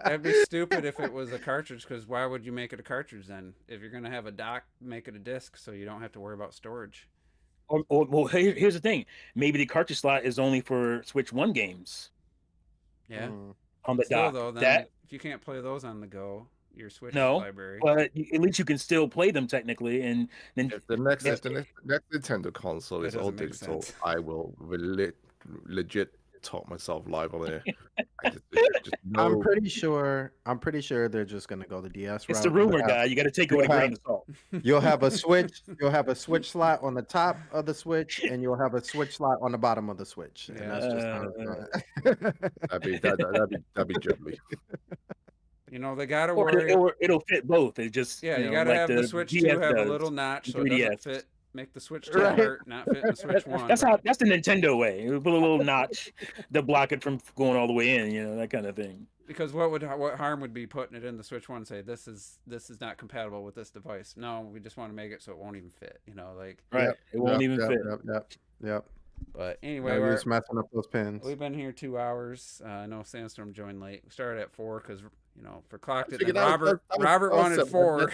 That'd be stupid if it was a cartridge, because why would you make it a cartridge then? If you're going to have a dock, make it a disc so you don't have to worry about storage. Well, here's the thing. Maybe the cartridge slot is only for Switch 1 games. Yeah. On the dock. Though, then if you can't play those on the go, your Switch library. But at least you can still play them technically. And then if the next Nintendo console is all digital, I will legit talk myself live on there. I'm pretty sure they're just gonna go the DS route. It's the rumor, guy. You got to take it with a grain of salt. You'll have a Switch. You'll have a Switch slot on the top of the Switch, and you'll have a Switch slot on the bottom of the Switch. And that's just how it's going. That'd be jiggly. They gotta worry. It'll fit both. It just you gotta have the Switch 2 have a little notch so it doesn't fit. Make the Switch 2 hurt, not fit in the Switch 1. That's the Nintendo way. You put a little notch to block it from going all the way in, that kind of thing. Because what harm would be putting it in the Switch 1 and say this is not compatible with this device? No, we just want to make it so it won't even fit. Right. It won't even fit. Yep. But anyway, we're just messing up those pins. We've been here 2 hours. I know Sandstorm joined late. We started at 4 because for clocked it. Robert wanted 4,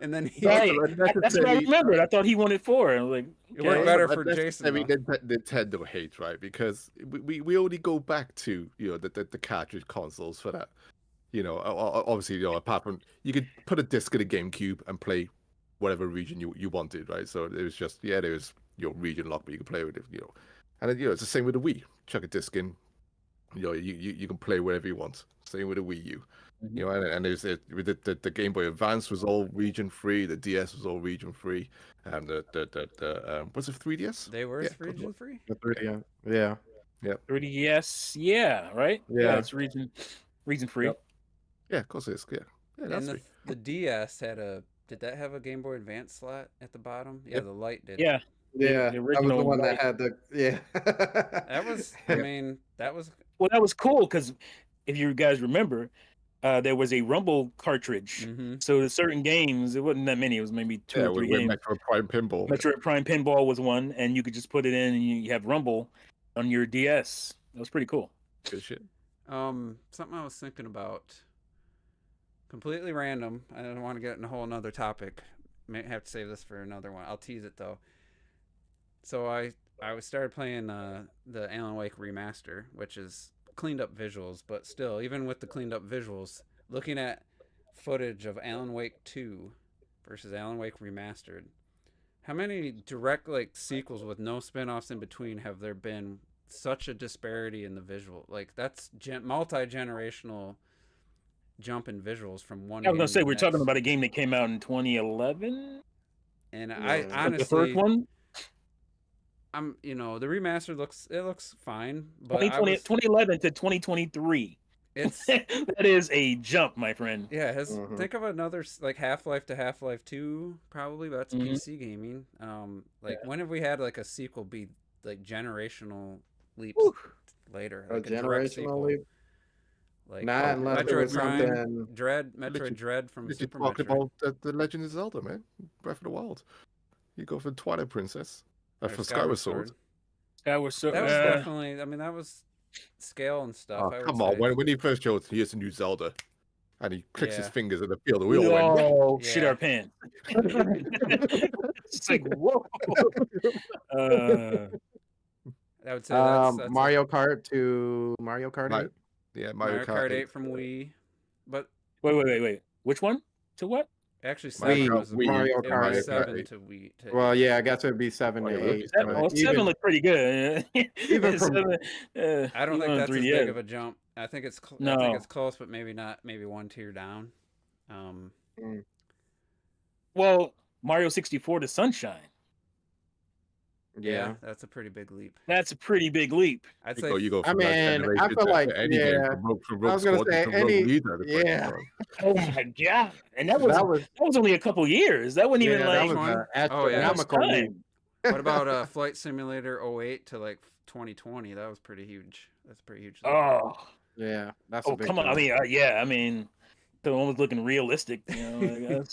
and then he. Right. That's what I remembered. I thought he wanted 4. I was like, it worked better for Jason. Nintendo hate, right? Because we only go back to the cartridge consoles for that. Obviously, apart from you could put a disc in a GameCube and play whatever region you wanted, right? So it was just there was region lock, but you can play with it, and then, it's the same with the Wii. Chuck a disc in, you can play wherever you want. Same with the Wii U, and there's the Game Boy Advance was all region free, the DS was all region free, and the was it 3DS? They were region free. The 3DS, yeah. 3DS, yeah, right? Yeah, it's region free. Yep. Yeah, of course it is. Yeah, that's and the DS had did that have a Game Boy Advance slot at the bottom? Yeah, the light did. Yeah. Yeah, that was the one that had the That was, that was. Well, that was cool because if you guys remember, there was a Rumble cartridge. Mm-hmm. So the certain games, it wasn't that many. It was maybe 2 or 3 games. Metroid Prime Pinball. Metroid Prime Pinball was one, and you could just put it in, and you have Rumble on your DS. That was pretty cool. Good shit. Something I was thinking about. Completely random. I don't want to get in a whole nother topic. May have to save this for another one. I'll tease it though. So I started playing the Alan Wake remaster, which is cleaned up visuals, but still, even with the cleaned up visuals, looking at footage of Alan Wake 2 versus Alan Wake remastered, how many direct sequels with no spin-offs in between have there been? Such a disparity in the visual. That's multi-generational jump in visuals from one. I was gonna say we're talking about a game that came out in 2011, and I honestly, the first one. The remaster looks fine, but 2011 to 2023. It's that is a jump, my friend. Yeah, think of another Half-Life to Half-Life 2, probably. But that's PC gaming. When have we had a sequel be generational leaps later? A generational leap. Not unless Metroid something Metroid Dread from Super Metroid. About the Legend of Zelda, man. Breath of the Wild. You go for Twilight Princess. For Skyward Sword. Skyward Sword. That was definitely. That was scale and stuff. Oh, come on! When he first showed, here's a new Zelda, and he clicks his fingers in the field, we all went, shit our pants. It's like whoa. I would say that's Mario Kart to Mario Kart 8. Yeah, Mario Kart 8 from Wii. But wait. Which one? To what? Actually, 7 was Mario it Kart. was 7 to Wii. Well, yeah, I guess it'd be 7 to 8. Well, 7 looked pretty good. Even from 7, I don't think that's as big of a jump. I think it's I think it's close, but maybe not. Maybe one tier down. Well, Mario 64 to Sunshine. Yeah, that's a pretty big leap. That's a pretty big leap. I'd say. You go I from mean, I feel like any game from I was gonna say any. Oh my god! And that was only a couple years. That wasn't even like that was an astronomical leap. What about Flight Simulator 08 to like 2020? That was pretty huge. That's a pretty huge leap. Oh yeah, that's a big come on! jump. I mean, the one was looking realistic. You know, like,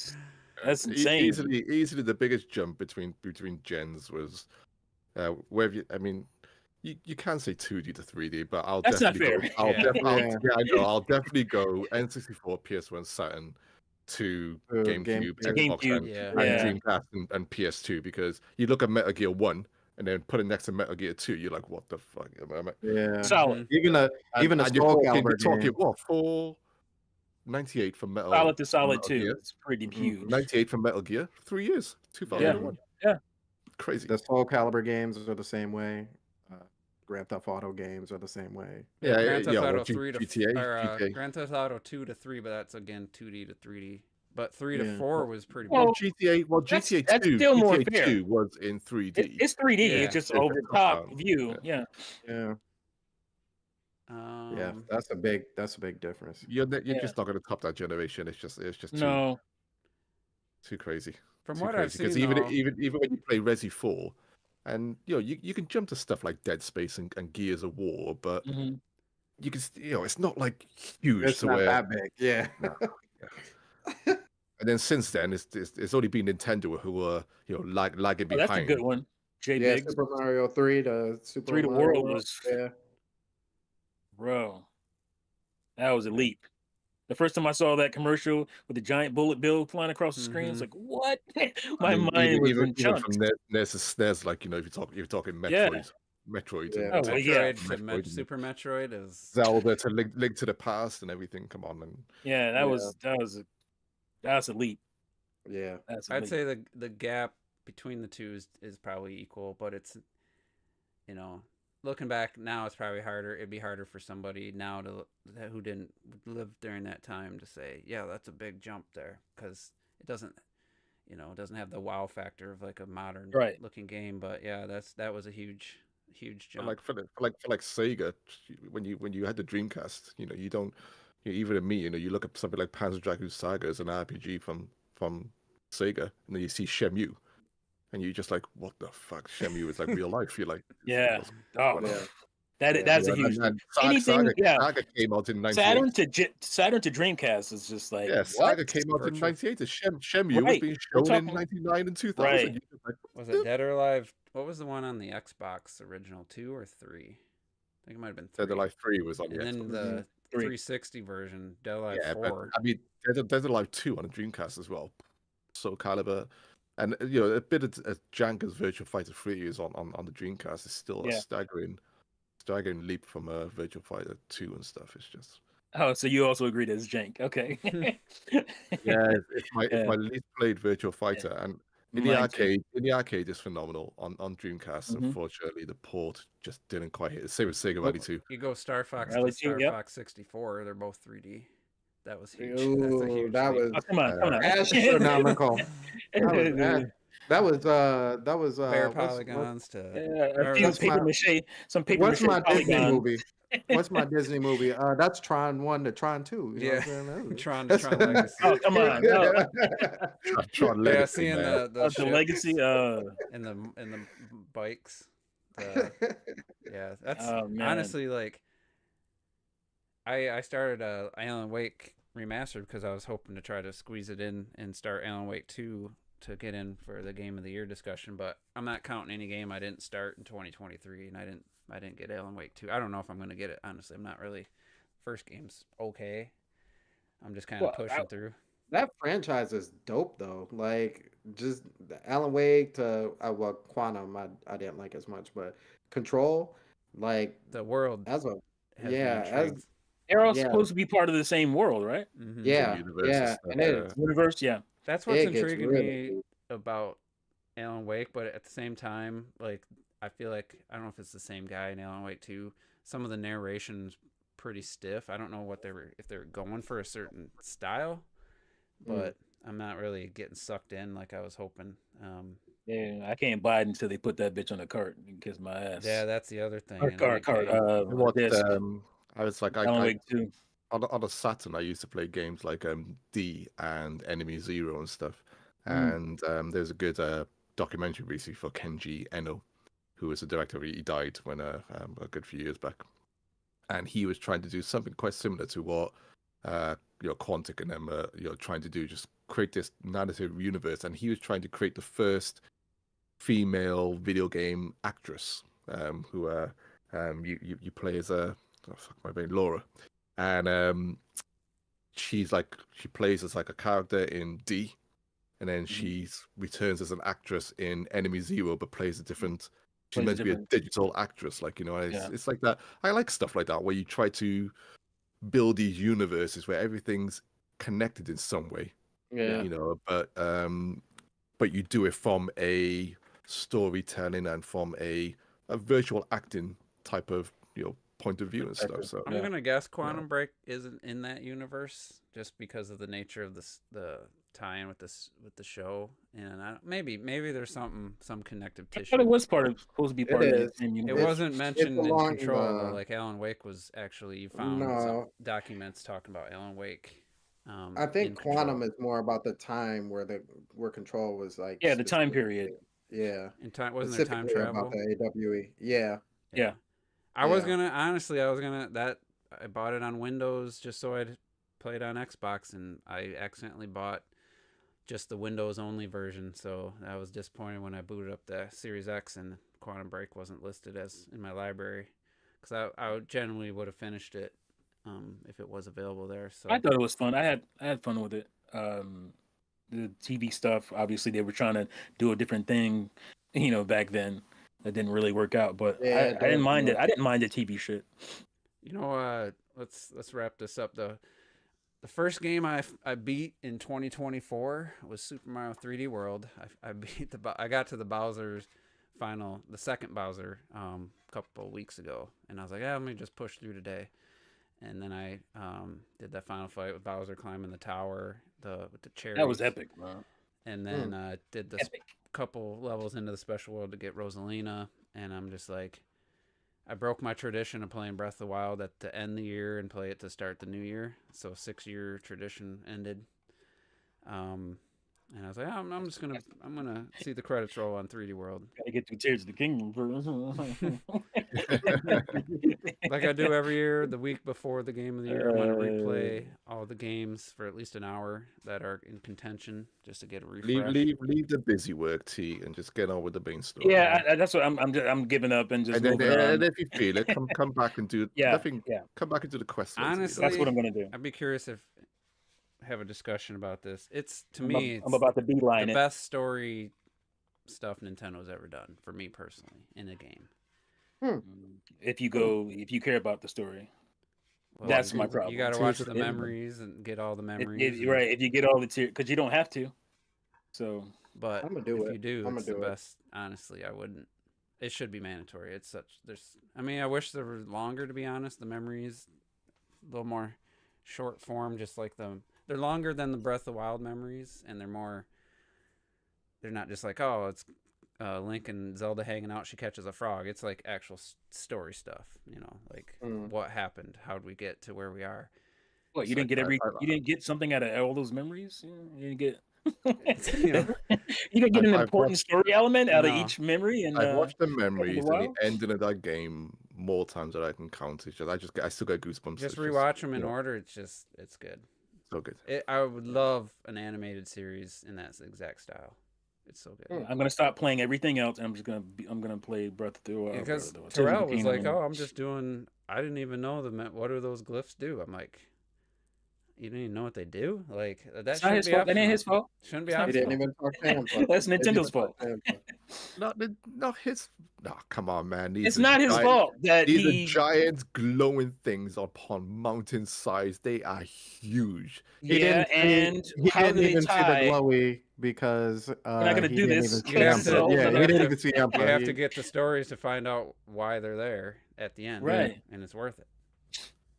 that's insane. Easily the biggest jump between gens was where you can say 2D to 3D, but That's definitely not fair. I'll definitely go N64, PS1, Saturn to GameCube, Xbox, and Dreamcast and PS2, because you look at Metal Gear 1 and then put it next to Metal Gear 2, you're like, what the fuck? Yeah, solid. Even a Soul Calibur game. What, 498 for Metal? Solid to Solid 2. Gear. It's pretty huge. 98 for Metal Gear. 3 years. 2001. Yeah. Crazy. The Soul Calibur games are the same way. Grand Theft Auto games are the same way. Grand Theft Auto 3 to GTA. Grand Theft Auto 2 to 3, but that's again 2D to 3D. But 3 to 4 was pretty big. GTA 2. That's still more fair. 2 was in 3D. It's 3D. It's just over the top view. Yeah. Yeah, that's a big difference. You're just not going to top that generation. It's just too crazy. From what I've seen, because even when you play Resi 4, and you can jump to stuff like Dead Space and Gears of War, but you can it's not like huge. It's not that big. Yeah. No. And then since then, it's only been Nintendo who are lagging behind. That's a good one. Biggs. Super Mario 3 to Super 3 to Mario World was bro. That was a leap. The first time I saw that commercial with the giant bullet bill flying across the screen, it's like, what? My mind was in chunks. From NES to SNES, like if you're talking Metroid. Metroid. Super Metroid is Zelda to Link to the Past and everything. Come on, and that's a leap. Yeah, I'd say the gap between the two is probably equal, but it's looking back now, it's probably harder. It'd be harder for somebody now who didn't live during that time to say, yeah, that's a big jump there, because it doesn't have the wow factor of like a modern looking game. But yeah, that was a huge jump. Like for Sega, when you had the Dreamcast, you don't, even in me, you look at something like Panzer Dragoon Saga as an RPG from Sega, and then you see Shenmue. And you're just like, what the fuck? Shenmue is like real life. You're like, that's a huge. Saga came out in 98. Saturn to Dreamcast is just like, Saga came out in 98. Shenmue was being shown in 99 and 2000. Right. Was it Dead or Alive? What was the one on the Xbox original? 2 or 3? I think it might have been 3. Dead or Alive 3 was on the Xbox. And then the 360 version, Dead or Alive 4. But, I mean, Dead or Alive 2 on the Dreamcast as well. Soul Calibur. And a bit of jank as Virtua Fighter 3 is on the Dreamcast is still a staggering leap from Virtua Fighter 2 and stuff. It's just so you also agree that it's jank? Okay. It's my least played Virtua Fighter, and in the arcade is phenomenal on Dreamcast. Unfortunately, the port just didn't quite hit. Same with Sega Rally 2. You go Star Fox to Star Fox 64. They're both 3D. That was huge. Ooh, that was come on. Astronomical. That was bare polygons a few paper mache. Some paper mache. What's my Disney movie? What's my Disney movie? That's Tron 1 to Tron 2. Tron to Tron Legacy. Oh, come on. Tron Legacy. Yeah, seeing the Legacy and the bikes. That's honestly like I started Alan Wake Remastered because I was hoping to try to squeeze it in and start Alan Wake 2 to get in for the Game of the Year discussion, but I'm not counting any game I didn't start in 2023, and I didn't get Alan Wake 2. I don't know if I'm going to get it, honestly. I'm not really. First game's okay. I'm just kind of pushing through. That franchise is dope, though. Like, just Alan Wake to, Quantum, I didn't like as much, but Control, like... The world. They're all supposed to be part of the same world, right? Mm-hmm. Yeah. And universe, yeah. That's what's intriguing me about Alan Wake, but at the same time, like I feel like I don't know if it's the same guy in Alan Wake 2. Some of the narration's pretty stiff. I don't know what if they're going for a certain style, but I'm not really getting sucked in like I was hoping. Yeah, I can't buy it until they put that bitch on the cart and kiss my ass. Yeah, that's the other thing. Cart. I was like, Alan Wake 2. On a Saturn, I used to play games like D and Enemy Zero and stuff. And there's a good documentary recently for Kenji Eno, who was the director. He died when a good few years back, and he was trying to do something quite similar to what Quantic and them trying to do, just create this narrative universe. And he was trying to create the first female video game actress, who you play as Laura. And she plays as like a character in D, and then she returns as an actress in Enemy Zero, but plays a different. She's meant to be a digital actress, it's like that. I like stuff like that where you try to build these universes where everything's connected in some way. Yeah, but you do it from a storytelling and from a virtual acting type of point of view and stuff. So I'm gonna guess Quantum Break isn't in that universe just because of the nature of the tie-in with the show, and maybe there's some connective tissue. I thought it was supposed to be part of the same universe. It wasn't mentioned in Control though. Like Alan Wake was actually, you found some documents talking about Alan Wake. I think Quantum is more about the time where Control was like. Yeah, the time period. Yeah. In time, wasn't there time travel? About the AWE. Yeah. I was gonna I bought it on Windows just so I'd play it on Xbox, and I accidentally bought just the Windows only version, so I was disappointed when I booted up the Series X and Quantum Break wasn't listed as in my library, because I generally would have finished it if it was available there. So I thought it was fun. I had fun with it. The TV stuff, obviously they were trying to do a different thing, back then. That didn't really work out, but I didn't mind it. I didn't mind the TV shit. Let's wrap this up. The first game I beat in 2024 was Super Mario 3D World. I got to the Bowser's the second Bowser, a couple of weeks ago, and I was like, let me just push through today. And then I did that final fight with Bowser climbing the tower, with the cherries. That was epic, bro. And then did the couple levels into the special world to get Rosalina, and I'm just like, I broke my tradition of playing Breath of the Wild to end the year and play it to start the new year. So 6-year tradition ended. And I was like, I'm gonna see the credits roll on 3D World. Gotta get through Tears of the Kingdom first. Like I do every year, the week before the game of the year, I'm gonna replay all the games for at least an hour that are in contention, just to get a refresh. Leave the busy work, T, and just get on with the main story. Yeah, that's what I'm giving up and just. And if you feel it, come back and do come back and do the quest. Honestly, that's what I'm gonna do. I'd be curious if have a discussion about this. It's I'm about to beeline the best story stuff Nintendo's ever done for me personally in a game. If you care about the story, that's my problem. You got to watch the memories and get all the memories. Right, if you get all the because you don't have to. So, but I'm gonna do if you do, it's the best. Honestly, I wouldn't. It should be mandatory. It's I wish there were longer. To be honest, the memories a little more short form, just like they're longer than the Breath of the Wild memories, and they're not just like, oh, it's Link and Zelda hanging out, she catches a frog. It's like actual story stuff, like what happened, how'd we get to where we are. What, you didn't get something out of all those memories? You didn't get you didn't get an important story element out of each memory. And I've watched the memories and the ending of that game more times than I can count. I still get goosebumps. Just rewatch them in order. It's good. So good. I would love an animated series in that exact style. It's so good. I'm gonna stop playing everything else, and I'm gonna play Breath of the Wild. Because Terrell was like, "Oh, I'm just doing. I didn't even know what do those glyphs do?" I'm like, you didn't even know what they do. Like that It's not his fault. That ain't his fault. Shouldn't be They optional. didn't even talk to him. That's Nintendo's fault. Not his. No, come on, man. It's not his fault that these are giant glowing things upon mountain sides. They are huge. Yeah, and how do didn't they even see the tie? glowy because We're not gonna he do didn't this. even see Amber. Yeah, He didn't even see Amber. You have to get the stories to find out why they're there at the end, right? And it's worth it.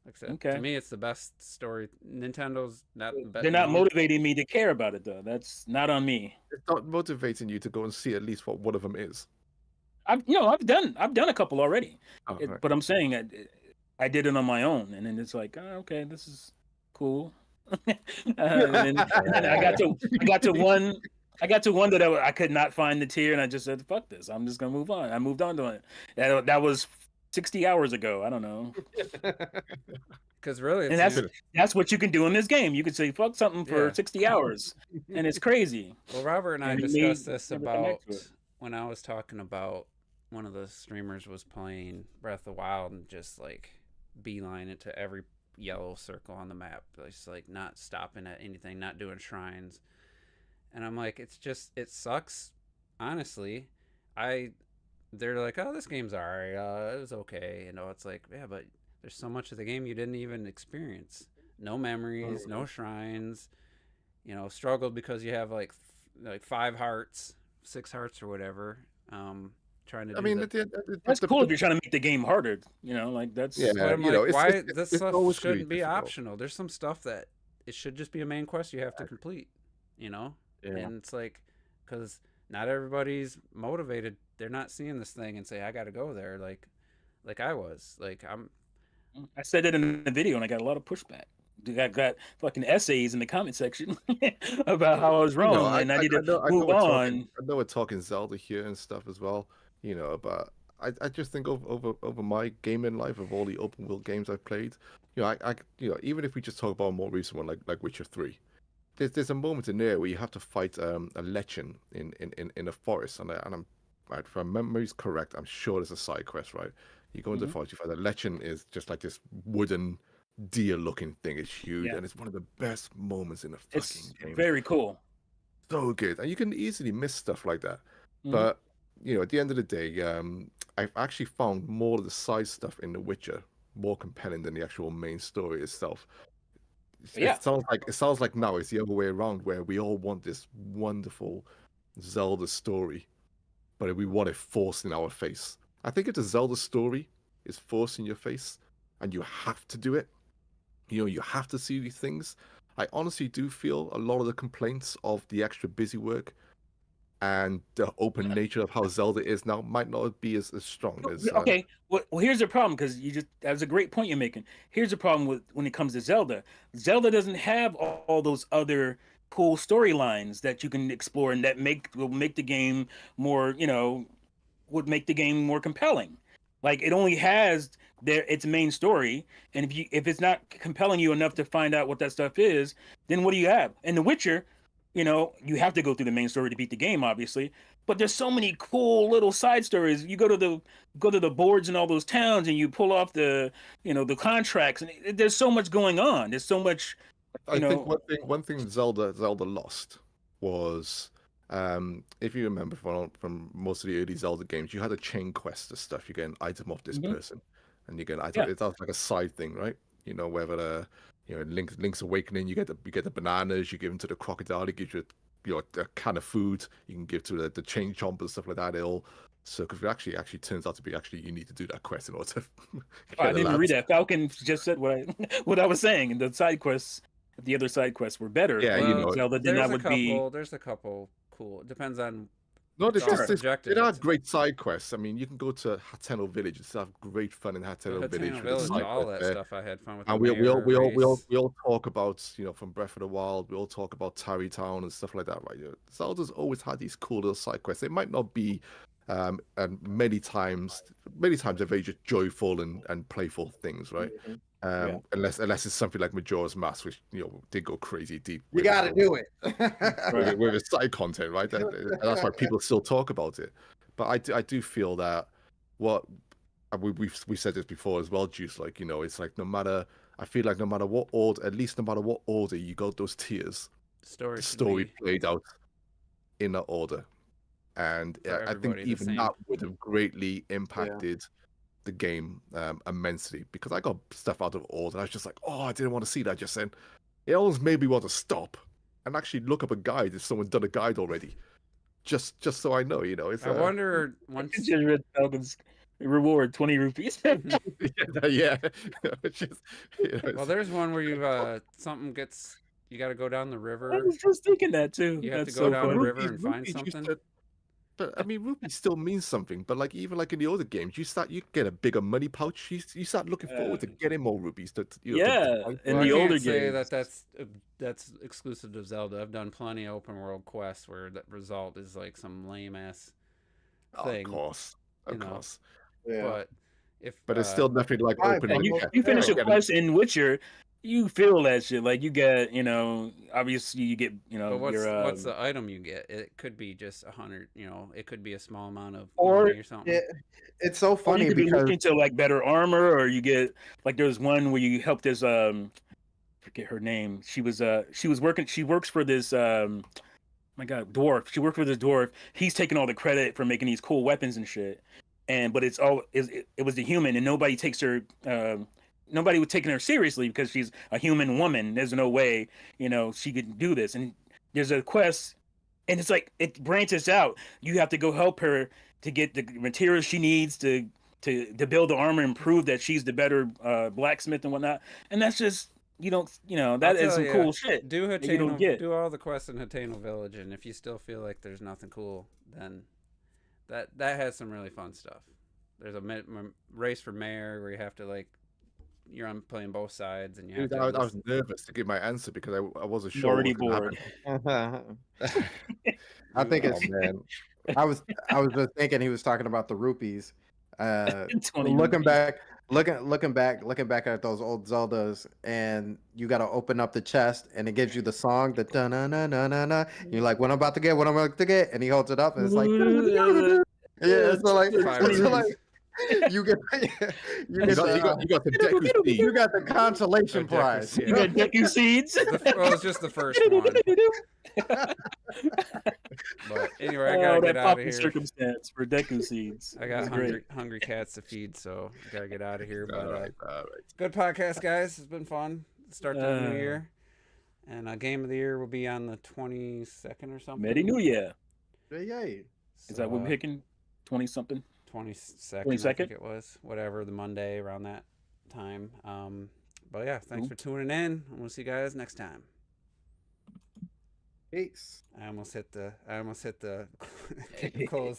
Like I said, Okay. To me, it's the best story. Nintendo's not the best. They're not motivating me to care about it, though. That's not on me. It's not motivating you to go and see at least what one of them is. I've done a couple already, Right. but I'm saying I did it on my own, and then it's like, oh, okay, this is cool. and then I got to one that I could not find the tier, and I just said, fuck this, I'm just gonna move on. I moved on to it. That was 60 hours ago. I don't know. Because really, and that's what you can do in this game. You can say fuck something for 60 hours, and it's crazy. Well, Robert and I discussed this about when I was talking about one of the streamers was playing Breath of the Wild and just like beeline it to every yellow circle on the map. It's like not stopping at anything, not doing shrines. And I'm like, it sucks. Honestly, they're like, oh, this game's alright. It was okay. It's like, yeah, but there's so much of the game you didn't even experience. No memories, no shrines. Struggled because you have like 5 hearts, 6 hearts or whatever. Trying to. That's cool if you're trying to make the game harder. Like that's. Yeah, but I'm like, why this stuff shouldn't be optional? There's some stuff that it should just be a main quest you have to complete. Yeah. And it's like, because not everybody's motivated. They're not seeing this thing and say, I got to go there. Like I was. Like I said it in the video and I got a lot of pushback. I got fucking essays in the comment section about how I was wrong and I need to move on. I know we're talking Zelda here and stuff as well, but I just think over my gaming life of all the open world games I've played, I even if we just talk about a more recent one like Witcher 3, there's a moment in there where you have to fight a lichen in a forest, and I'm right, if my memory's correct, I'm sure there's a side quest, right? You go into the forest, you find the lichen is just like this wooden deer-looking thing. It's huge, and it's one of the best moments in the fucking game. Very cool. So good, and you can easily miss stuff like that. But at the end of the day, I've actually found more of the side stuff in The Witcher more compelling than the actual main story itself. It sounds like now it's the other way around, where we all want this wonderful Zelda story, but we want it forced in our face. I think if the Zelda story is forced in your face and you have to do it, you have to see these things. I honestly do feel a lot of the complaints of the extra busy work and the open nature of how Zelda is now might not be as strong as. Okay, well, here's the problem, because that was a great point you're making. Here's the problem when it comes to Zelda. Zelda doesn't have all those other cool storylines that you can explore and that will make the game more, would make the game more compelling. Like, it only has its main story, and if it's not compelling you enough to find out what that stuff is, then what do you have? In The Witcher, you have to go through the main story to beat the game, obviously. But there's so many cool little side stories. You go to the boards in all those towns, and you pull off the contracts, and there's so much going on. There's so much. I think one thing Zelda lost was. If you remember from most of the early Zelda games, you had a chain quest of stuff. You get an item off this person, and you get an item. It's like a side thing, right? Whether the Link's Awakening, you get the bananas, you give them to the crocodile, it gives you a can of food you can give to the chain chomp and stuff like that. So because it actually turns out to be you need to do that quest in order to. I didn't read that. Falcon just said what I was saying. The side quests, the other side quests were better. Yeah, Zelda then that would be. There's a couple. Cool. It depends on. No, there are great side quests. I mean, you can go to Hateno Village and still have great fun in Hateno Village. All that stuff I had fun with. And we all talk about from Breath of the Wild. We all talk about Tarry Town and stuff like that, right? Zelda's always had these cool little side quests. They might not be, and many times they're very just joyful and playful things, right? Unless it's something like Majora's Mask, which did go crazy deep. You got to do it with its side content, right? That's why people still talk about it. But I do feel that what we said this before as well, Juice. Like, you know, it's like I feel like no matter what order, at least no matter what order you go those tiers, the story played out in that order. And I think even that would have greatly impacted the game immensely, because I got stuff out of order. I was just like, oh, I didn't want to see that just then. It almost made me want to stop and actually look up a guide if someone's done a guide already. Just so I know, you know. It's, I wonder once just read Falcon's reward 20 rupees. yeah. Just, you know, well, there's one where you something gets, you got to go down the river. I was just thinking that too. You have to go down the river and find something. But I mean, rupee still means something. But like even like in the other games, you get a bigger money pouch. You start looking forward to getting more rupees. In the older games. Say that's exclusive to Zelda. I've done plenty of open world quests where the result is like some lame ass thing. Of course. Yeah. But it's still definitely like open. You finish a quest in Witcher, you feel that shit. Like you get, you know, obviously you get, you know, but what's the item you get? It could be just 100, you know, it could be a small amount of money or something. It's so funny you could because be looking to like better armor, or you get like there's one where you help this forget her name. She works for this my God, dwarf. She worked for this dwarf. He's taking all the credit for making these cool weapons and shit. But it was the human, and nobody takes her. Nobody was taking her seriously because she's a human woman. There's no way, you know, she could do this. And there's a quest, and it's like it branches out. You have to go help her to get the materials she needs to build the armor and prove that she's the better blacksmith and whatnot. And that's just that is some cool shit. Do all the quests in Hateno Village, and if you still feel like there's nothing cool, then that has some really fun stuff. There's a race for mayor where you have to like. You're playing both sides, and you have I was nervous to give my answer because I wasn't sure. Already bored. I think it's. Man. I was just thinking he was talking about the rupees. Looking back at those old Zeldas, and you got to open up the chest, and it gives you the song, the da na na na na na. You're like, what I'm about to get, and he holds it up, and it's like, yeah, so like. You got the consolation prize. You got Deku seeds. Well, it's just the first one. But anyway, I gotta get out of here. Circumstance for Deku seeds. I got hungry cats to feed, so I gotta get out of here. But all right. Good podcast, guys. It's been fun. Start the new year, and game of the year will be on the 22nd or something. Merry New Year. Yay! Is that what we're picking? 20 something. 22nd, I think it was, whatever, the Monday around that time. But yeah, thanks for tuning in, and we'll see you guys next time. Peace. I almost hit the close.